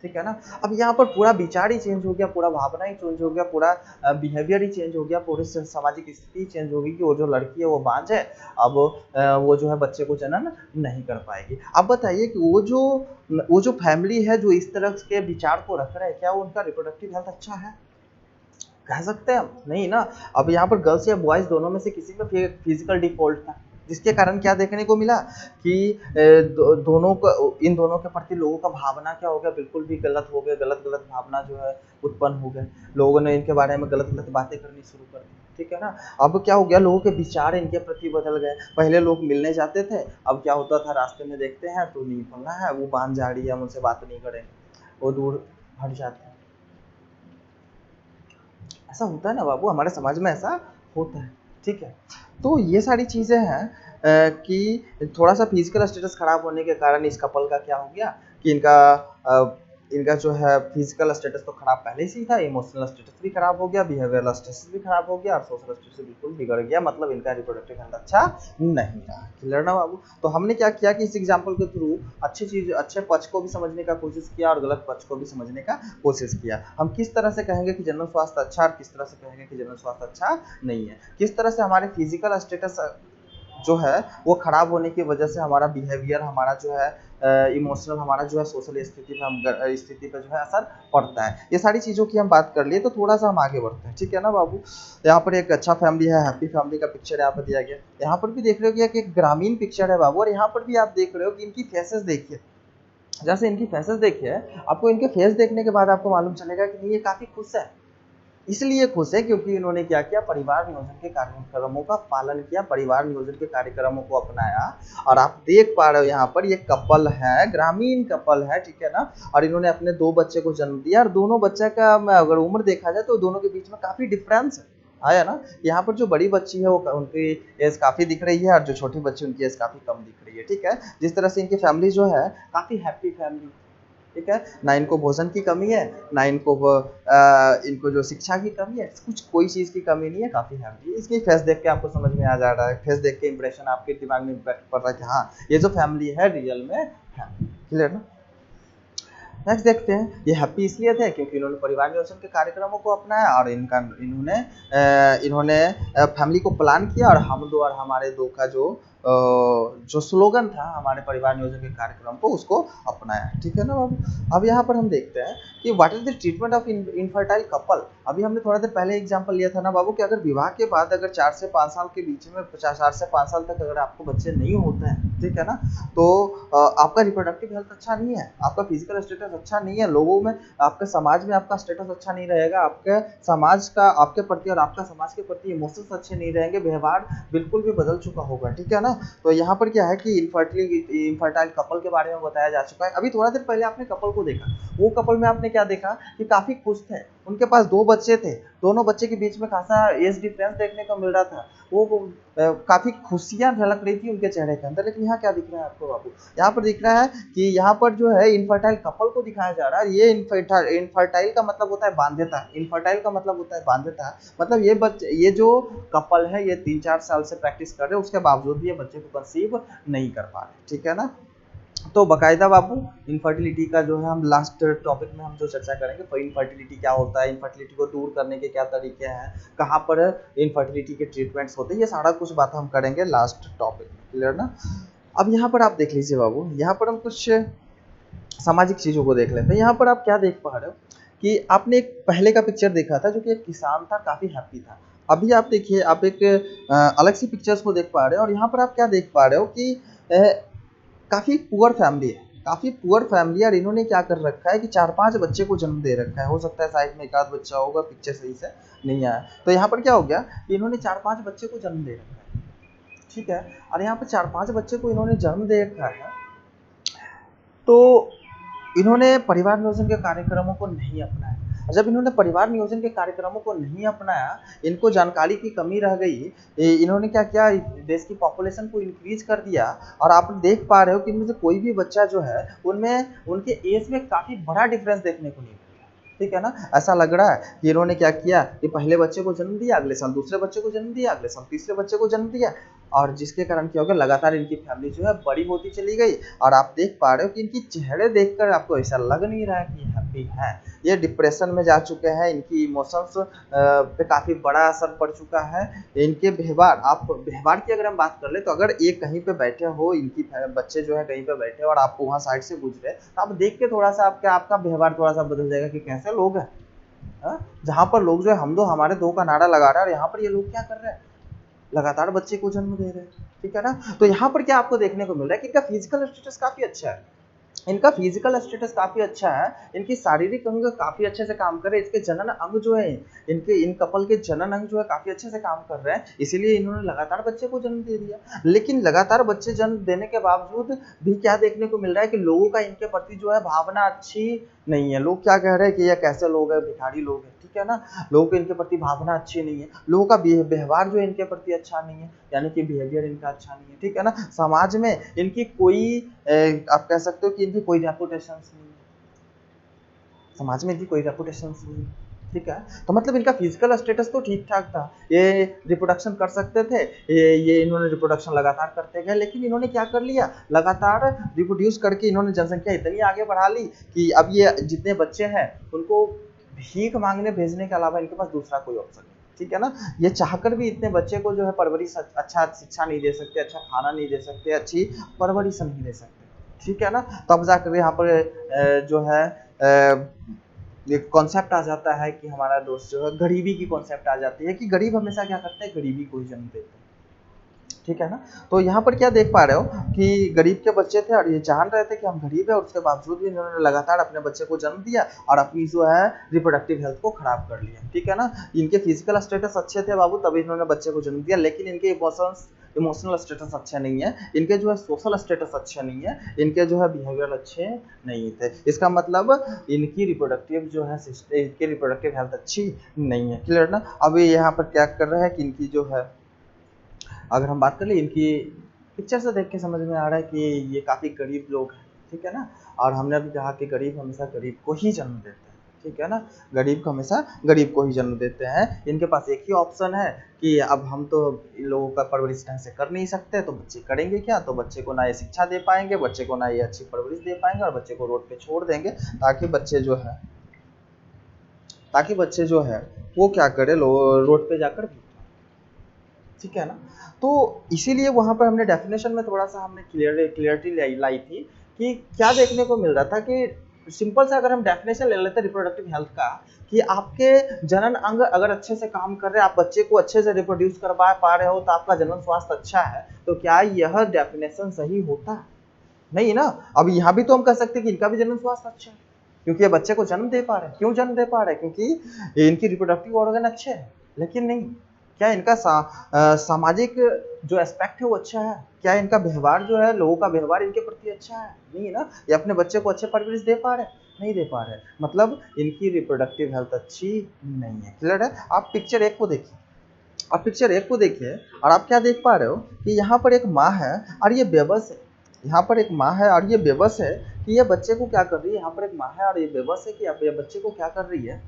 ठीक है ना। अब यहाँ पर पूरा विचार ही चेंज हो गया, पूरा भावना ही चेंज हो गया, पूरा बिहेवियर ही चेंज हो गया, पूरी सामाजिक स्थिति चेंज होगी कि वो जो लड़की है वो बांझ है, अब वो जो है बच्चे को जनन नहीं कर पाएगी। अब बताइए कि वो जो फैमिली है जो इस तरह के विचार को रख रहे हैं, क्या उनका रिप्रोडक्टिव हेल्थ अच्छा है? कह सकते हैं हम नहीं ना। अब यहाँ पर गर्ल्स या बॉयज दोनों में से किसी में फिजिकल डिफॉल्ट था, जिसके कारण क्या देखने को मिला कि दोनों को, इन दोनों के प्रति लोगों का भावना क्या हो गया, बिल्कुल भी गलत हो गया, गलत गलत भावना जो है उत्पन्न हो गए। लोगों ने इनके बारे में गलत गलत बातें करनी शुरू कर दी, ठीक है ना। अब क्या हो गया, लोगों के विचार इनके प्रति बदल गए। पहले लोग मिलने जाते थे, अब क्या होता था, रास्ते में देखते हैं तो नहीं फलना है, वो बांध जा रही है, हम उनसे बात नहीं करेंगे, वो दूर हट जाते हैं। ऐसा होता है ना बाबू, हमारे समाज में ऐसा होता है, ठीक है। तो ये सारी चीज़ें हैं कि थोड़ा सा फिजिकल स्टेटस खराब होने के कारण इस कपल का क्या हो गया कि इनका जो है फिजिकल स्टेटस तो खराब पहले से ही था, इमोशनल स्टेटस भी खराब हो गया, बिहेवियरल स्टेटस भी खराब हो गया और सोशल स्टेटस बिल्कुल बिगड़ गया, मतलब इनका रिप्रोडक्टिव हेल्थ अच्छा नहीं रहा। क्लियर ना बाबू। तो हमने क्या किया कि इस एग्जाम्पल के थ्रू अच्छे पक्ष को भी समझने का कोशिश किया और गलत पक्ष को भी समझने का कोशिश किया। हम किस तरह से कहेंगे कि जनरल स्वास्थ्य अच्छा और किस तरह से कहेंगे कि जनरल स्वास्थ्य अच्छा नहीं है, किस तरह से हमारे फिजिकल स्टेटस जो है वो खराब होने की वजह से हमारा बिहेवियर, हमारा जो है इमोशनल, हमारा जो है सोशल स्थिति पे जो है असर पड़ता है। ये सारी चीज़ों की हम बात कर लिए, तो थोड़ा सा हम आगे बढ़ते हैं, ठीक है ना बाबू। यहाँ पर एक अच्छा फैमिली है, हैप्पी फैमिली का पिक्चर यहाँ पर दिया गया। यहाँ पर भी देख रहे हो कि एक ग्रामीण पिक्चर है बाबू, और यहाँ पर भी आप देख रहे हो कि इनकी फेसेस देखिए, जैसे इनकी फेसेस देखिए, आपको इनके फेस देखने के बाद आपको मालूम चलेगा कि नहीं ये काफ़ी खुश है। इसलिए खुश है क्योंकि इन्होंने क्या किया, परिवार नियोजन के कार्यक्रमों का पालन किया, परिवार नियोजन के कार्यक्रमों को अपनाया। और आप देख पा रहे हो यहाँ पर ये कपल है, ग्रामीण कपल है, ठीक है ना। और इन्होंने अपने 2 बच्चे को जन्म दिया, और दोनों बच्चे का अगर उम्र देखा जाए तो दोनों के बीच में काफ़ी डिफरेंस है, आया ना। यहाँ पर जो बड़ी बच्ची है वो उनकी एज काफ़ी दिख रही है, और जो छोटी बच्ची उनकी एज काफ़ी कम दिख रही है, ठीक है। जिस तरह से इनकी फैमिली जो है काफ़ी हैप्पी फैमिली, ठीक है ना। इनको भोजन की कमी है, ना इनको जो शिक्षा की कमी है, कुछ कोई चीज़ की कमी नहीं है, काफ़ी हैप्पी है। इसकी फेस देख के आपको समझ में आ जा रहा है, फेस देख के इंप्रेशन आपके दिमाग में इम्पैक्ट पड़ रहा है कि हाँ ये जो फैमिली है रियल में है। क्लियर ना। नेक्स्ट देखते हैं, ये हैप्पी इसलिए थे क्योंकि इन्होंने परिवार नियोजन के कार्यक्रमों को अपनाया, और इन्होंने फैमिली को प्लान किया, और हम दो और हमारे दो का जो स्लोगन था हमारे परिवार नियोजन के कार्यक्रम को, उसको अपनाया, ठीक है ना बाबू। अब यहाँ पर हम देखते हैं कि what is the treatment of infertile couple. अभी हमने थोड़ा देर पहले एग्जांपल लिया था ना बाबू कि अगर विवाह के बाद अगर 4 से 5 साल के बीच में 4 से 5 साल तक अगर आपको बच्चे नहीं होते हैं, ठीक है ना, तो आपका रिप्रोडक्टिव हेल्थ अच्छा नहीं है, आपका फिजिकल स्टेटस अच्छा नहीं है, लोगों में, आपके समाज में आपका स्टेटस अच्छा नहीं रहेगा, आपके समाज का आपके प्रति और आपका समाज के प्रति इमोशंस अच्छे नहीं रहेंगे, व्यवहार बिल्कुल भी बदल चुका होगा, ठीक है ना। तो यहाँ पर क्या है कि इनफर्टाइल कपल के बारे में बताया जा चुका है। अभी थोड़ा देर पहले आपने कपल को देखा, वो कपल में आपने क्या देखा कि काफी खुश थे, उनके पास 2 बच्चे थे, दोनों बच्चे के बीच में खासा एज डिफरेंस देखने को मिल रहा था, वो काफी खुशियां झलक रही थी उनके चेहरे के अंदर। लेकिन यहाँ क्या दिख रहा है आपको बाबू, यहाँ पर दिख रहा है कि यहाँ पर जो है इनफर्टाइल कपल को दिखाया जा रहा है। ये इनफर्टाइल का मतलब होता है बांध्यता, इनफर्टाइल का मतलब होता है बांध्यता, मतलब ये जो कपल है ये 3-4 साल से प्रैक्टिस कर रहे हैं, उसके बावजूद भी ये बच्चे को कंसीव नहीं कर पा रहे, ठीक है ना। तो बकायदा बाबू इनफर्टिलिटी का जो है हम लास्ट टॉपिक में हम जो चर्चा करेंगे, तो इनफर्टिलिटी क्या होता है, इनफर्टिलिटी को दूर करने के क्या तरीके हैं, कहाँ पर इनफर्टिलिटी के ट्रीटमेंट्स होते हैं, ये सारा कुछ बात हम करेंगे लास्ट टॉपिक में। क्लियर ना। अब यहाँ पर आप देख लीजिए बाबू, यहाँ पर हम कुछ सामाजिक चीज़ों को देख लेते हैं। यहाँ पर आप क्या देख पा रहे हो कि आपने एक पहले का पिक्चर देखा था जो कि एक किसान था, काफ़ी हैप्पी था। अभी आप देखिए, आप एक अलग सी पिक्चर्स को देख पा रहे हो, और यहाँ पर आप क्या देख पा रहे हो कि काफ़ी पुअर फैमिली है, काफ़ी पुअर फैमिली है, और इन्होंने क्या कर रखा है कि 4-5 बच्चे को जन्म दे रखा है। हो सकता है साइड में एक आध बच्चा होगा, पिक्चर सही से नहीं आया। तो यहाँ पर क्या हो गया कि इन्होंने 4-5 बच्चे को जन्म दे रखा है, ठीक है। और यहाँ पर 4-5 बच्चे को इन्होंने जन्म दे रखा है, तो इन्होंने परिवार नियोजन के कार्यक्रमों को नहीं अपनाया। जब इन्होंने परिवार नियोजन के कार्यक्रमों को नहीं अपनाया, इनको जानकारी की कमी रह गई, इन्होंने क्या किया, देश की पॉपुलेशन को इंक्रीज कर दिया, और आप देख पा रहे हो कि इनमें से कोई भी बच्चा जो है उनमें उनके एज में काफ़ी बड़ा डिफरेंस देखने को नहीं मिला, ठीक है ना। ऐसा लग रहा है कि इन्होंने क्या किया कि पहले बच्चे को जन्म दिया, अगले साल दूसरे बच्चे को जन्म दिया, अगले साल तीसरे बच्चे को जन्म दिया, और जिसके कारण क्या होगा, लगातार इनकी फैमिली जो है बड़ी होती चली गई और आप देख पा रहे हो कि इनकी चेहरे देखकर आपको ऐसा लग नहीं रहा है कि हैप्पी है। ये डिप्रेशन में जा चुके हैं, इनकी इमोशंस पे काफ़ी बड़ा असर पड़ चुका है। इनके व्यवहार, आप व्यवहार की अगर हम बात कर ले तो अगर ये कहीं पे बैठे हो, इनकी बच्चे जो है कहीं पे बैठे और आप वहाँ साइड से गुजरे तो आप देख के थोड़ा सा आपका व्यवहार थोड़ा सा बदल जाएगा कि कैसे लोग हैं। हाँ? जहाँ पर लोग जो है हम दो हमारे दो का नारा लगा रहा है और यहाँ पर ये लोग क्या कर रहे हैं, लगातार बच्चे को जन्म दे रहे हैं। ठीक है ना। तो यहाँ पर क्या आपको देखने को मिल रहा है कि इनका फिजिकल स्टेटस काफी अच्छा है, इनका फिजिकल स्टेटस काफी अच्छा है, इनकी शारीरिक अंग काफी अच्छे से काम कर रहे हैं, इसके जनन अंग जो है, इन कपल के जनन अंग जो है काफी अच्छे से काम कर रहे हैं, इसीलिए इन्होंने लगातार बच्चे को जन्म दे दिया। लेकिन लगातार बच्चे जन्म देने के बावजूद भी क्या देखने को मिल रहा है कि लोगों का इनके प्रति जो है भावना अच्छी नहीं है। लोग क्या कह रहे हैं कि ये कैसे लोग हैं, भिखारी लोग हैं। ठीक है ना। लोगों को इनके प्रति भावना अच्छी नहीं है, लोगों का व्यवहार जो है इनके प्रति अच्छा नहीं है, यानी कि बिहेवियर इनका अच्छा नहीं है। ठीक है ना। समाज में इनकी कोई आप कह सकते हो कि इनकी कोई रेपुटेशन नहीं है, समाज में इनकी कोई रेपुटेशन नहीं है। ठीक है। तो मतलब इनका फिजिकल स्टेटस तो ठीक ठाक था, ये रिप्रोडक्शन कर सकते थे, ये इन्होंने रिप्रोडक्शन लगातार करते गए, लेकिन इन्होंने क्या कर लिया, लगातार रिप्रोड्यूस करके इन्होंने जनसंख्या इतनी आगे बढ़ा ली कि अब ये जितने बच्चे हैं उनको भीख मांगने भेजने के अलावा इनके पास दूसरा कोई ऑप्शन नहीं। ठीक है ना। ये चाहकर भी इतने बच्चे को जो है परवरिश, अच्छा शिक्षा नहीं दे सकते, अच्छा खाना नहीं दे सकते, अच्छी परवरिश नहीं दे सकते। ठीक है ना। तब जाकर यहाँ पर जो है एक कॉन्सेप्ट आ जाता है कि हमारा दोस्त जो है, गरीबी की कॉन्सेप्ट आ जाती है कि गरीब हमेशा क्या करते हैं, गरीबी को ही जन्म देते हैं। ठीक है ना। तो यहाँ पर क्या देख पा रहे हो कि गरीब के बच्चे थे और ये जान रहे थे कि हम गरीब है, और उसके बावजूद भी इन्होंने लगातार अपने बच्चे को जन्म दिया और अपनी जो है रिप्रोडक्टिव हेल्थ को खराब कर लिया। ठीक है ना। इनके फिजिकल स्टेटस अच्छे थे बाबू, तभी इन्होंने बच्चे को जन्म दिया, लेकिन इनके इमोशनल स्टेटस अच्छे नहीं है, इनके जो है सोशल स्टेटस अच्छे नहीं है, इनके जो है बिहेवियर अच्छे नहीं थे। इसका मतलब इनकी रिप्रोडक्टिव जो है इनकी रिप्रोडक्टिव हेल्थ अच्छी नहीं है। क्लियर ना। अभी यहाँ पर क्या कर रहा है कि इनकी जो है, अगर हम बात कर ले इनकी पिक्चर से देख के समझ में आ रहा है कि ये काफ़ी गरीब लोग हैं। ठीक है ना। और हमने अभी कहा कि गरीब हमेशा गरीब को ही जन्म देते हैं। ठीक है ना। गरीब को हमेशा गरीब को ही जन्म देते हैं। इनके पास एक ही ऑप्शन है कि अब हम तो इन लोगों का परवरिश ढंग से कर नहीं सकते, तो बच्चे करेंगे क्या, तो बच्चे को ना ये शिक्षा दे पाएंगे, बच्चे को ना ये अच्छी परवरिश दे पाएंगे और बच्चे को रोड पे छोड़ देंगे, ताकि बच्चे जो है वो क्या करे, रोड पे जाकर। ठीक है ना। तो इसीलिए वहाँ पर हमने डेफिनेशन में थोड़ा सा हमने क्लियरिटी लाई थी कि क्या देखने को मिल रहा था कि सिंपल सा अगर हम डेफिनेशन ले लेते रिप्रोडक्टिव हेल्थ का, कि आपके जनन अंग अगर अच्छे से काम कर रहे हैं, आप बच्चे को अच्छे से रिप्रोड्यूस करवा पा रहे हो, तो आपका जनन स्वास्थ्य अच्छा है, तो क्या यह डेफिनेशन सही होता है? नहीं ना। अब यहाँ भी तो हम कह सकते हैं कि इनका भी जनन स्वास्थ्य अच्छा है, क्योंकि ये बच्चे को जन्म दे पा रहे हैं। क्यों जन्म दे पा रहे हैं? क्योंकि इनकी रिप्रोडक्टिव ऑर्गन अच्छे हैं। लेकिन नहीं, क्या इनका सामाजिक जो एस्पेक्ट है वो अच्छा है? क्या इनका व्यवहार जो है, लोगों का व्यवहार इनके प्रति अच्छा है? नहीं ना। ये अपने बच्चे को अच्छे परवरिश दे पा रहे हैं? नहीं दे पा रहे। मतलब इनकी रिप्रोडक्टिव हेल्थ अच्छी नहीं है। क्लियर है। आप पिक्चर एक को देखिए, और आप क्या देख पा रहे हो कि यहाँ पर एक माँ है और ये बेबस है। यहाँ पर एक माँ है और ये बेबस है कि ये बच्चे को क्या कर रही है। यहाँ पर एक माँ है और ये बेबस है कि ये बच्चे को क्या कर रही है,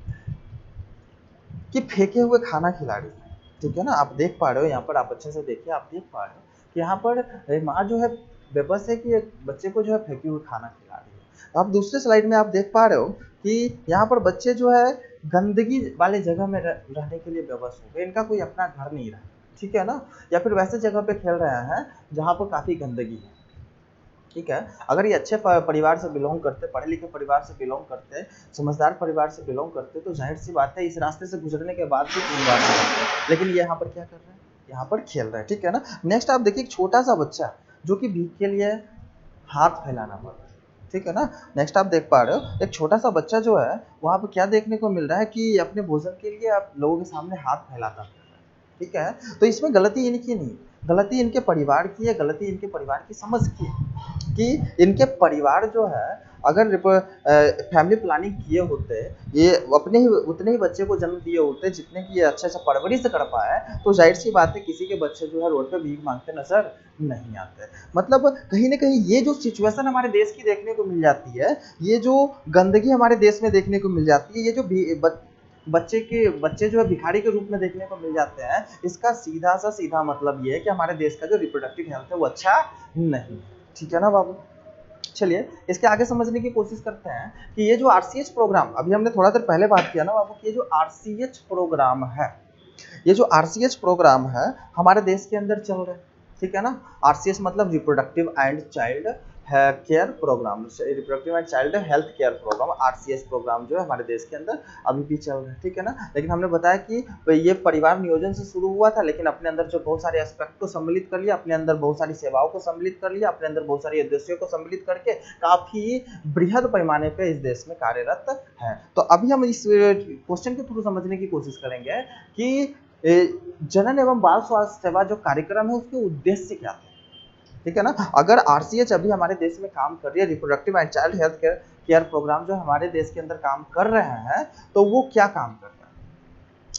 कि फेंके हुए खाना खिला रही है। ठीक है ना। आप देख पा रहे हो, यहाँ पर आप अच्छे से देखिए, आप देख पा रहे हो कि यहाँ पर माँ जो है बेबस है कि एक बच्चे को जो है फेंके हुए खाना खिला रही है। तो आप दूसरे स्लाइड में आप देख पा रहे हो कि यहाँ पर बच्चे जो है गंदगी वाले जगह में रहने के लिए बेबस हो गए, इनका कोई अपना घर नहीं रहा। ठीक है ना। या फिर वैसे जगह पे खेल रहे हैं जहाँ पर काफ़ी गंदगी है। ठीक है। अगर ये अच्छे परिवार से बिलोंग करते, पढ़े लिखे परिवार से बिलोंग करते, समझदार परिवार से बिलोंग करते, तो जाहिर सी बात है इस रास्ते से गुजरने के बाद भी तीन बार नहीं। लेकिन ये यहाँ पर क्या कर रहे हैं, यहाँ पर खेल रहे हैं। ठीक है ना। नेक्स्ट आप देखिए एक छोटा सा बच्चा जो कि भीख के लिए हाथ फैलाना पड़ रहा है। ठीक है ना। नेक्स्ट आप देख पा रहे हो एक छोटा सा बच्चा जो है वहाँ पर क्या देखने को मिल रहा है कि अपने भोजन के लिए आप लोगों के सामने हाथ फैलाता है। ठीक है। तो इसमें गलती इनकी नहीं, गलती इनके परिवार की है, गलती इनके परिवार की समझ की है कि इनके परिवार जो है अगर फैमिली प्लानिंग किए होते, ये अपने ही उतने ही बच्चे को जन्म दिए होते जितने की ये अच्छे से परवरिश कर पाए, तो जाहिर सी बात है किसी के बच्चे जो है रोड पे भीख मांगते नजर नहीं आते। मतलब कहीं ना कहीं ये जो सिचुएशन हमारे देश की देखने को मिल जाती है, ये जो गंदगी हमारे देश में देखने को मिल जाती है, ये जो बच्चे जो है भिखारी के रूप में देखने को मिल जाते हैं, इसका सीधा सा सीधा मतलब ये है कि हमारे देश का जो रिप्रोडक्टिव हेल्थ है वो अच्छा नहीं है। ठीक है ना बाबू। चलिए इसके आगे समझने की कोशिश करते हैं कि ये जो आरसीएच प्रोग्राम, अभी हमने थोड़ा देर पहले बात किया ना बाबू, कि ये जो आरसीएच प्रोग्राम है, ये जो आरसीएच प्रोग्राम है हमारे देश के अंदर चल रहा है। ठीक है ना। आरसीएच मतलब reproductive and child care programme, reproductive and child health care programme, RCH programme जो है हमारे देश के अंदर अभी भी चल रहा है। ठीक है ना। लेकिन हमने बताया कि ये परिवार नियोजन से शुरू हुआ था, लेकिन अपने अंदर जो बहुत सारे एस्पेक्ट को सम्मिलित कर लिया, अपने अंदर बहुत सारी सेवाओं को सम्मिलित कर लिया, अपने अंदर बहुत सारे उद्देश्यों को सम्मिलित करके काफी बृहद पैमाने पे इस देश में कार्यरत है। तो अभी हम इस क्वेश्चन के थ्रू समझने की कोशिश करेंगे कि जनन एवं बाल स्वास्थ्य सेवा जो कार्यक्रम है उसके उद्देश्य क्या थे। ठीक है ना। अगर आरसीएच अभी हमारे देश में काम कर रही है, reproductive and child health care programme जो हमारे देश के अंदर काम कर रहे हैं, तो वो क्या काम कर रहे हैं,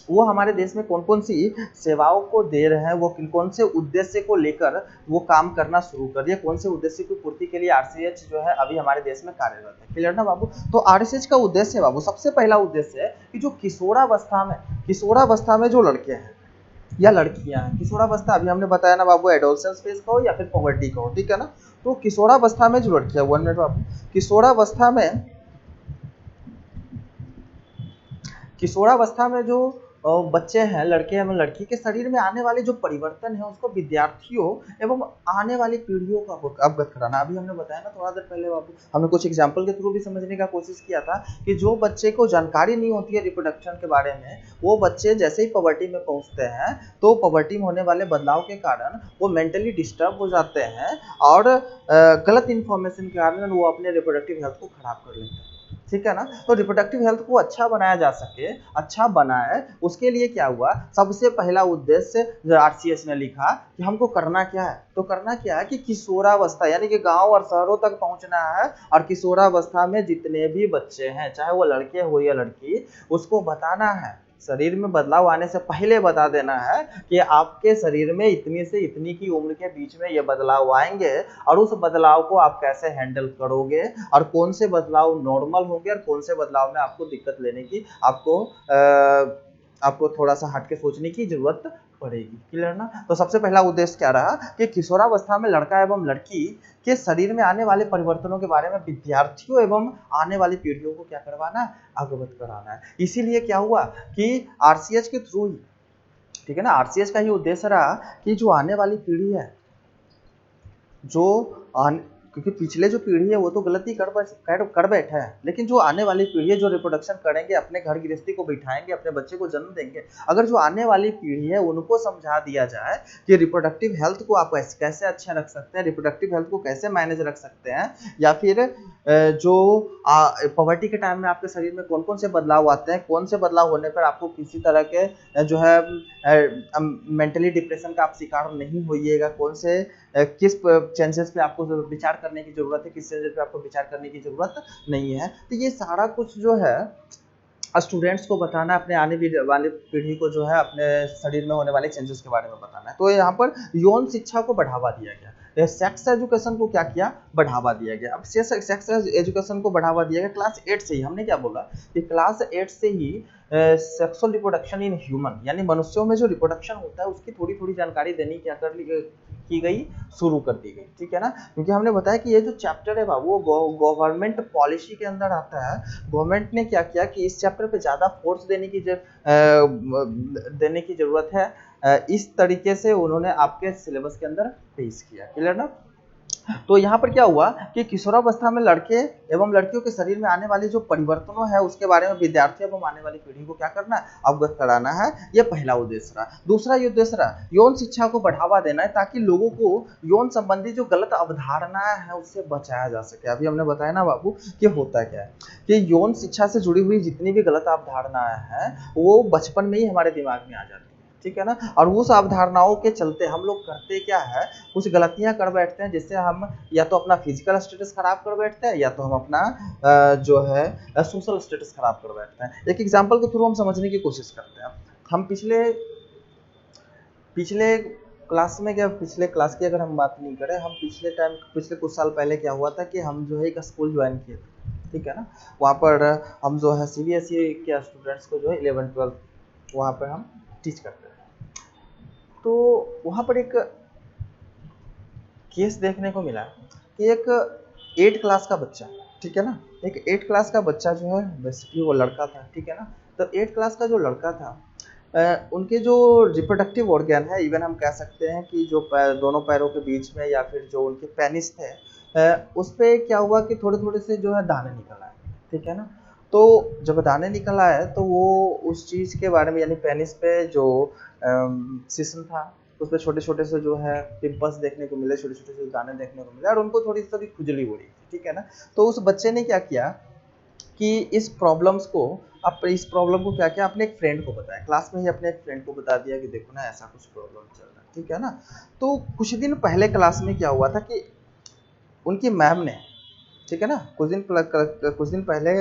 वो हमारे देश में कौन कौन सी सेवाओं को दे रहे हैं, वो कौन से उद्देश्य को लेकर वो काम करना शुरू कर दिया, कौन से उद्देश्य की पूर्ति के लिए आरसीएच जो है अभी हमारे देश में कार्यरत है। क्लियर ना बाबू। तो आरसीएच का उद्देश्य है बाबू, सबसे पहला उद्देश्य है कि जो किशोरावस्था में जो लड़के हैं या लड़कियां हैं, किशोरावस्था अभी हमने बताया ना बाबू, एडोलसेंस फेज का हो या फिर पॉवर्टी का हो। ठीक है ना। तो किशोरावस्था में जो लड़कियां, 1 मिनट बाबू, किशोरावस्था में जो बच्चे हैं, लड़के एवं लड़की के शरीर में आने वाले जो परिवर्तन है उसको विद्यार्थियों एवं आने वाली पीढ़ियों को अवगत कराना। अभी हमने बताया ना थोड़ा देर पहले बाबू, हमने कुछ एग्जाम्पल के थ्रू भी समझने का कोशिश किया था कि जो बच्चे को जानकारी नहीं होती है रिप्रोडक्शन के बारे में, वो बच्चे जैसे ही पॉवर्टी में पहुंचते हैं तो पॉवर्टी में होने वाले बदलाव के कारण वो मेंटली डिस्टर्ब हो जाते हैं और गलत इंफॉर्मेशन के कारण वो अपने रिप्रोडक्टिव हेल्थ को खराब कर लेते हैं। ठीक है ना। तो रिप्रोडक्टिव हेल्थ को अच्छा बनाया जा सके, अच्छा बनाए, उसके लिए क्या हुआ, सबसे पहला उद्देश्य आरसीएच ने लिखा कि हमको करना क्या है, तो करना क्या है कि किशोरावस्था यानी कि गांव और शहरों तक पहुंचना है और किशोरावस्था में जितने भी बच्चे हैं, चाहे वो लड़के हो या लड़की, उसको बताना है, शरीर में बदलाव आने से पहले बता देना है कि आपके शरीर में इतनी से इतनी की उम्र के बीच में ये बदलाव आएंगे और उस बदलाव को आप कैसे हैंडल करोगे और कौन से बदलाव नॉर्मल होंगे और कौन से बदलाव में आपको दिक्कत लेने की आपको थोड़ा सा हट के सोचने की जरूरत पड़ेगी। क्लियर ना। तो सबसे पहला उद्देश्य क्या रहा कि किशोरावस्था में लड़का एवं लड़की के शरीर में आने वाले परिवर्तनों के बारे में विद्यार्थियों एवं आने वाली पीढ़ियों को क्या करवाना है, अवगत कराना है। इसीलिए क्या हुआ कि आरसीएच के थ्रू ही, ठीक है ना, आरसीएच का ही उद्देश्य रहा कि जो आने वाली पीढ़ी है, क्योंकि पिछले जो पीढ़ी है वो तो गलती कर बैठे हैं, लेकिन जो आने वाली पीढ़ी है, जो रिप्रोडक्शन करेंगे, अपने घर गृहस्थी को बिठाएंगे, अपने बच्चे को जन्म देंगे, अगर जो आने वाली पीढ़ी है उनको समझा दिया जाए कि रिप्रोडक्टिव हेल्थ को आप कैसे अच्छा रख सकते हैं, रिप्रोडक्टिव हेल्थ को कैसे मैनेज रख सकते हैं, या फिर जो पॉवर्टी के टाइम में आपके शरीर में कौन कौन से बदलाव आते हैं, कौन से बदलाव होने पर आपको किसी तरह के जो है मेंटली डिप्रेशन का आप शिकार नहीं होइएगा, कौन से किस चेंजेस पे आपको विचार करने की जरूरत है, किस चेंजेस पे आपको विचार करने की जरूरत नहीं है। तो ये सारा कुछ जो है स्टूडेंट्स को बताना, अपने आने वाली पीढ़ी को जो है अपने शरीर में होने वाले चेंजेस के बारे में बताना है। तो यहाँ पर यौन शिक्षा को बढ़ावा दिया गया, सेक्स एजुकेशन को क्या किया, बढ़ावा दिया गया। अब सेक्स एजुकेशन को बढ़ावा दिया गया क्लास 8 से ही। हमने क्या बोला कि क्लास 8 से ही सेक्सुअल रिप्रोडक्शन इन ह्यूमन यानी मनुष्यों में जो रिप्रोडक्शन होता है उसकी थोड़ी थोड़ी जानकारी देनी क्या की गई, शुरू कर दी गई। ठीक है ना। क्योंकि हमने बताया कि ये जो चैप्टर है बाबू वो गवर्नमेंट पॉलिसी के अंदर आता है। गवर्नमेंट ने क्या किया कि इस चैप्टर पे ज़्यादा फोर्स देने की जरूरत है, इस तरीके से उन्होंने आपके सिलेबस के अंदर पेश किया। क्लियर ना। तो यहाँ पर क्या हुआ कि किशोरावस्था में लड़के एवं लड़कियों के शरीर में आने वाले जो परिवर्तनों है उसके बारे में विद्यार्थी एवं आने वाली पीढ़ी को क्या करना है, अवगत कराना है। ये पहला उद्देश्य रहा। दूसरा उद्देश्य रहा यौन शिक्षा को बढ़ावा देना है, ताकि लोगों को यौन संबंधी जो गलत अवधारणाएं है उससे बचाया जा सके। अभी हमने बताया ना बाबू कि होता क्या है कि यौन शिक्षा से जुड़ी हुई जितनी भी गलत अवधारणाएं हैं वो बचपन में ही हमारे दिमाग में आ जाती है। ठीक है ना। और उस अवधारणाओं के चलते हम लोग करते क्या है, कुछ गलतियां कर बैठते हैं, जिससे हम या तो अपना फिजिकल स्टेटस खराब कर बैठते हैं या तो हम अपना जो है सोशल स्टेटस खराब कर बैठते हैं। एक एग्जांपल के थ्रू हम समझने की कोशिश करते हैं। हम पिछले क्लास में क्या, पिछले क्लास की अगर हम बात नहीं करें, हम पिछले कुछ साल पहले क्या हुआ था कि हम जो है एक स्कूल ज्वाइन किए थे। ठीक है ना। वहाँ पर हम जो है सीबीएसई के स्टूडेंट्स को जो है 11-12 वहाँ पर हम टीच करते हैं। तो वहाँ पर एक केस देखने को मिला कि एक 8 क्लास का बच्चा, ठीक है ना, एक 8 क्लास का बच्चा जो है, बेसिकली वो लड़का था, ठीक है ना। तो 8 क्लास का जो लड़का था, उनके जो रिप्रोडक्टिव ऑर्गन है, इवन हम कह सकते हैं कि जो दोनों पैरों के बीच में या फिर जो उनके पेनिस थे, उस पे क्या हुआ कि थोड़े थोड़े से जो है दाने निकल आए, ठीक है ना। तो जब दाने निकल आए तो वो उस चीज़ के बारे में, यानी पेनिस पे जो सिस्टम था, उस पे छोटे छोटे से जो है पिंपल्स देखने को मिले, छोटे छोटे से दाने देखने को मिले, और उनको थोड़ी सी खुजली हो रही थी, ठीक है ना। तो उस बच्चे ने क्या किया कि इस प्रॉब्लम को क्या किया, अपने एक फ्रेंड को बताया, क्लास में ही अपने एक फ्रेंड को बता दिया कि देखो ना ऐसा कुछ प्रॉब्लम चल रहा है, ठीक है ना। तो कुछ दिन पहले क्लास में क्या हुआ था कि उनकी मैम ने, ठीक है ना, कुछ दिन पहले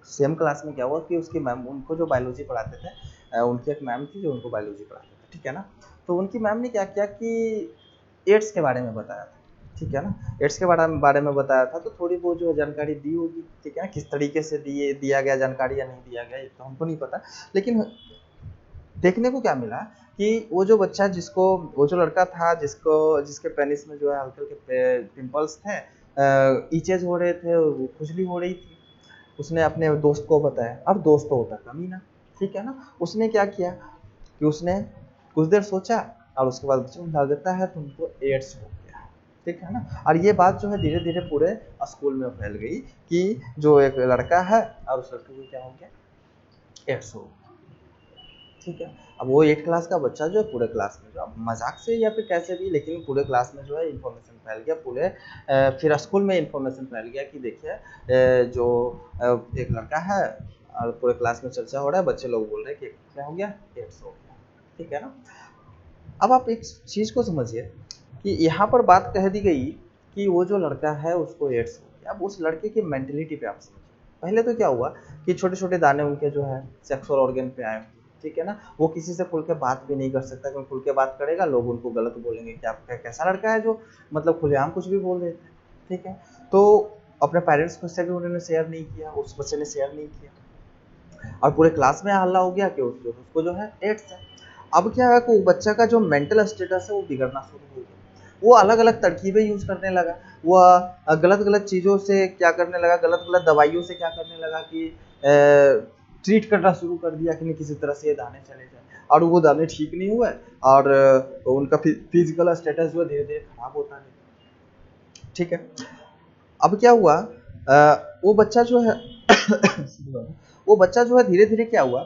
सेम क्लास में क्या हुआ कि उसकी मैम उनको जो बायोलॉजी पढ़ाते थे, उनकी एक मैम थी जो उनको बायोलॉजी पढ़ाते थे, ठीक है ना। तो उनकी मैम ने क्या किया कि एड्स के बारे में बताया था, ठीक है ना। एड्स के बारे में बताया था, तो थोड़ी बहुत जो जानकारी दी होगी, ठीक है ना। किस तरीके से दिया गया जानकारी या नहीं दिया गया ये तो हमको नहीं पता, लेकिन देखने को क्या मिला कि वो जो लड़का था जिसके पेनिस में जो है हल्के हल्के पिंपल्स थे, ईचेज हो रहे थे, खुजली हो रही थी, उसने अपने दोस्त को बताया। अब दोस्त तो होता कमीना, ठीक है ना। उसने क्या किया कि उसने कुछ देर सोचा और उसके बाद लगता है तुमको एड्स हो गया, ठीक है ना। और ये बात जो है धीरे धीरे पूरे स्कूल में फैल गई कि जो एक लड़का है और उस लड़के को क्या हो गया, एड्स हो गया, ठीक है। अब वो 8 क्लास का बच्चा जो है पूरे क्लास में, जो अब मजाक से या फिर कैसे भी, लेकिन पूरे क्लास में जो है इन्फॉर्मेशन फैल गया, फिर स्कूल में इन्फॉर्मेशन फैल गया कि देखिए जो एक लड़का है, और पूरे क्लास में चर्चा हो रहा है, बच्चे लोग बोल रहे हैं कि क्या हो गया, एड्स हो गया, ठीक है ना। अब आप एक चीज़ को समझिए कि यहाँ पर बात कह दी गई कि वो जो लड़का है उसको एड्स हो गया। अब उस लड़के की मेंटेलिटी पे आप समझिए, पहले तो क्या हुआ कि छोटे छोटे दाने उनके जो है सेक्सुअल ऑर्गन पे आए, ठीक है ना। वो किसी से खुल के बात भी नहीं कर सकता, क्योंकि खुल के बात करेगा लोग उनको गलत बोलेंगे कि आपका कैसा लड़का है जो मतलब खुलेआम कुछ भी बोल देते हैं, ठीक है। तो अपने पेरेंट्स को से भी उन्होंने शेयर नहीं किया, उस बच्चे ने शेयर नहीं किया, और पूरे क्लास में हल्ला हो गया कि उसको जो है एड्स है। अब क्या है कि बच्चा का जो मेंटल स्टेटस है वो बिगड़ना शुरू हो गया, वो अलग अलग तरकीबें यूज करने लगा, वो गलत गलत चीज़ों से क्या करने लगा, गलत गलत दवाइयों से क्या करने लगा कि ट्रीट करना शुरू कर दिया कि नहीं किसी तरह से ये दाने चले जाए, और वो दाने ठीक नहीं हुए, और उनका फिजिकल स्टेटस जो है धीरे धीरे खराब होता गया, ठीक है। अब क्या हुआ, वो बच्चा जो है वो बच्चा जो है धीरे धीरे क्या हुआ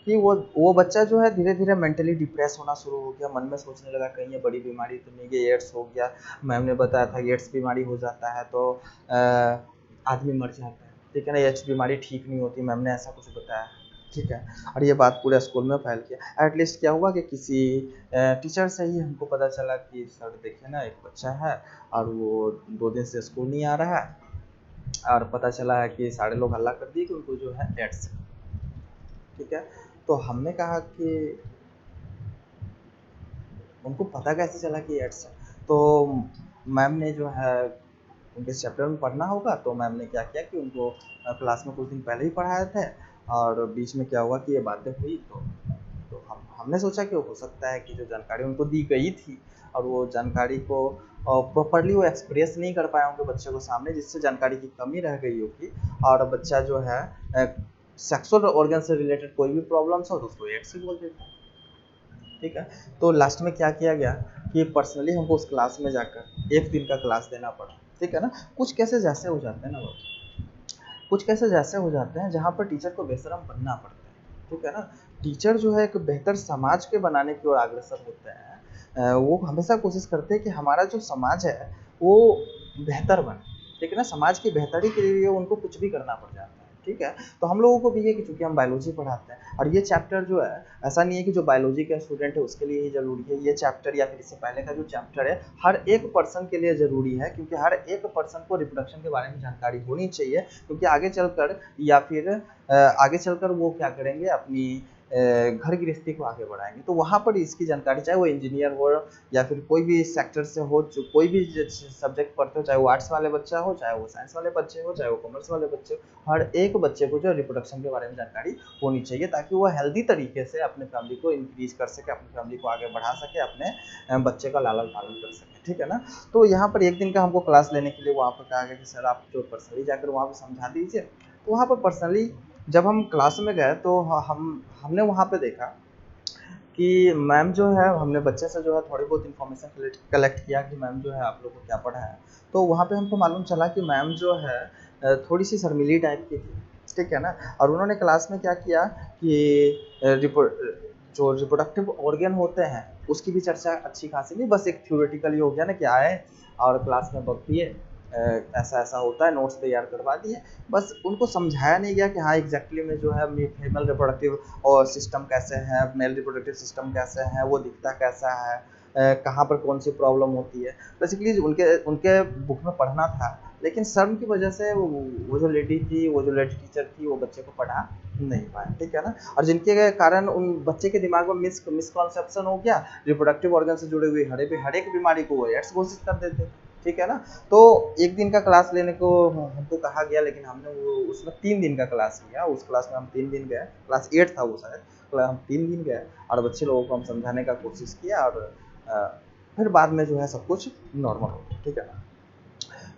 कि वो बच्चा जो है धीरे धीरे मेंटली डिप्रेस होना शुरू हो गया, मन में सोचने लगा कहीं ये बड़ी बीमारी तो नहीं, ये एड्स हो गया। मैम ने बताया था कि एड्स बीमारी हो जाता है तो आदमी मर जाता है, ठीक है ना, एड्स बीमारी ठीक नहीं होती, मैम ने ऐसा कुछ बताया, ठीक है। और ये बात पूरे स्कूल में फैल गया। एटलीस्ट क्या हुआ कि किसी टीचर से ही हमको पता चला कि सर देखिए ना एक बच्चा है और वो 2 दिन से स्कूल नहीं आ रहा है, और पता चला है कि सारे लोग हल्ला कर दिए कि उनको जो है एड्स है, ठीक है। तो हमने कहा कि उनको पता कैसे चला कि एड्स है, तो मैम ने जो है उनके चैप्टर में पढ़ना होगा, तो मैम ने क्या किया कि उनको क्लास में कुछ दिन पहले ही पढ़ाए थे, और बीच में क्या हुआ कि ये बातें हुई, तो हमने सोचा कि हो सकता है कि जो जानकारी उनको दी गई थी और वो जानकारी को प्रॉपरली वो एक्सप्रेस नहीं कर पाए होंगे बच्चे को सामने, जिससे जानकारी की कमी रह गई होगी, और बच्चा जो है सेक्सुअल ऑर्गन से रिलेटेड कोई भी प्रॉब्लम्स हो तो उसको एड्स ही बोल देता है, ठीक है। तो लास्ट में क्या किया गया कि पर्सनली हमको उस क्लास में जाकर 1 दिन का क्लास देना पड़ा, ठीक है ना। कुछ केसेस ऐसे हो जाते हैं ना, कुछ केसेस ऐसे हो जाते हैं जहाँ पर टीचर को बेशरम बनना पड़ता है, ठीक है ना। टीचर जो है एक बेहतर समाज के बनाने की ओर अग्रसर होते हैं, वो हमेशा कोशिश करते हैं कि हमारा जो समाज है वो बेहतर बने, ठीक है ना। समाज की बेहतरी के लिए उनको कुछ भी करना पड़ जाता है, ठीक है। तो हम लोगों को भी है कि चूंकि हम बायोलॉजी पढ़ाते हैं, और ये चैप्टर जो है ऐसा नहीं है कि जो बायोलॉजी का स्टूडेंट है उसके लिए ही जरूरी है, ये चैप्टर या फिर इससे पहले का जो चैप्टर है हर एक पर्सन के लिए जरूरी है, क्योंकि हर एक पर्सन को रिप्रोडक्शन के बारे में जानकारी होनी चाहिए, क्योंकि आगे चलकर या फिर आगे चलकर वो क्या करेंगे, अपनी घर गृहस्थी को आगे बढ़ाएंगे। तो वहाँ पर इसकी जानकारी, चाहे वो इंजीनियर हो या फिर कोई भी सेक्टर से हो, जो कोई भी सब्जेक्ट पढ़ते हो, चाहे वो आर्ट्स वाले बच्चा हो, चाहे वो साइंस वाले बच्चे हो, चाहे वो कॉमर्स वाले बच्चे हो, हर एक बच्चे को जो रिप्रोडक्शन के बारे में जानकारी होनी चाहिए, ताकि वो हेल्दी तरीके से अपने फैमिली को इंक्रीज कर सके, अपनी फैमिली को आगे बढ़ा सके, अपने बच्चे का लालन पालन कर सके। ठीक है ना। तो यहाँ पर एक दिन का हमको क्लास लेने के लिए वहाँ पर कहा गया कि सर आप जो पर्सनली जाकर वहाँ पर समझा दीजिए। तो वहाँ पर पर्सनली जब हम क्लास में गए तो हमने वहाँ पे देखा कि मैम जो है, हमने बच्चे से जो है थोड़ी बहुत इन्फॉर्मेशन कलेक्ट किया कि मैम जो है आप लोग को क्या पढ़ा है। तो वहाँ पे हमको मालूम चला कि मैम जो है थोड़ी सी शर्मीली टाइप की थी। ठीक है ना। और उन्होंने क्लास में क्या किया कि जो रिप्रोडक्टिव ऑर्गन होते हैं उसकी भी चर्चा अच्छी खासी नहीं, बस एक थ्योरेटिकली हो गया ना कि आए और क्लास में बक दिए, ऐसा ऐसा होता है, नोट्स तैयार करवा दिए। बस उनको समझाया नहीं गया कि हाँ एग्जैक्टली में जो है फीमेल रिप्रोडक्टिव और सिस्टम कैसे है, मेल रिप्रोडक्टिव सिस्टम कैसे है, वो दिखता कैसा है, कहाँ पर कौन सी प्रॉब्लम होती है। बेसिकली उनके उनके बुक में पढ़ना था, लेकिन शर्म की वजह से वो जो लेडी थी, वो जो लेडी टीचर थी, वो बच्चे को पढ़ा नहीं पाए। ठीक है ना। और जिनके कारण उन बच्चे के दिमाग में मिसकॉन्सेप्शन हो गया, रिप्रोडक्टिव ऑर्गन से जुड़े हुए हर एक बीमारी को वो एड्स घोषित कर देते थे। ठीक है ना। तो एक दिन का क्लास लेने को हमको कहा गया, लेकिन हमने वो उसमें 3 दिन का क्लास लिया। उस क्लास में हम 3 दिन गए, क्लास 8 था वो शायद, हम 3 दिन गए और बच्चे लोगों को हम समझाने का कोशिश किया, और फिर बाद में जो है सब कुछ नॉर्मल हो गया। ठीक है ना।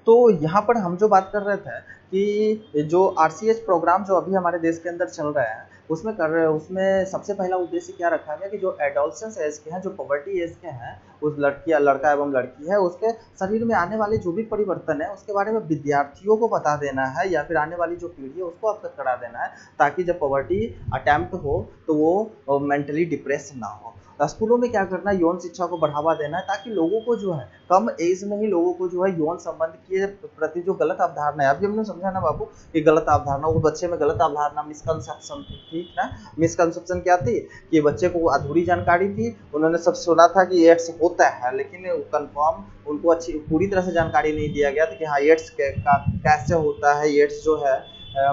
तो यहाँ पर हम जो बात कर रहे थे कि जो आरसीएच प्रोग्राम जो अभी हमारे देश के अंदर चल रहा है, उसमें कर रहे हैं, उसमें सबसे पहला उद्देश्य क्या रखा गया कि जो एडोलसेंस एज के हैं, जो पवर्टी एज के हैं, उस लड़की या लड़का एवं लड़की है, उसके शरीर में आने वाले जो भी परिवर्तन है उसके बारे में विद्यार्थियों को बता देना है, या फिर आने वाली जो पीढ़ी है उसको अवगत करा देना है, ताकि जब पवर्टी अटेम्प्ट हो तो वो मेंटली डिप्रेस ना हो। स्कूलों में क्या करना है, यौन शिक्षा को बढ़ावा देना है, ताकि लोगों को जो है कम एज में ही लोगों को जो है यौन संबंध के प्रति जो गलत अवधारणा है, अभी हमने समझा ना बाबू, कि गलत अवधारणा, वो बच्चे में गलत अवधारणा, मिसकंसेप्शन थी। ठीक ना। मिसकंसेप्शन क्या थी कि बच्चे को अधूरी जानकारी थी, उन्होंने सब सुना था कि एड्स होता है, लेकिन कंफर्म उनको अच्छी पूरी तरह से जानकारी नहीं दिया गया था कि हाँ एड्स कैसे होता है, एड्स जो है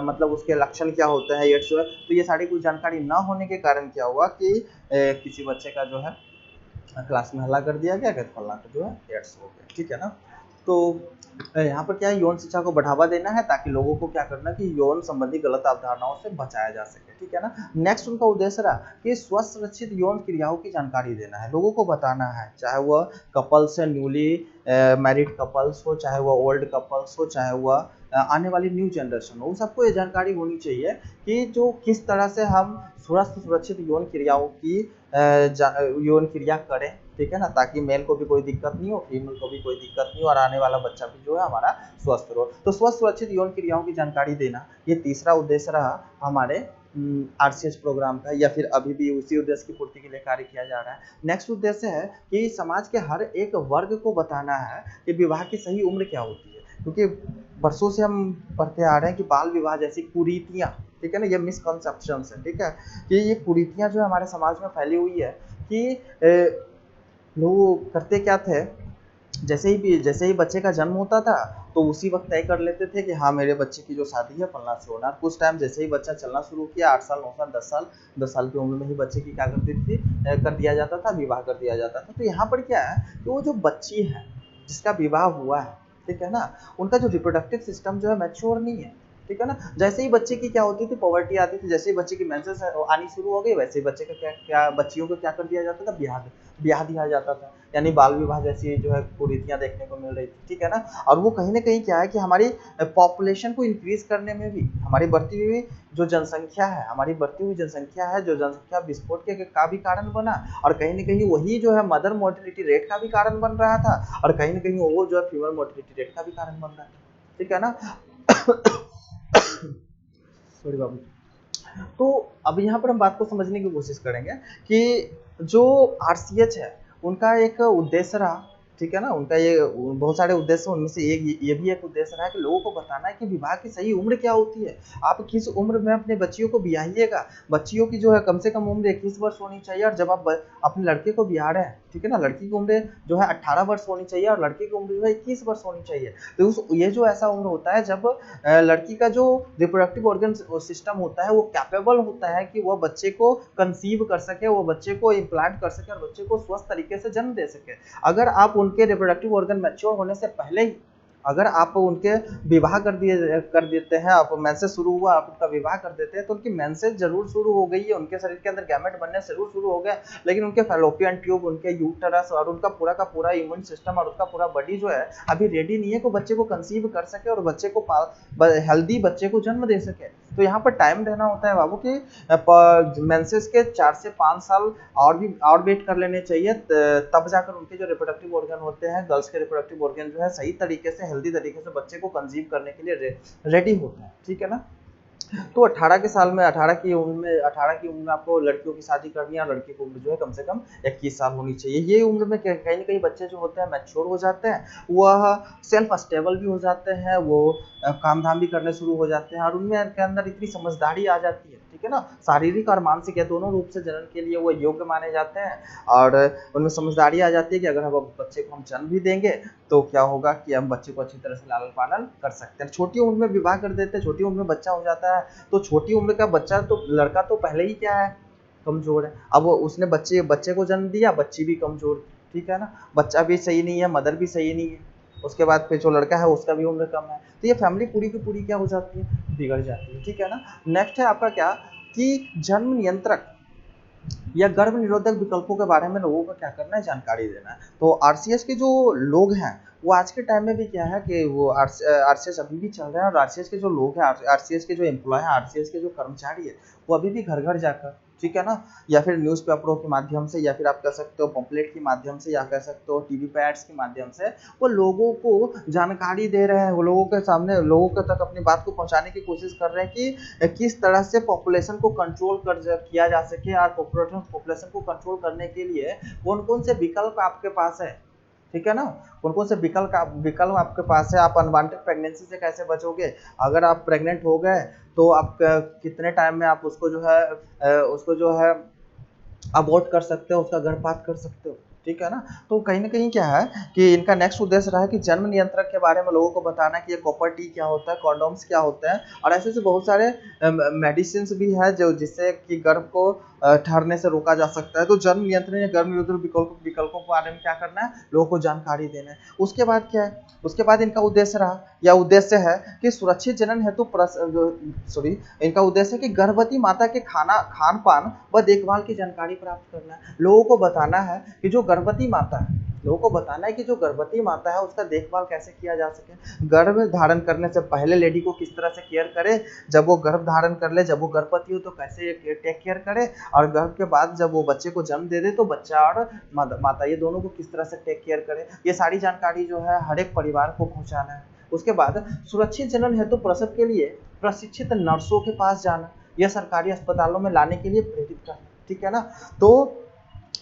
मतलब उसके लक्षण क्या होते हैं, एड्स जो है। तो ये सारी कुछ जानकारी ना होने के कारण क्या हुआ कि किसी बच्चे का जो है क्लास में हल्ला कर दिया गया कि फलना का जो है एड्स हो गया। ठीक है ना। तो यहाँ पर क्या है, यौन शिक्षा को बढ़ावा देना है, ताकि लोगों को क्या करना कि यौन संबंधी गलत अवधारणाओं से बचाया जा सके। ठीक है ना। नेक्स्ट उनका उद्देश्य रहा कि स्वस्त सुरक्षित यौन क्रियाओं की जानकारी देना है, लोगों को बताना है, चाहे वह कपल्स है, न्यूली मैरिड कपल्स हो, चाहे वह ओल्ड कपल्स हो, चाहे वह आने वाली न्यू जनरेशन हो, उन सबको ये जानकारी होनी चाहिए कि जो किस तरह से हम स्वस्थ सुरक्षित यौन क्रियाओं की यौन क्रिया करें। ठीक है ना। ताकि मेल को भी कोई दिक्कत नहीं हो, फीमेल को भी कोई दिक्कत नहीं हो, और आने वाला बच्चा भी जो है हमारा स्वस्थ रहो। तो स्वस्थ सुरक्षित यौन क्रियाओं की जानकारी देना, ये तीसरा उद्देश्य रहा हमारे आरसीएच प्रोग्राम का, या फिर अभी भी उसी उद्देश्य की पूर्ति के लिए कार्य किया जा रहा है। नेक्स्ट उद्देश्य है कि समाज के हर एक वर्ग को बताना है कि विवाह की सही उम्र क्या होती है, क्योंकि वर्षों से हम पढ़ते आ रहे हैं कि बाल विवाह जैसी कुरीतियाँ, ठीक है ना, ये मिसकंसेप्शन है। ठीक है। कि ये कुरीतियाँ जो हमारे समाज में फैली हुई है कि लोग करते क्या थे, जैसे ही बच्चे का जन्म होता था तो उसी वक्त तय कर लेते थे कि हाँ मेरे बच्चे की जो शादी है फलना से होना। कुछ टाइम जैसे ही बच्चा चलना शुरू किया, 8 साल 9 साल 10 साल, 10 साल की उम्र में ही बच्चे की क्या कर दी थी, कर दिया जाता था, विवाह कर दिया जाता था। तो यहाँ पर क्या है कि वो जो बच्ची है जिसका विवाह हुआ है, ठीक है ना, उनका जो रिप्रोडक्टिव सिस्टम जो है मैच्योर नहीं है। ठीक है ना। जैसे ही बच्चे की क्या होती थी, पॉवर्टी आती थी, जैसे ही बच्चे की मेंसेस आनी शुरू हो गई, वैसे ही बच्चे का क्या क्या बच्चियों को क्या कर दिया जाता था, ब्याह दिया जाता था। यानी बाल विवाह जैसी जो है कुरीतियां देखने को मिल रही थी। ठीक है ना। और वो कहीं ना कहीं क्या है कि हमारी पॉपुलेशन को इंक्रीज करने में भी, हमारी बढ़ती हुई जो जनसंख्या है, हमारी बढ़ती हुई जनसंख्या है, जो जनसंख्या विस्फोट के का भी कारण बना, और कहीं ना कहीं वही जो है मदर मोर्टिलिटी रेट का भी कारण बन रहा था, और कहीं ना कहीं वो जो है फीमेल मोर्टिलिटी रेट का भी कारण बन रहा था। ठीक है ना। सॉरी बाबू। तो अब यहाँ पर हम बात को समझने की कोशिश करेंगे कि जो आरसीएच है उनका एक उद्देश्य रहा ठीक है ना। उनका ये बहुत सारे उद्देश्य, उनमें से एक ये भी एक उद्देश्य रहा है कि लोगों को बताना है कि विवाह की सही उम्र क्या होती है। आप किस उम्र में अपने बच्चियों को ब्याहिएगा। बच्चियों की जो है कम से कम उम्र 21 वर्ष होनी चाहिए, और जब आप अपने लड़के को ब्याह रहे हैं, ठीक है ना, लड़की की उम्र जो है 18 वर्ष होनी चाहिए और लड़के की उम्र जो है 21 वर्ष होनी चाहिए। तो ये जो ऐसा उम्र होता है जब लड़की का जो रिप्रोडक्टिव ऑर्गन सिस्टम होता है वो कैपेबल होता है कि वह बच्चे को कंसीव कर सके, वो बच्चे को इम्प्लांट कर सके और बच्चे को स्वस्थ तरीके से जन्म दे सके। अगर आप उनके रिप्रोडक्टिव ऑर्गन मैच्योर होने से पहले ही अगर आप उनके विवाह कर देते हैं, आप मेंसेस शुरू हुआ आप उनका विवाह कर देते हैं, तो उनकी मेंसेस जरूर शुरू हो गई है, उनके शरीर के अंदर गैमेट बनने जरूर शुरू हो गया, लेकिन उनके फैलोपियन ट्यूब, उनके यूटरस और उनका पूरा का पूरा इम्यून सिस्टम और उसका पूरा बॉडी जो है अभी रेडी नहीं है कि बच्चे को कंसीव कर सके और बच्चे को हेल्दी बच्चे को जन्म दे सके। तो यहाँ पर टाइम देना होता है बाबू कि मेंसेस के 4 से 5 साल और वेट कर लेने चाहिए, तब जाकर उनके जो रिप्रोडक्टिव ऑर्गन होते हैं, गर्ल्स के रिप्रोडक्टिव ऑर्गन जो है सही तरीके से हेल्दी तरीके से बच्चे को कंसीव करने के लिए रेडी होते हैं, ठीक है ना। तो 18 के साल में 18 की उम्र में आपको लड़कियों की शादी करनी है, और लड़की की उम्र जो है कम से कम 21 साल होनी चाहिए। ये उम्र में कहीं ना कहीं बच्चे जो होते हैं मैच्योर हो जाते हैं, वह सेल्फ स्टेबल भी हो जाते हैं, वो काम धाम भी करने शुरू हो जाते हैं, और उनमें के अंदर इतनी समझदारी आ जाती है, ठीक है ना। शारीरिक और मानसिक दोनों रूप से जनन के लिए वो योग्य माने जाते हैं, और उनमें समझदारी आ जाती है कि अगर हम बच्चे को हम जन्म भी देंगे तो क्या होगा कि हम बच्चे को अच्छी तरह से लालन पालन कर सकते हैं। छोटी उम्र में विवाह कर देते हैं, छोटी उम्र में बच्चा हो जाता है, तो छोटी उम्र का बच्चा तो लड़का तो पहले ही क्या है, कमजोर है। अब उसने बच्चे बच्चे को जन्म दिया, बच्ची भी कमजोर, ठीक है ना, बच्चा भी सही नहीं है, मदर भी सही नहीं है, उसके बाद फिर जो लड़का है उसका भी उम्र कम है, तो ये फैमिली पूरी की पूरी क्या हो जाती है, बिगड़ जाती है, ठीक है ना। नेक्स्ट है आपका क्या कि जन्म नियंत्रक या गर्भ निरोधक विकल्पों के बारे में लोगों को क्या करना है, जानकारी देना है। तो आरसीएस के जो लोग हैं वो आज के टाइम में भी क्या है कि वो आरसीएस अभी भी चल रहे हैं, और आरसीएस के जो लोग हैं, आरसीएस के जो एम्प्लॉय हैं, आरसीएस के जो कर्मचारी है, वो अभी भी घर घर जाकर, ठीक है ना, या फिर न्यूज़पेपरों के माध्यम से, या फिर आप कह सकते हो पम्पलेट के माध्यम से, या कह सकते हो टीवी पे एड्स के माध्यम से वो लोगों को जानकारी दे रहे हैं, वो लोगों के सामने लोगों के तक अपनी बात को पहुंचाने की कोशिश कर रहे हैं कि किस तरह से पॉपुलेशन को कंट्रोल किया जा सके, और पॉपुलेशन को कंट्रोल करने के लिए कौन कौन से विकल्प आपके पास है, ठीक है ना। कौन कौन से विकल्प आपके पास है, आप अनवांटेड प्रेगनेंसी से कैसे बचोगे, अगर आप प्रेग्नेंट हो गए तो आप कितने टाइम में आप उसको जो है अबॉर्ट कर सकते हो, उसका गर्भपात कर सकते हो, ठीक है ना। तो कहीं ना कहीं क्या है कि इनका नेक्स्ट उद्देश्य रहा है कि जन्म नियंत्रक के बारे में लोगों को बताना कि ये कॉपर टी क्या होता है, कॉन्डोम्स क्या होते हैं, और ऐसे ऐसे बहुत सारे मेडिसिन भी है जो जिससे कि गर्भ को ठहरने से रोका जा सकता है। तो जन्म नियंत्रण या गर्भ निरोधक विकल्पों के बारे में क्या करना है, लोगों को जानकारी देना है। उसके बाद क्या है, उसके बाद इनका उद्देश्य रहा या उद्देश्य है कि सुरक्षित जनन हेतु इनका उद्देश्य है कि गर्भवती माता के खान पान व देखभाल की जानकारी प्राप्त करना है। लोगों को बताना है कि जो गर्भवती माता है, लोगों को बताना है कि जो गर्भवती माता है उसका देखभाल कैसे किया जा सके, गर्भ धारण करने से पहले लेडी को किस तरह से केयर करे, जब वो गर्भ धारण कर ले, जब वो गर्भवती हो तो कैसे टेक केयर करे, और गर्भ के बाद जब वो बच्चे को जन्म दे दे तो बच्चा और माता ये दोनों को किस तरह से टेक केयर करे, ये सारी जानकारी जो है हर एक परिवार को पहुंचाना है। उसके बाद सुरक्षित जनन हेतु प्रसव के लिए प्रशिक्षित नर्सों के पास जाना, यह सरकारी अस्पतालों में लाने के लिए प्रेरित करना, ठीक है ना। तो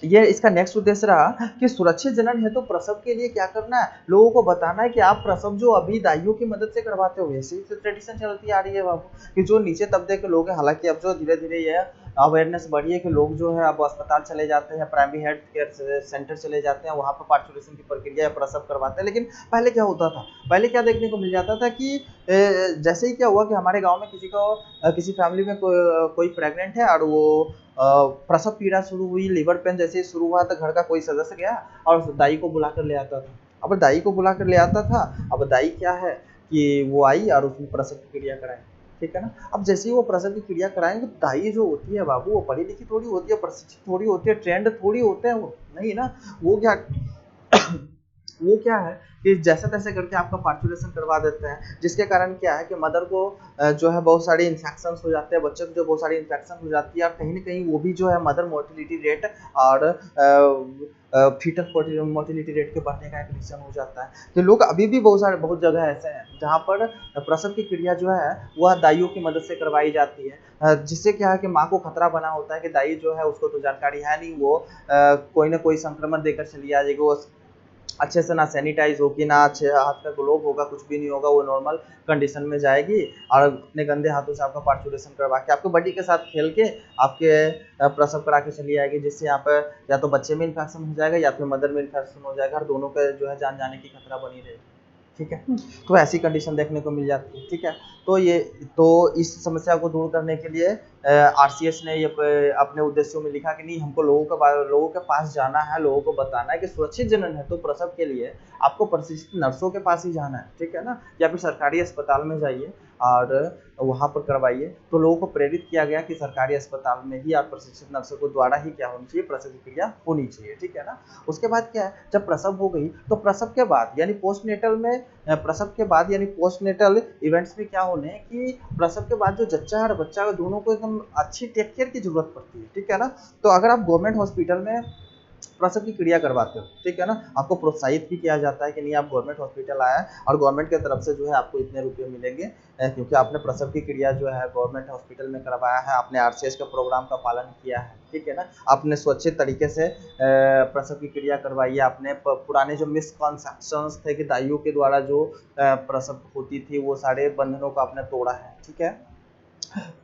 ये इसका नेक्स्ट उद्देश्य रहा कि सुरक्षित जनन हेतु प्रसव के लिए क्या करना है, लोगों को बताना है कि आप प्रसव जो अभी दाइयों की मदद से करवाते हो, वैसे ही ट्रेडिशन चलती आ रही है बाबू, कि जो नीचे तबके के लोग हैं, हालांकि अब जो धीरे धीरे ये अवेयरनेस बढ़ी है कि लोग जो है अब अस्पताल चले जाते हैं, प्राइमरी हेल्थ केयर सेंटर चले जाते हैं, वहाँ पर पार्चुलेशन की प्रक्रिया प्रसव करवाते हैं। लेकिन पहले क्या होता था, पहले क्या देखने को मिल जाता था कि जैसे ही क्या हुआ कि हमारे गाँव में किसी फैमिली में कोई प्रेग्नेंट है, और वो प्रसव पीड़ा शुरू हुई, लिवर पेन जैसे ही शुरू हुआ तो घर का कोई सदस्य गया और उस दाई को बुला कर ले आता था। अब दाई को बुला कर ले आता था, अब दाई क्या है कि वो आई और उसने प्रसव की क्रिया कराई, ठीक है ना। अब जैसे ही वो प्रसव की क्रिया कराएंगे तो दाई जो होती है बाबू, वो पढ़ी लिखी थोड़ी होती है, प्रशिक्षित थोड़ी होती है, ट्रेंड थोड़ी होते हैं, वो नहीं ना। वो क्या वो क्या है कि जैसे तैसे करके आपका पार्चुलेशन करवा देते हैं, जिसके कारण क्या है कि मदर को जो है बहुत सारे इन्फेक्शन हो जाते हैं, बच्चे को जो बहुत सारी इन्फेक्शन हो जाती है, और कहीं ना कहीं वो भी जो है मदर मोर्टिलिटी रेट और फीटल मोर्टिलिटी रेट के बढ़ने का एक रीजन हो जाता है। कि लोग अभी भी बहुत जगह ऐसे हैं जहाँ पर प्रसव की क्रिया जो है वह दाइयों की मदद से करवाई जाती है, जिससे क्या है कि माँ को खतरा बना होता है कि दाई जो है उसको तो जानकारी है नहीं, वो कोई ना कोई संक्रमण देकर चली आ जाएगी, वो अच्छे से ना सैनिटाइज होगी, ना अच्छे हाथ का ग्लोव होगा, कुछ भी नहीं होगा, वो नॉर्मल कंडीशन में जाएगी और अपने गंदे हाथों से आपका पार्चुलेशन करवा के आपके बॉडी के साथ खेल के आपके प्रसव करा के चली आएगी, जिससे यहाँ पे या तो बच्चे में इन्फेक्शन हो जाएगा या फिर मदर में इन्फेक्शन हो जाएगा और दोनों के जो है जान जाने की खतरा बनी रहेगी। ठीक है, तो ऐसी कंडीशन देखने को मिल जाती है। ठीक है, तो ये तो इस समस्या को दूर करने के लिए आरसीएस ने ये अपने उद्देश्यों में लिखा कि नहीं, हमको लोगों के पास जाना है, लोगों को बताना है कि सुरक्षित जनन है तो प्रसव के लिए आपको प्रशिक्षित नर्सों के पास ही जाना है। ठीक है ना, या फिर सरकारी अस्पताल में जाइए और वहाँ पर करवाइए। तो लोगों को प्रेरित किया गया कि सरकारी अस्पताल में ही आप प्रशिक्षित नर्सों को द्वारा ही क्या होनी चाहिए, प्रसव की क्रिया होनी चाहिए। ठीक है ना, उसके बाद क्या है, जब प्रसव हो गई तो प्रसव के बाद यानी पोस्टनेटल में प्रसव के बाद यानी पोस्टनेटल इवेंट्स में क्या होने हैं कि प्रसव के बाद जो जच्चा है और बच्चा दोनों को एकदम अच्छी टेक केयर की जरूरत पड़ती है। ठीक है ना, तो अगर आप गवर्नमेंट हॉस्पिटल में प्रसव की क्रिया करवाते हो, ठीक है ना, आपको प्रोत्साहित भी किया जाता है कि नहीं, आप गवर्नमेंट हॉस्पिटल आया है और गवर्नमेंट की तरफ से जो है आपको इतने रुपए मिलेंगे, क्योंकि आपने प्रसव की क्रिया जो है गवर्नमेंट हॉस्पिटल में करवाया है, आपने आरसीएस के प्रोग्राम का पालन किया है। ठीक है ना, आपने सुरक्षित तरीके से प्रसव की क्रिया करवाई है। आपने पुराने जो मिसकॉन्सेप्शंस थे कि दाइयों के द्वारा जो प्रसव होती थी, वो सारे बंधनों को आपने तोड़ा है। ठीक है,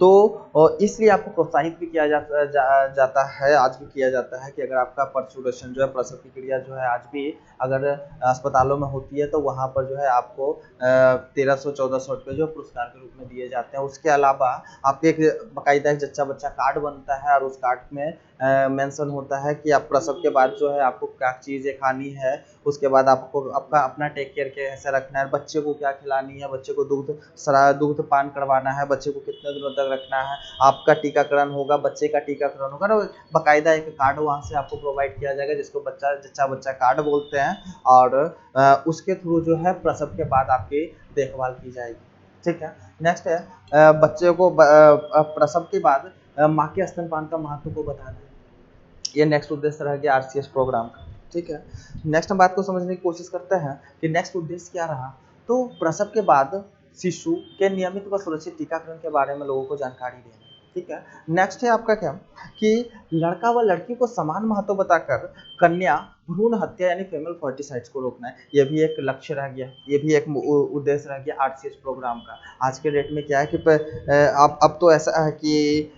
तो इसलिए आपको प्रोत्साहित भी किया जाता है, आज भी किया जाता है कि अगर आपका परसुरेशन जो है, प्रसव की क्रिया जो है आज भी अगर अस्पतालों में होती है तो वहाँ पर जो है आपको 1300-1400 रुपये जो पुरस्कार के रूप में दिए जाते हैं। उसके अलावा आपके एक बाकायदा एक जच्चा बच्चा कार्ड बनता है और उस कार्ड में मेंशन होता है कि आप प्रसव के बाद जो है आपको क्या चीज़ें खानी है, उसके बाद आपको आपका अपना टेक केयर कैसे रखना है, बच्चे को क्या खिलानी है, बच्चे को दूध पान करवाना है, बच्चे को कितने दिनों तक रखना है, आपका टीकाकरण होगा, बच्चे का टीकाकरण होगा ना, बाकायदा एक कार्ड वहाँ से आपको प्रोवाइड किया जाएगा जिसको जच्चा बच्चा कार्ड बोलते हैं और उसके थ्रू जो है प्रसव के बाद आपकी देखभाल की जाएगी। ठीक है, नेक्स्ट है बच्चे को प्रसव के बाद माँ के स्तनपान का महत्व को बताना है। ये नेक्स्ट उद्देश्य रह गया आरसीएस प्रोग्राम का। ठीक है, नेक्स्ट हम बात को समझने की कोशिश करते हैं कि नेक्स्ट उद्देश्य क्या रहा। तो प्रसव के बाद शिशु के नियमित व सुरक्षित टीकाकरण के बारे में लोगों को जानकारी देना। ठीक है, नेक्स्ट है आपका क्या कि लड़का व लड़की को समान महत्व बताकर कन्या भ्रूण हत्या यानी फीमेल फर्टिसाइड्स को रोकना है। ये भी एक लक्ष्य रह गया, ये भी एक उद्देश्य रह गया आरसीएस प्रोग्राम का। आज के डेट में क्या है कि अब तो ऐसा है कि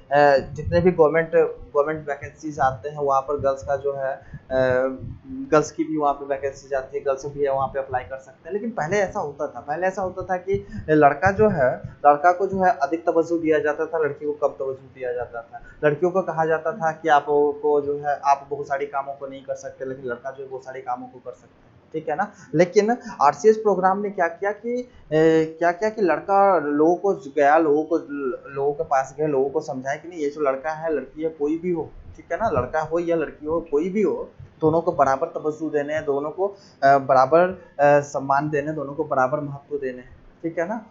जितने भी गवर्नमेंट वैकेंसीज आते हैं वहाँ पर गर्ल्स का जो है गर्ल्स की भी वहाँ पे वैकेंसीज आती है, गर्ल्स भी वहाँ पे अप्लाई कर सकते हैं। लेकिन पहले ऐसा होता था कि लड़का को जो है अधिक तवज्जो दिया जाता था, लड़की को कम तवज्जो दिया जाता था। लड़कियों को कहा जाता था कि आपको जो है आप बहुत सारी कामों को नहीं कर सकते, लेकिन लड़का जो है बहुत सारे कामों को कर सकता है। ठीक है ना, लेकिन आरसीएस प्रोग्राम ने क्या किया कि लड़का लोगों के पास गए, लोगों को समझाया कि नहीं, ये जो लड़का है लड़की है कोई भी हो, ठीक है ना, लड़का हो या लड़की हो कोई भी हो, दोनों को बराबर तवज्जो देने हैं, दोनों को बराबर सम्मान देने, दोनों को बराबर महत्व देने हैं। ठीक है ना,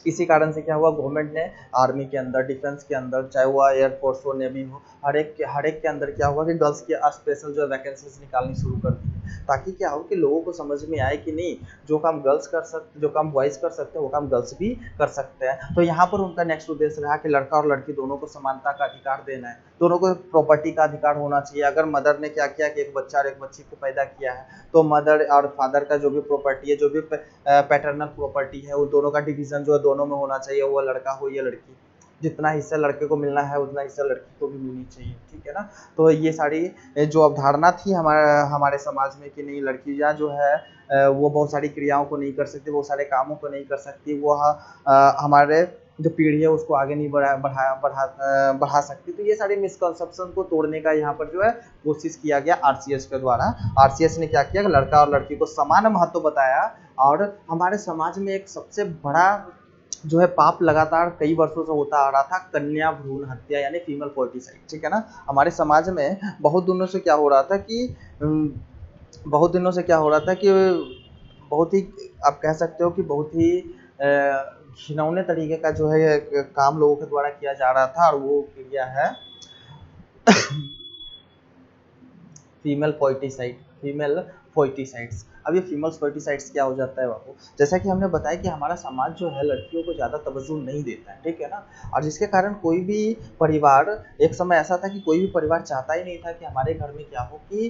इसी कारण से क्या हुआ, गवर्नमेंट ने आर्मी के अंदर, डिफेंस के अंदर, चाहे वो एयरफोर्स हो, नेवी हो, हर एक के अंदर क्या हुआ कि गर्ल्स की स्पेशल जो वैकेंसीज निकालनी शुरू कर दी, ताकि क्या हो कि लोगों को समझ में आए कि नहीं, जो काम बॉयज कर सकते हैं वो काम गर्ल्स भी कर सकते हैं। तो यहाँ पर उनका नेक्स्ट उद्देश्य रहा कि लड़का और लड़की दोनों को समानता का अधिकार देना है, दोनों को प्रॉपर्टी का अधिकार होना चाहिए। अगर मदर ने क्या किया कि एक बच्चा और एक बच्ची को पैदा किया है, तो मदर और फादर का जो भी प्रॉपर्टी है, जो भी पैटर्नल प्रॉपर्टी है, वो दोनों का डिवीजन जो है दोनों में होना चाहिए, वो लड़का हो या लड़की, जितना हिस्सा लड़के को मिलना है उतना हिस्सा लड़की को भी मिलनी चाहिए। ठीक है ना, तो ये सारी जो अवधारणा थी हमारे समाज में कि नहीं, लड़कियां जो है वो बहुत सारी क्रियाओं को नहीं कर सकती, बहुत सारे कामों को नहीं कर सकती, वो हमारे जो पीढ़ी है उसको आगे नहीं बढ़ा सकती। तो ये सारी मिसकंसेप्शन को तोड़ने का यहाँ पर जो है कोशिश किया गया आरसीएस के द्वारा। आरसीएस ने क्या किया, लड़का और लड़की को समान महत्व बताया और हमारे समाज में एक सबसे बड़ा जो है पाप लगातार कई वर्षों से होता आ रहा था, कन्या भ्रूण हत्या यानी फीमेल फोर्टिसाइड। ठीक है ना, हमारे समाज में बहुत दिनों से क्या हो रहा था कि बहुत ही, आप कह सकते हो कि बहुत ही घिनौने तरीके का जो है काम लोगों के द्वारा किया जा रहा था, और वो क्रिया है फीमेल फोर्टिसाइड्स। अब ये फीमेल फोर्टिसाइड्स क्या हो जाता है बाबू, जैसा कि हमने बताया कि हमारा समाज जो है लड़कियों को ज़्यादा तवज्जो नहीं देता है। ठीक है ना, और जिसके कारण कोई भी परिवार, एक समय ऐसा था कि कोई भी परिवार चाहता ही नहीं था कि हमारे घर में क्या हो कि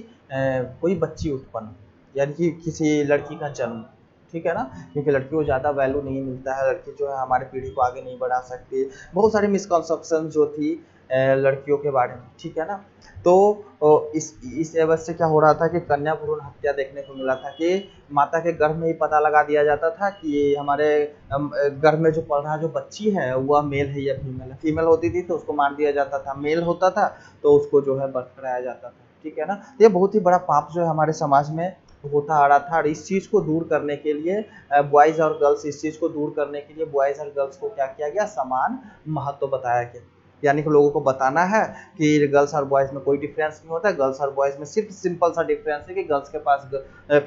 कोई बच्ची उत्पन्न हो, यानी कि किसी लड़की का जन्म, ठीक है ना, क्योंकि लड़की को ज़्यादा वैल्यू नहीं मिलता है, लड़की जो है हमारे पीढ़ी को आगे नहीं बढ़ा सकती। बहुत सारी मिसकॉन्सेप्शन जो थी लड़कियों के बारे में, ठीक है ना। तो इस एवज से क्या हो रहा था कि कन्या भ्रूण हत्या देखने को मिला था कि माता के गर्भ में ही पता लगा दिया जाता था कि हमारे गर्भ में जो पल रहा जो बच्ची है वह मेल है या फीमेल है। फीमेल होती थी तो उसको मार दिया जाता था, मेल होता था तो उसको जो है बर्थ कराया जाता था, ठीक है ना। ये बहुत ही बड़ा पाप जो है हमारे समाज में होता आ रहा था, और इस चीज़ को दूर करने के लिए बॉयज़ और गर्ल्स, इस चीज़ को दूर करने के लिए बॉयज़ और गर्ल्स को क्या किया गया, समान महत्व बताया गया। यानी कि लोगों को बताना है कि गर्ल्स और बॉयज़ में कोई डिफरेंस नहीं होता है, गर्ल्स और बॉयज़ में सिर्फ सिंपल सा डिफरेंस है कि गर्ल्स के पास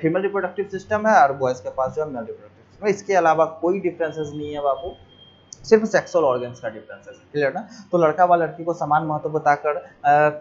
फीमेल रिप्रोडक्टिव सिस्टम है और बॉयज़ के पास जो है मेल रिप्रोडक्टिव सिस्टम है। इसके अलावा कोई डिफरेंसेस नहीं है बाबू, सिर्फ सेक्सुअल ऑर्गन्स का डिफरेंस है, क्लियर ना। तो लड़का व लड़की को समान महत्व बताकर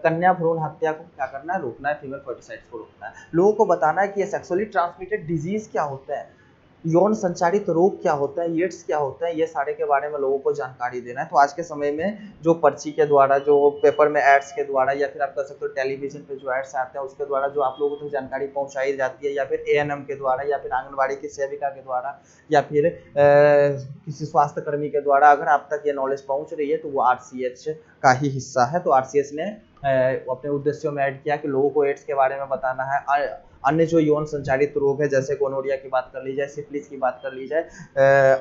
कन्या भ्रूण हत्या को क्या करना है, रोकना है, फीमेल फर्टिसाइड्स को रोकना है। लोगों को बताना है कि ये सेक्सुअली ट्रांसमिटेड डिजीज क्या होता है, यौन संचारित रोग क्या होता है, एड्स क्या होता है, ये सारे के बारे में लोगों को जानकारी देना है। तो आज के समय में जो पर्ची के द्वारा, जो पेपर में एड्स के द्वारा, या फिर आप कह सकते हो टेलीविजन पे जो एड्स आते हैं उसके द्वारा जो आप लोगों तक जानकारी पहुंचाई जाती है, या फिर एएनएम के द्वारा, या फिर आंगनबाड़ी की सेविका के द्वारा, या फिर किसी स्वास्थ्य कर्मी के द्वारा अगर आप तक ये नॉलेज पहुंच रही है तो वो आरसीएच का ही हिस्सा है। तो आरसीएच ने अपने उद्देश्यों में ऐड किया कि लोगों को एड्स के बारे में बताना है, अन्य जो यौन संचारित रोग है जैसे गोनोरिया की बात कर ली जाए, सिफिलिस की बात कर ली जाए,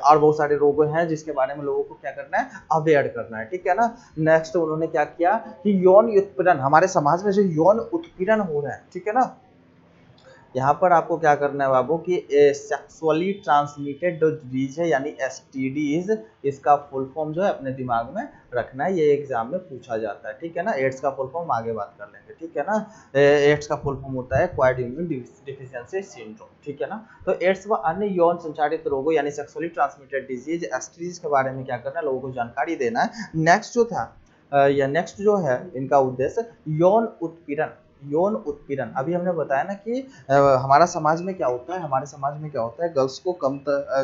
और बहुत सारे रोग हैं जिसके बारे में लोगों को क्या करना है, अवेयर करना है, ठीक है ना। नेक्स्ट उन्होंने क्या किया कि यौन उत्पीड़न, हमारे समाज में जो यौन उत्पीड़न हो रहा है, ठीक है ना, यहाँ पर आपको क्या करना है बाबू कि सेक्सुअली ट्रांसमिटेड जो डिजीज है यानी एसटीडीज, इसका फुल फॉर्म जो है अपने दिमाग में रखना है, ये एग्जाम में पूछा जाता है, ठीक है ना। एड्स का फुल फॉर्म आगे बात कर लेंगे, ठीक है ना। एड्स का फुल फॉर्म होता है एक्वायर्ड इम्यून डिफिशिएंसी सिंड्रोम, ठीक है ना। तो एड्स व अन्य यौन संचारित रोगों यानी सेक्सुअली ट्रांसमिटेड डिजीज एसटीडीज के बारे में क्या करना है, लोगों को जानकारी देना है। नेक्स्ट जो था या नेक्स्ट जो है इनका उद्देश्य यौन उत्पीड़न, यौन उत्पीड़न अभी हमने बताया ना कि हमारा समाज में क्या होता है, हमारे समाज में क्या होता है, गर्ल्स को कम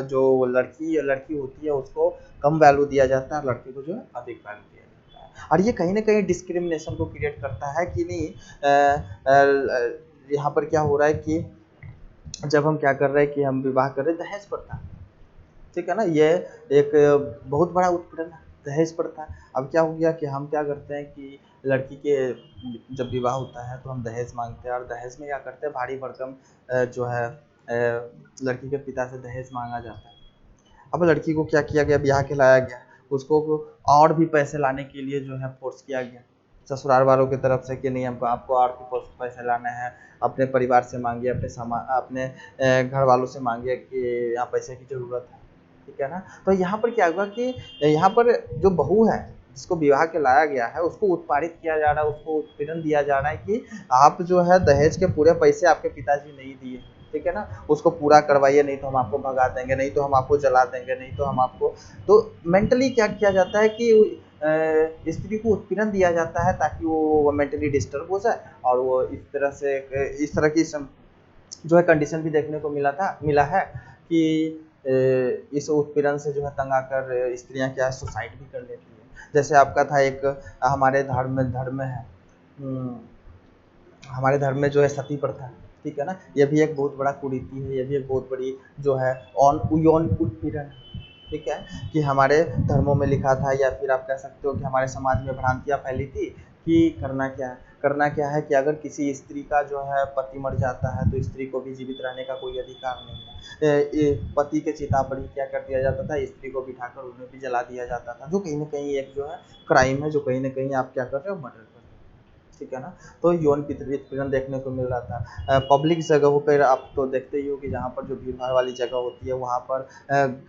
जो लड़की होती है उसको कम वैल्यू दिया जाता है, लड़के को जो है अधिक वैल्यू दिया जाता है, और ये कहीं ना कहीं डिस्क्रिमिनेशन को क्रिएट करता है कि नहीं। यहाँ पर क्या हो रहा है कि जब हम क्या कर रहे हैं कि हम विवाह कर रहे हैं, दहेज प्रथा, ठीक है ना, ये एक बहुत बड़ा उत्पीड़न है, दहेज प्रथा। अब क्या हो गया कि हम क्या करते हैं कि लड़की के जब विवाह होता है तो हम दहेज मांगते हैं, और दहेज में क्या करते हैं, भारी भरकम जो है लड़की के पिता से दहेज मांगा जाता है। अब लड़की को क्या किया गया, ब्याह के लाया गया, उसको और भी पैसे लाने के लिए जो है फोर्स किया गया ससुराल वालों की तरफ से कि नहीं, हमको आपको और भी पैसे लाने हैं, अपने परिवार से मांगिए, अपने घर वालों से मांगिए कि यहाँ पैसे की ज़रूरत है, ठीक है ना। तो यहाँ पर क्या हुआ कि यहाँ पर जो बहू है जिसको विवाह के लाया गया है उसको उत्पादित किया जा रहा है, उसको उत्पीड़न दिया जा रहा है कि आप जो है दहेज के पूरे पैसे आपके पिताजी नहीं दिए, ठीक है ना, उसको पूरा करवाइए, नहीं तो हम आपको भगा देंगे, नहीं तो हम आपको जला देंगे, नहीं तो हम आपको। तो मेंटली क्या किया जाता है कि स्त्री को उत्पीड़न दिया जाता है ताकि वो मेंटली डिस्टर्ब हो जाए, और वो इस तरह की जो है कंडीशन भी देखने को मिला है कि इस उत्पीड़न से जो है तंग आकर स्त्रियां क्या है सुसाइड भी कर लेती है। जैसे आपका था एक हमारे धर्म में है, हमारे धर्म में जो है सती प्रथा, ठीक है ना, ये भी एक बहुत बड़ा कुरीति है, ये भी एक बहुत बड़ी जो है यौन उत्पीड़न है, ठीक है। कि हमारे धर्मों में लिखा था, या फिर आप कह सकते हो कि हमारे समाज में भ्रांतियाँ फैली थी कि करना क्या है कि अगर किसी स्त्री का जो है पति मर जाता है तो स्त्री को भी जीवित रहने का कोई अधिकार नहीं है। पति के चिता पर ही क्या कर दिया जाता था, स्त्री को बिठाकर उन्हें भी जला दिया जाता था, जो कहीं ना कहीं एक जो है क्राइम है, जो कहीं ना कहीं आप क्या कर रहे हो, मर्डर कर रहे हो, ठीक है ना। तो यौन उत्पीड़न देखने को मिल रहा था पब्लिक जगहों पर। आप तो देखते ही हो कि जहाँ पर जो भीड़ भाड़ वाली जगह होती है वहाँ पर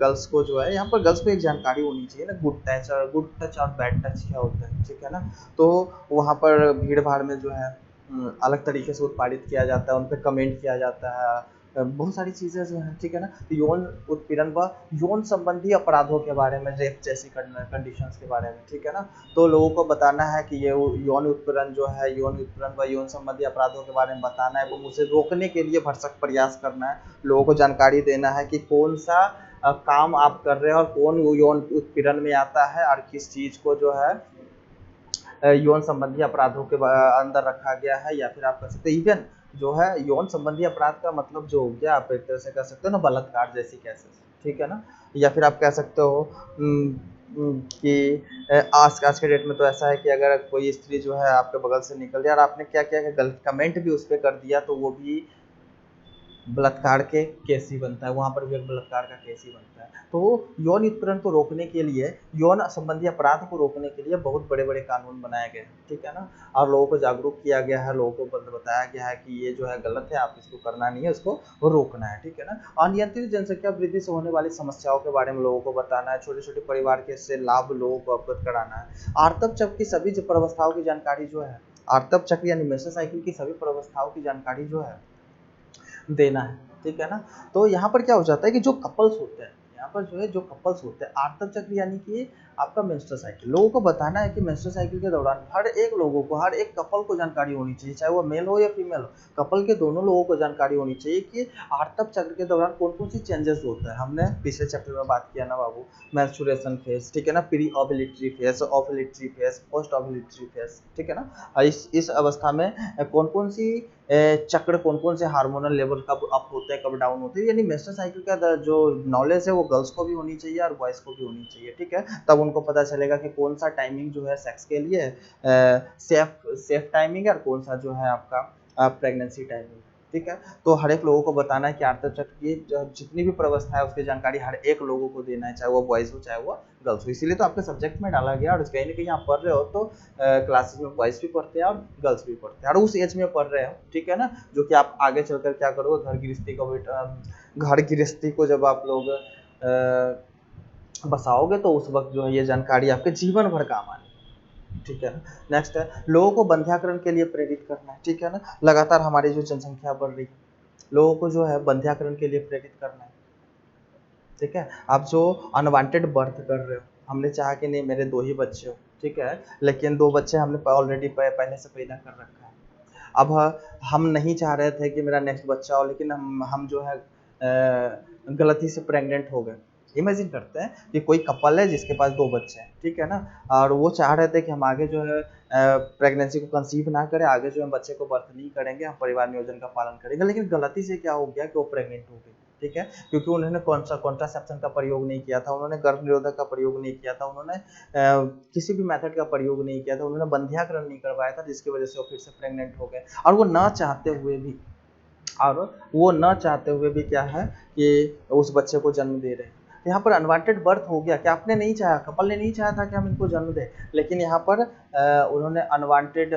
गर्ल्स को जो है, यहाँ पर गर्ल्स को एक जानकारी होनी चाहिए ना, गुड टच और बैड टच क्या होता है, ठीक है ना। तो वहाँ पर भीड़ भाड़ में जो है अलग तरीके से उत्पादित किया जाता है, उन पर कमेंट किया जाता है, बहुत सारी चीज़ें जो हैं, ठीक है ना। तो यौन उत्पीड़न व यौन संबंधी अपराधों के बारे में, रेप जैसी कंडीशंस के बारे में, ठीक है ना। तो लोगों को बताना है कि ये यौन उत्पीड़न जो है, यौन उत्पीड़न व यौन संबंधी अपराधों के बारे में बताना है, वो उसे रोकने के लिए भरसक प्रयास करना है, लोगों को जानकारी देना है कि कौन सा काम आप कर रहे हैं और कौन यौन उत्पीड़न में आता है, और किस चीज़ को जो है यौन संबंधी अपराधों के अंदर रखा गया है, या फिर आप कह सकते हैं इवन जो है यौन संबंधी अपराध का मतलब जो हो गया, आप एक तरह से कह सकते हो ना बलात्कार जैसी केसेस, ठीक है ना। या फिर आप कह सकते हो कि आज के डेट में तो ऐसा है कि अगर कोई स्त्री जो है आपके बगल से निकल जाए और आपने क्या किया कि गलत कमेंट भी उस पर कर दिया, तो वो भी बलात्कार के केस ही बनता है, वहाँ पर भी एक बलात्कार का केस ही बनता है। तो यौन उत्पीड़न को रोकने के लिए, यौन संबंधी अपराध को रोकने के लिए बहुत बड़े बड़े कानून बनाए गए हैं, ठीक है ना। और लोगों को जागरूक किया गया है, लोगों को बताया गया है कि ये जो है गलत है, आप इसको करना नहीं है, इसको रोकना है, ठीक है ना। अनियंत्रित जनसंख्या वृद्धि से होने वाली समस्याओं के बारे में लोगों को बताना है, छोटे छोटे परिवार के से लाभ लोगों को अवगत कराना है। आर्तव चक्र की सभी जो प्रवस्थाओं की जानकारी जो है, आर्तव चक्र यानी मेंस्ट्रुअल साइकिल की सभी प्रवस्थाओं की जानकारी जो है देना है, ठीक है ना। तो यहाँ पर क्या हो जाता है कि जो कपल्स होते हैं, यहाँ पर जो है जो कपल्स होते हैं, आर्तव चक्र यानी कि आपका मेंस्ट्रुअल साइकिल, लोगों को बताना है कि मेंस्ट्रुअल साइकिल के दौरान हर एक लोगों को, हर एक कपल को जानकारी होनी चाहिए, चाहे वो मेल हो या फीमेल हो, कपल के दोनों लोगों को जानकारी होनी चाहिए कि आर्तव चक्र के दौरान कौन कौन सी चेंजेस होता है। हमने पिछले चैप्टर में बात किया ना बाबू, मेंस्ट्रुएशन फेज, ठीक है ना, pre ovulatory phase, ovulatory phase, post ovulatory phase, ठीक है ना। और इस अवस्था में कौन कौन सी चक्र, कौन कौन से हार्मोनल लेवल कब अप होते हैं, कब डाउन होते हैं, यानी मेंस्ट्रुअल साइकिल का जो नॉलेज है वो गर्ल्स को भी होनी चाहिए और बॉयज़ को भी होनी चाहिए, ठीक है। तब उनको पता चलेगा कि कौन सा टाइमिंग जो है सेक्स के लिए सेफ टाइमिंग है और कौन सा जो है आपका प्रेगनेंसी टाइमिंग, ठीक है। तो हर एक लोगों को बताना है कि आर्तव चक्र की जितनी भी प्रवस्था है उसकी जानकारी हर एक लोगों को देना है, चाहे वो बॉयज़ हो चाहे वो गर्ल्स हो। इसीलिए तो आपके सब्जेक्ट में डाला गया, और कहीं ना कहीं आप पढ़ रहे हो तो क्लासेस में बॉयज़ भी पढ़ते हैं और गर्ल्स भी पढ़ते हैं, और उस एज में पढ़ रहे हो, ठीक है ना, जो कि आप आगे चलकर क्या करोगे, घर गृहस्थी को जब आप लोग बसाओगे तो उस वक्त जो है ये जानकारी आपके जीवन भर काम आएगी, ठीक है ना। नेक्स्ट है लोगों को बंध्याकरण के लिए प्रेरित करना है, ठीक है ना। लगातार हमारी जो जनसंख्या बढ़ रही है, लोगों को जो है बंध्याकरण के लिए प्रेरित करना है, ठीक है। आप जो अनवांटेड बर्थ कर रहे हो, हमने चाहा कि नहीं मेरे 2 ही बच्चे हो, ठीक है, लेकिन 2 बच्चे हमने ऑलरेडी पहले से पैदा कर रखा है। अब हम नहीं चाह रहे थे कि मेरा नेक्स्ट बच्चा हो, लेकिन हम जो है गलती से प्रेग्नेंट हो गए। इमेजिन करते हैं कि कोई कपल है जिसके पास 2 बच्चे हैं, ठीक है ना, और वो चाह रहे थे कि हम आगे जो है प्रेगनेंसी को कंसीव ना करें, आगे जो है बच्चे को बर्थ नहीं करेंगे, हम परिवार नियोजन का पालन करेंगे, लेकिन गलती से क्या हो गया कि वो प्रेग्नेंट हो गई, ठीक है, क्योंकि उन्होंने कॉन्ट्रासेप्शन का प्रयोग नहीं किया था, उन्होंने गर्भ निरोधक का प्रयोग नहीं किया था, उन्होंने किसी भी मेथड का प्रयोग नहीं किया था, उन्होंने बंध्याकरण नहीं करवाया था, जिसकी वजह से वो फिर से प्रेग्नेंट हो गए, और वो न चाहते हुए भी, क्या है कि उस बच्चे को जन्म दे रहे हैं। यहाँ पर अनवांटेड बर्थ हो गया कि आपने नहीं चाहा, कपल ने नहीं चाहा था कि हम इनको जन्म दें, लेकिन यहाँ पर उन्होंने अनवांटेड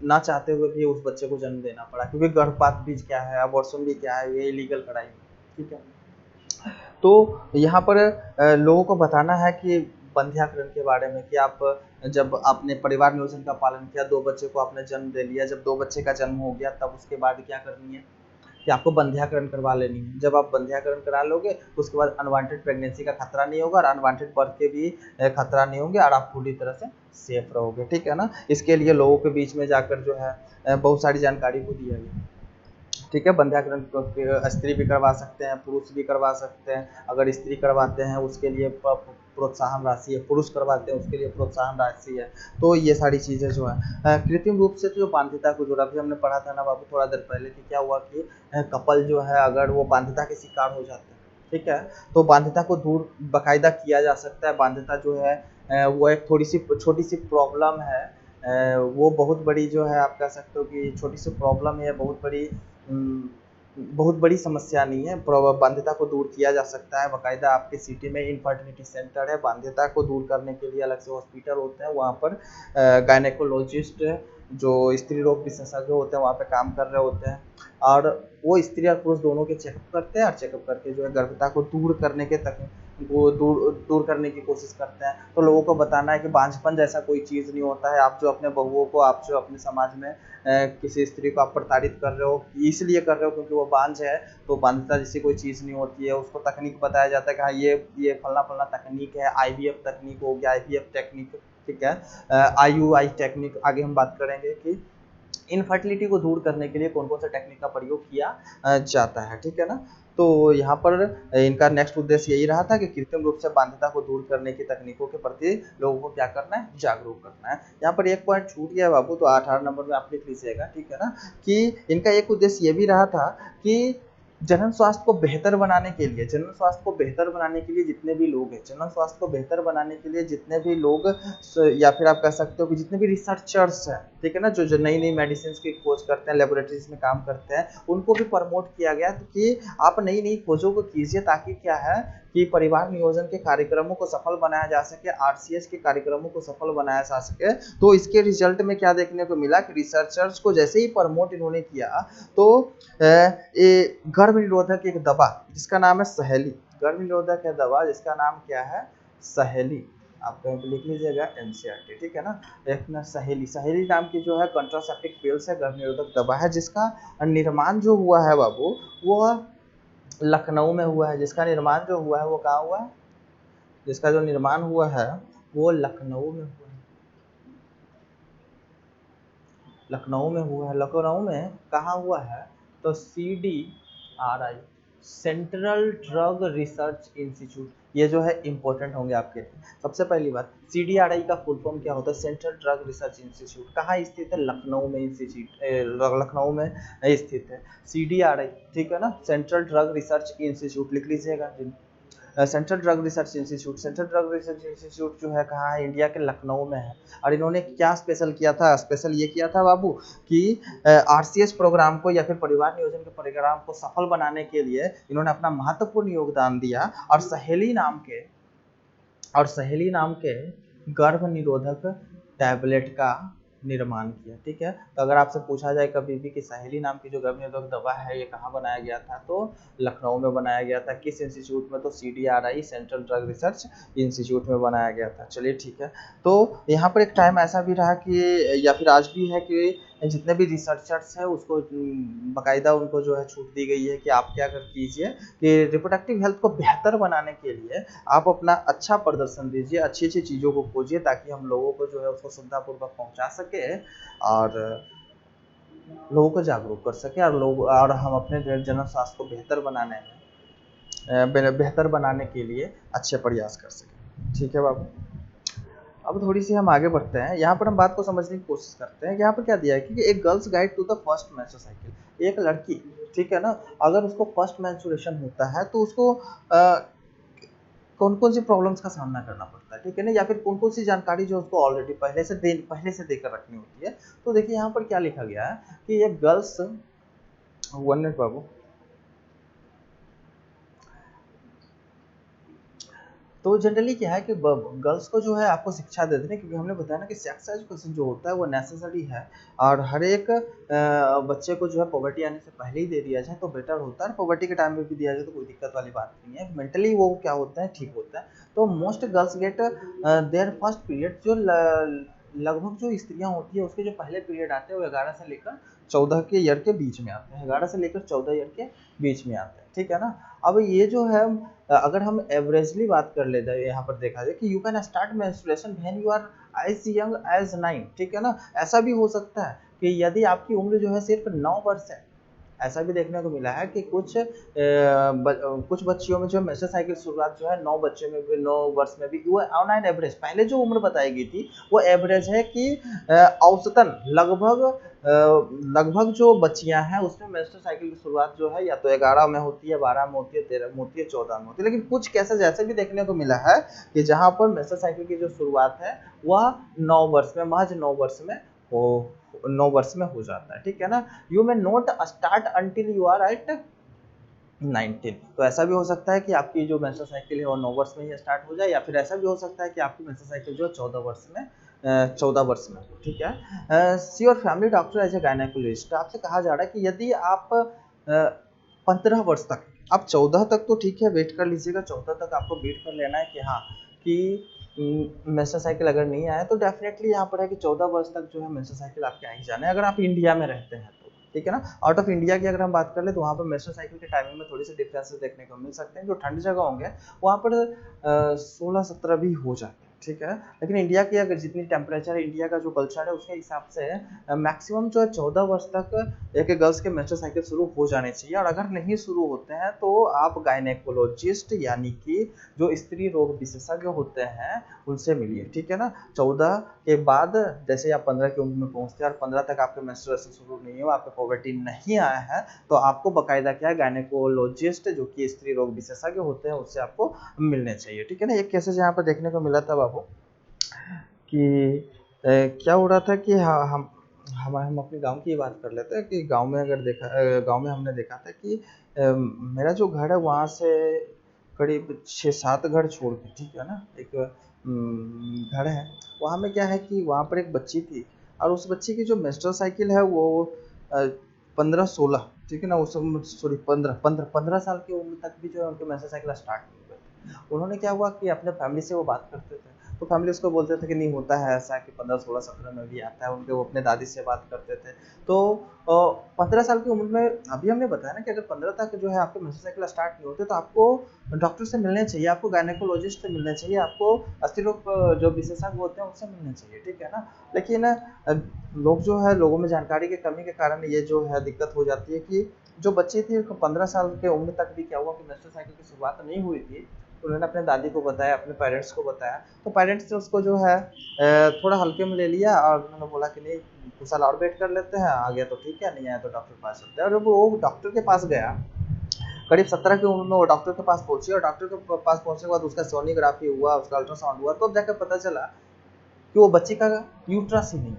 ना चाहते हुए भी उस बच्चे को जन्म देना पड़ा, क्योंकि गर्भपात भी क्या है, अबॉर्शन भी क्या है, ये इलीगल कराई, ठीक है। तो यहाँ पर लोगों को बताना है कि बंध्याकरण के बारे में, कि आप जब आपने परिवार नियोजन का पालन किया, 2 बच्चे को आपने जन्म दे लिया, जब 2 बच्चे का जन्म हो गया तब उसके बाद क्या करनी है कि आपको बंध्याकरण करवा लेनी है। जब आप बंध्याकरण करा लोगे तो उसके बाद अनवांटेड प्रेगनेंसी का खतरा नहीं होगा और अनवांटेड बर्थ के भी खतरा नहीं होंगे, और आप पूरी तरह से सेफ रहोगे, ठीक है ना। इसके लिए लोगों के बीच में जाकर जो है बहुत सारी जानकारी को दिया गया, ठीक है। बंध्याकरण स्त्री भी करवा सकते हैं, पुरुष भी करवा सकते हैं। अगर स्त्री करवाते हैं उसके लिए प्रोत्साहन राशि है, पुरुष करवाते हैं उसके लिए प्रोत्साहन राशि है। तो ये सारी चीज़ें जो है कृत्रिम रूप से जो बाध्यता को जोड़ा, भी हमने पढ़ा था ना बाबू थोड़ा देर पहले, कि क्या हुआ कि कपल जो है अगर वो बाध्यता के शिकार हो जाते हैं, ठीक है, तो बाध्यता को दूर बाकायदा किया जा सकता है। बाध्यता जो है वो एक थोड़ी सी छोटी सी प्रॉब्लम है, वो बहुत बड़ी जो है आप कह सकते हो कि छोटी सी प्रॉब्लम है, बहुत बड़ी समस्या नहीं है। बाध्यता को दूर किया जा सकता है, बाकायदा आपके सिटी में इनफर्टिलिटी सेंटर है, बाध्यता को दूर करने के लिए अलग से हॉस्पिटल होते हैं, वहाँ पर गायनेकोलॉजिस्ट जो स्त्री रोग विशेषज्ञ होते हैं वहाँ पे काम कर रहे होते हैं, और वो स्त्री और पुरुष दोनों के चेकअप करते हैं, और चेकअप करके जो है गर्भता को दूर करने के तक वो दूर करने की कोशिश करते हैं। तो लोगों को बताना है कि बांझपन जैसा कोई चीज़ नहीं होता है। आप जो अपने बहुओं को, आप जो अपने समाज में किसी स्त्री को आप प्रताड़ित कर रहे हो, इसलिए कर रहे हो क्योंकि वो बांझ है, तो बांझता जैसी कोई चीज़ नहीं होती है। उसको तकनीक बताया जाता है कि हाँ ये फलना फलना तकनीक है, आईवीएफ तकनीक हो गया, आईवीएफ टेक्निक, ठीक है, आईयूआई टेक्निक, आगे हम बात करेंगे कि इनफर्टिलिटी को दूर करने के लिए कौन कौन सा टेक्निक का प्रयोग किया जाता है, ठीक है ना। तो यहाँ पर इनका नेक्स्ट उद्देश्य यही रहा था कि कृत्रिम रूप से बाध्यता को दूर करने की तकनीकों के प्रति लोगों को क्या करना है, जागरूक करना है। यहाँ पर एक पॉइंट छूट गया बाबू, तो 18 नंबर में आप लिख लीजिएगा, ठीक है ना, कि इनका एक उद्देश्य ये भी रहा था कि जनन स्वास्थ्य को बेहतर बनाने के लिए, जनन स्वास्थ्य को बेहतर बनाने के लिए जितने भी लोग हैं, जनन स्वास्थ्य को बेहतर बनाने के लिए जितने भी लोग, या फिर आप कह सकते हो कि जितने भी रिसर्चर्स हैं, ठीक है ना, जो जो नई नई मेडिसिन की खोज करते हैं, लेबोरेटरीज में काम करते हैं, उनको भी प्रमोट किया गया कि आप नई नई खोजों को कीजिए, ताकि क्या है कि परिवार नियोजन के कार्यक्रमों को सफल बनाया जा सके, आरसीएस के कार्यक्रमों को सफल बनाया जा सके। तो इसके रिजल्ट में क्या देखने को मिला कि रिसर्चर्स को जैसे ही प्रमोट इन्होंने किया, तो ये गर्भ निरोधक एक दवा जिसका नाम है सहेली, गर्भ निरोधक है दवा जिसका नाम क्या है, सहेली, आप कहीं पे लिख लीजिएगा एनसीईआरटी, ठीक है ना। एक ना सहेली, सहेली नाम की जो है कंट्रासेप्टिव पिल्स है, गर्भ निरोधक दवा है, जिसका निर्माण जो हुआ है बाबू वो लखनऊ में हुआ है। जिसका निर्माण जो हुआ है वो कहाँ हुआ है, जिसका जो निर्माण हुआ है वो लखनऊ में हुआ है, लखनऊ में हुआ है। लखनऊ में कहाँ हुआ है, तो CDRI, central drug research institute, ये जो है इंपॉर्टेंट होंगे आपके लिए। सबसे पहली बात, CDRI का फुल फॉर्म क्या होता है, सेंट्रल ड्रग रिसर्च इंस्टीट्यूट, कहाँ स्थित है, लखनऊ में इंस्टीट्यूट, लखनऊ में स्थित है CDRI, ठीक है ना, सेंट्रल ड्रग रिसर्च इंस्टीट्यूट लिख लीजिएगा। Central drug research institute, central drug research institute जो है कहाँ है, इंडिया के लखनऊ में है। और इन्होंने क्या स्पेशल किया था, स्पेशल ये किया था बाबू कि आरसीएस प्रोग्राम को या फिर परिवार नियोजन के प्रोग्राम को सफल बनाने के लिए इन्होंने अपना महत्वपूर्ण योगदान दिया, और सहेली नाम के गर्भ निरोधक टैबलेट का निर्माण किया, ठीक है। तो अगर आपसे पूछा जाए कभी भी कि सहेली नाम की जो गर्भ निरोधक दवा है ये कहाँ बनाया गया था, तो लखनऊ में बनाया गया था। किस इंस्टीट्यूट में, तो CDRI, central drug research institute में बनाया गया था। चलिए ठीक है। तो यहाँ पर एक टाइम ऐसा भी रहा कि, या फिर आज भी है कि जितने भी रिसर्चर्स हैं उसको बाकायदा उनको जो है छूट दी गई है कि आप क्या कर कीजिए कि रिप्रोडक्टिव हेल्थ को बेहतर बनाने के लिए आप अपना अच्छा प्रदर्शन दीजिए, अच्छी अच्छी चीज़ों को खोजिए, ताकि हम लोगों को जो है उसको सुविधापूर्वक पहुंचा सके और लोगों को जागरूक कर सके, और हम अपने जनन स्वास्थ्य को बेहतर बनाने के लिए अच्छे प्रयास कर सकें, ठीक है बाबू। अब थोड़ी सी हम आगे बढ़ते हैं, यहाँ पर हम बात को समझने की कोशिश करते हैं कि यहाँ पर क्या दिया है कि एक girls guide to the first menstrual cycle, एक लड़की, ठीक है ना, अगर उसको फर्स्ट मेंस्ट्रुएशन होता है तो उसको कौन कौन सी प्रॉब्लम्स का सामना करना पड़ता है, ठीक है ना, या फिर कौन कौन सी जानकारी जो उसको ऑलरेडी पहले से देकर रखनी होती है। तो देखिए यहाँ पर क्या लिखा गया है कि ये गर्ल्स, 1 मिनट बाबू, तो जनरली क्या है कि गर्ल्स को जो है आपको शिक्षा देते हैं, क्योंकि हमने बताया ना कि सेक्स एजुकेशन जो होता है वो नेसेसरी है, और हर एक बच्चे को जो है पॉवर्टी आने से पहले ही दे दिया जाए तो बेटर होता है। पॉवर्टी के टाइम में भी दिया जाए तो कोई दिक्कत वाली बात नहीं है, मेंटली वो क्या होता है, ठीक होता है। तो most girls get their first period, जो लगभग जो स्त्रियां होती है उसके जो पहले पीरियड आते हैं वो 11 से लेकर 14 के ईयर के बीच में आते हैं, 11 से लेकर 14 ईयर के बीच में आते हैं, ठीक है ना। अब ये जो है अगर हम एवरेजली बात कर लेते हैं, यहाँ पर देखा जाए कि you can start menstruation when you are as young as 9, ठीक है ना। ऐसा भी हो सकता है कि यदि आपकी उम्र जो है सिर्फ 9 वर्ष है, ऐसा भी देखने को मिला है कि कुछ बच्चियों में जो मेंस्ट्रुअल साइकिल शुरुआत जो है 9 बच्चे में भी, 9 वर्ष में भी, वो ऑन एन एवरेज पहले जो उम्र बताई गई थी वो एवरेज है कि औसतन लगभग जो बच्चियां हैं उसमें मेंस्ट्रुअल साइकिल की शुरुआत जो है या तो 11 में होती है, 12 में होती है, 13 में होती है, 14 में होती है। लेकिन कुछ केसेस ऐसे भी देखने को मिला है कि जहां पर मेंस्ट्रुअल साइकिल की जो शुरुआत है वह 9 वर्ष में, महज 9 वर्ष में हो 9 वर्ष में हो जाता है, ठीक है ना। You may not start until you are at 19। तो ऐसा भी हो सकता है कि आपकी जो मेंस्ट्रुअल साइकिल है वो 9 वर्ष में ही स्टार्ट हो जाए, या फिर ऐसा भी हो सकता है कि आपकी मेंस्ट्रुअल साइकिल जो 14 वर्ष में, ठीक है। See your family doctor as a gynaecologist, आपसे कहा जा रहा है कि यदि आप 15 वर्ष तक, आप 14 तक तो ठीक है वेट कर लीजिएगा, 14 तक आपको वेट कर लेना है कि हाँ कि मेंस्ट्रुअल साइकिल अगर नहीं आया तो डेफिनेटली यहाँ पर है कि 14 वर्ष तक जो है मेंस्ट्रुअल साइकिल आपके आ ही जाना है, अगर आप इंडिया में रहते हैं तो, ठीक है ना। आउट ऑफ इंडिया की अगर हम बात कर ले तो वहाँ पर मेंस्ट्रुअल साइकिल के टाइमिंग में थोड़ी सी डिफरेंसेस देखने को मिल सकते हैं। जो ठंडी जगह होंगे वहाँ पर 16-17 भी हो जाते हैं, ठीक है। लेकिन इंडिया की अगर जितनी टेम्परेचर है, इंडिया का जो कल्चर है उसके हिसाब से मैक्सिमम जो है 14 वर्ष तक एक गर्ल्स के मेंस्ट्रुअल साइकिल शुरू हो जाने चाहिए, और अगर नहीं शुरू होते हैं तो आप गायनेकोलॉजिस्ट यानी कि जो स्त्री रोग विशेषज्ञ होते हैं उनसे मिलिए, ठीक है ना। 14 के बाद जैसे आप 15 की उम्र में पहुंचते हैं और 15 तक आपके मेंस्ट्रुएशन शुरू नहीं हो, आपका पॉवर्टी नहीं आया है, तो आपको बकायदा क्या है गायनेकोलॉजिस्ट जो कि स्त्री रोग विशेषज्ञ होते हैं उससे आपको मिलने चाहिए, ठीक है ना। एक केसेस यहाँ पर देखने को मिला था बाबू कि क्या हो रहा था कि हम अपने गांव की बात कर लेते हैं कि गांव में अगर देखा गांव में हमने देखा था कि मेरा जो घर है वहाँ से करीब 6-7 घर छोड़ के, ठीक है ना, एक घर है। वहाँ में क्या है कि वहाँ पर एक बच्ची थी, और उस बच्ची की जो मेस्टर साइकिल है वो 15-16, ठीक है ना, उस सॉरी 15 साल की उम्र तक भी जो है उनके मेस्टर साइकिल स्टार्ट नहीं हुए थे। उन्होंने क्या हुआ कि अपने फैमिली से वो बात करते थे, तो फैमिली उसको बोलते थे कि नहीं होता है ऐसा कि 15-16-17 में भी आता है, उनके वो अपने दादी से बात करते थे। तो 15 साल की उम्र में अभी हमने बताया ना कि अगर 15 तक जो है आपके मेंस्ट्रुअल साइकिल स्टार्ट नहीं होते तो आपको डॉक्टर से मिलने चाहिए, आपको गायनेकोलॉजिस्ट से मिलने चाहिए, आपको स्त्री रोग जो विशेषज्ञ होते हैं उनसे मिलने चाहिए, ठीक है ना। लेकिन लोग जो है लोगों में जानकारी की कमी के कारण ये जो है दिक्कत हो जाती है कि जो बच्ची थी 15 साल के उम्र तक भी क्या हुआ कि मेंस्ट्रुअल साइकिल की शुरुआत नहीं हुई थी। उन्होंने अपने दादी को बताया, अपने पेरेंट्स को बताया, तो पेरेंट्स ने उसको जो है थोड़ा हल्के में ले लिया, और उन्होंने बोला कि नहीं कुछ साल और वेट कर लेते हैं, आ गया तो ठीक है, नहीं आया तो डॉक्टर के पास चलते हैं। और जब वो डॉक्टर के पास गया, करीब 17 की उम्र में वो डॉक्टर के पास पहुंची, और डॉक्टर के पास पहुंचने के बाद उसका सोनोग्राफी हुआ, उसका अल्ट्रासाउंड हुआ, तो जाकर पता चला कि वो बच्ची का यूट्रस ही नहीं,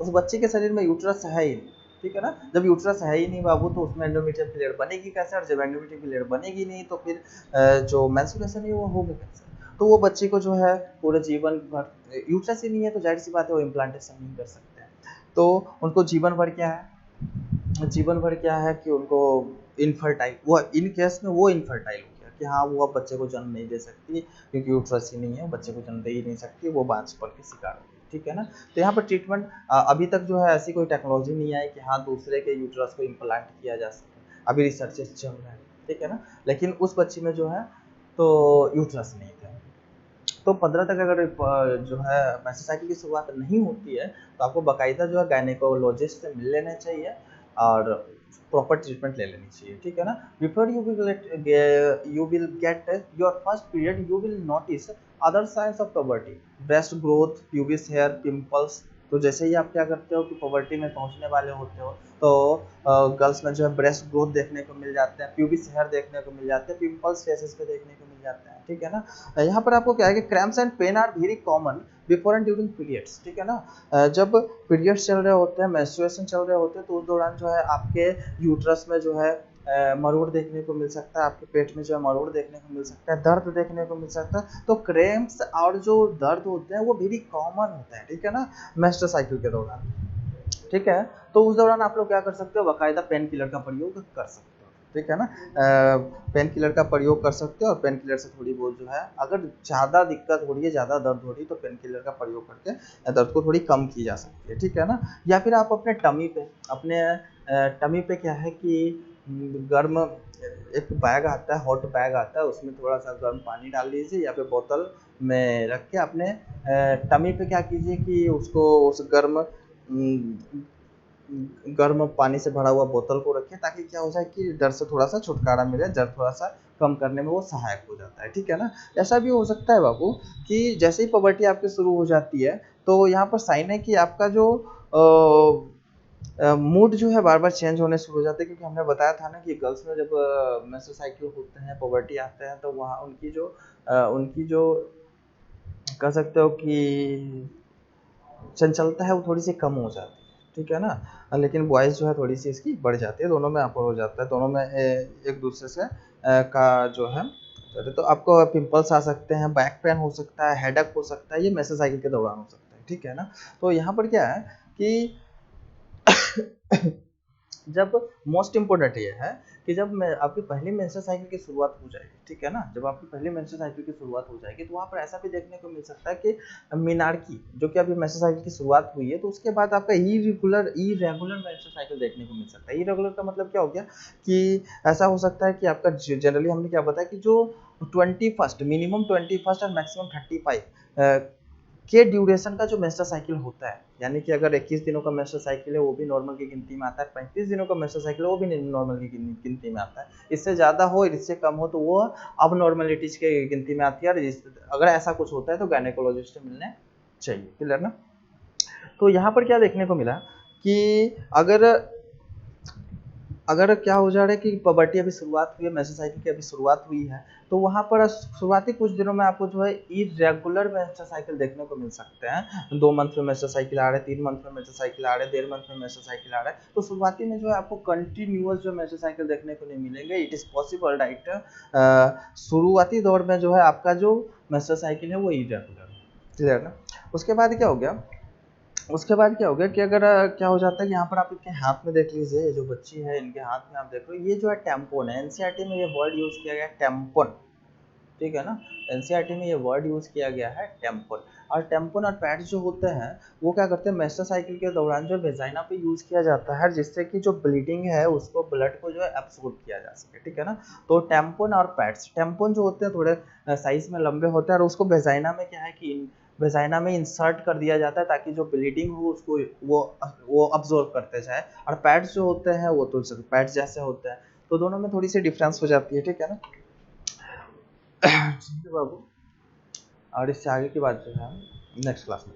उस बच्चे के शरीर में यूट्रस है ही नहीं, ठीक है ना। जब यूट्रस है ही नहीं बाबू तो उसमें एंडोमेट्रियम फ्लूइड बनेगी कैसे, और जब एंडोमेट्रियम फ्लूइड बनेगी नहीं तो फिर जो मेंस्ट्रुएशन है वो होगा कैसे। तो वो बच्ची को जो है पूरे जीवन भर यूट्रस ही नहीं है, तो जाहिर सी बात है वो इम्प्लांटेशन नहीं कर सकते हैं। तो उनको जीवन भर क्या है, जीवन भर क्या है कि उनको इनफर्टाइल, वो इन केस में वो इनफर्टाइल हो गया कि हाँ वो अब बच्चे को जन्म नहीं दे सकती क्योंकि यूट्रस ही नहीं है, बच्चे को जन्म दे ही नहीं सकती, वो बांझपन की शिकार हो गई, ठीक है ना। तो यहाँ पर ट्रीटमेंट अभी तक जो है ऐसी कोई टेक्नोलॉजी नहीं आई कि हाँ दूसरे के यूट्रस को इम्प्लांट किया जा सके, अभी रिसर्चेस चल रहे हैं, ठीक है ना। लेकिन उस बच्ची में जो है तो यूट्रस नहीं थे। तो 15 तक अगर जो है मेंस्ट्रुअल साइकिल की शुरुआत नहीं होती है तो आपको बाकायदा जो है गायनेकोलॉजिस्ट से मिल लेना चाहिए और प्रॉपर ट्रीटमेंट ले लेनी चाहिए, ठीक है ना। Before you will get your first period you will notice other signs of puberty, breast growth, pubic hair, pimples. तो जैसे ही आप क्या करते हो कि पॉवर्टी में पहुंचने वाले होते हो तो गर्ल्स में जो है ब्रेस्ट ग्रोथ देखने को मिल जाते हैं, प्यूबिस हेयर देखने को मिल जाते हैं, पिंपल्स फेसेस पे देखने को मिल जाते हैं, ठीक है ना। यहाँ पर आपको क्या है कि cramps and pain are very common before and during periods, ठीक है ना। जब पीरियड्स चल रहे होते हैं, मेंस्ट्रुएशन चल रहे होते हैं, तो उस दौरान जो है आपके यूट्रस में जो है मरोड़ देखने को मिल सकता है, आपके पेट में जो है मरोड़ देखने को मिल सकता है, दर्द देखने को मिल सकता है। तो क्रैम्प्स और जो दर्द होते हैं वो वेरी कॉमन होते हैं, ठीक है ना, मेंस्ट्रुअल साइकिल के दौरान, ठीक है। तो उस दौरान आप लोग क्या कर सकते हो, बाकायदा पेन किलर का प्रयोग कर सकते हो, ठीक है ना। पेन किलर का प्रयोग कर सकते हो, और पेन किलर से थोड़ी बहुत जो है अगर ज़्यादा दिक्कत हो रही है, ज़्यादा दर्द हो रही है, तो पेन किलर का प्रयोग करके दर्द को थोड़ी कम की जा सकती है, ठीक है ना। या फिर आप अपने टमी पे क्या है कि गर्म एक बैग आता है, हॉट बैग आता है, उसमें थोड़ा सा गर्म पानी डाल लीजिए, या फिर बोतल में रख के अपने टमी पे क्या कीजिए कि उसको उस गर्म पानी से भरा हुआ बोतल को रखें, ताकि क्या हो जाए कि डर से थोड़ा सा छुटकारा मिले, दर्द थोड़ा सा कम करने में वो सहायक हो जाता है, ठीक है ना। ऐसा भी हो सकता है बाबू कि जैसे ही पबर्टी आपकी शुरू हो जाती है तो यहाँ पर साइन है कि आपका जो मूड जो है बार बार चेंज होने शुरू हो जाते हैं, क्योंकि हमने बताया था ना कि गर्ल्स में जब मेंस्ट्रुअल साइकिल होते हैं, पबर्टी आते हैं, तो वहाँ उनकी जो कह सकते हो कि चंचलता है वो थोड़ी सी कम हो जाती है, ठीक है ना। लेकिन बॉयज़ जो है थोड़ी सी इसकी बढ़ जाती है, दोनों में आपको हो जाता है, दोनों में एक दूसरे से का जो है। तो आपको पिंपल्स आ सकते हैं, बैक पेन हो सकता है, हेडेक हो सकता है, ये मेंस्ट्रुअल साइकिल के दौरान हो सकता है, ठीक है ना। तो यहाँ पर क्या है कि जब मोस्ट इम्पोर्टेंट ये है कि जब मैं आपकी पहली मेंस्ट्रुअल साइकिल की शुरुआत हो जाएगी, ठीक है ना, जब आपकी पहली मेंस्ट्रुअल साइकिल की शुरुआत हो जाएगी तो वहाँ पर ऐसा भी देखने को मिल सकता है कि मीनार्की जो कि अभी मेंस्ट्रुअल साइकिल की शुरुआत हुई है, तो उसके बाद आपका इरेगुलर मेंस्ट्रुअल साइकिल देखने को मिल सकता है। इरेगुलर का मतलब क्या हो गया कि ऐसा हो सकता है कि आपका जनरली हमने क्या बताया कि जो 21st, मिनिमम 21st और मैक्सिमम 35 के ड्यूरेशन का जो मेंस्ट्रुअल साइकिल होता है, यानी कि अगर 21 दिनों का मेंस्ट्रुअल साइकिल है वो भी नॉर्मल की गिनती में आता है, 35 दिनों का मेंस्ट्रुअल साइकिल है वो भी नॉर्मल की गिनती में आता है। इससे ज़्यादा हो इससे कम हो तो वो अब नॉर्मलिटीज के गिनती में आती है, और अगर ऐसा कुछ होता है तो गायनेकोलॉजिस्ट से मिलने चाहिए। क्लियर ना? तो यहाँ पर क्या देखने को मिला कि अगर अगर क्या हो जा रहा है कि पबर्टी अभी शुरुआत हुई है, मेंस्ट्रुअल साइकिल की अभी शुरुआत हुई है, तो वहाँ पर शुरुआती कुछ दिनों में आपको जो है इरेगुलर मेंस्ट्रुअल साइकिल देखने को मिल सकते हैं। 2 मंथ में मेंस्ट्रुअल साइकिल आ रहे हैं, 3 मंथ में मेंस्ट्रुअल साइकिल आ रहे हैं, 1.5 मंथ में मेंस्ट्रुअल साइकिल आ रहा है। तो शुरुआती में जो है आपको कंटिन्यूअस जो मेंस्ट्रुअल साइकिल देखने को नहीं मिलेंगे। इट इज़ पॉसिबल राइट, शुरुआती दौर में जो है आपका जो मेंस्ट्रुअल साइकिल है वो इरेगुलर। क्लियर ना? उसके बाद क्या हो गया, उसके बाद क्या हो गया कि अगर क्या हो जाता है कि यहाँ पर आप इनके हाथ में देख लीजिए, ये जो बच्ची है इनके हाथ में आप देख लो, ये जो है टैम्पोन है। एनसीईआरटी में ये वर्ड यूज़ किया गया है टैम्पोन, ठीक है ना? एनसीईआरटी में ये वर्ड यूज़ किया गया है टैम्पोन। और टैम्पोन और पैड्स जो होते हैं वो क्या करते हैं, मेंस्ट्रुअल साइकिल के दौरान जो वेजाइना पे यूज़ किया जाता है, जिससे कि जो ब्लीडिंग है उसको, ब्लड को जो है एब्सॉर्ब किया जा सके, ठीक है ना? तो टैम्पोन और पैड्स, टैम्पोन जो होते हैं थोड़े साइज में लंबे होते हैं, और उसको वेजाइना में क्या है कि वेजाइना में इंसर्ट कर दिया जाता है ताकि जो ब्लीडिंग हो उसको वो अब्जॉर्ब करते जाए। और पैड्स जो होते हैं वो तो पैड्स जैसे होते हैं, तो दोनों में थोड़ी सी डिफरेंस हो जाती है, ठीक है ना? ठीक है बाबू, और इससे आगे की बात जो है नेक्स्ट क्लास में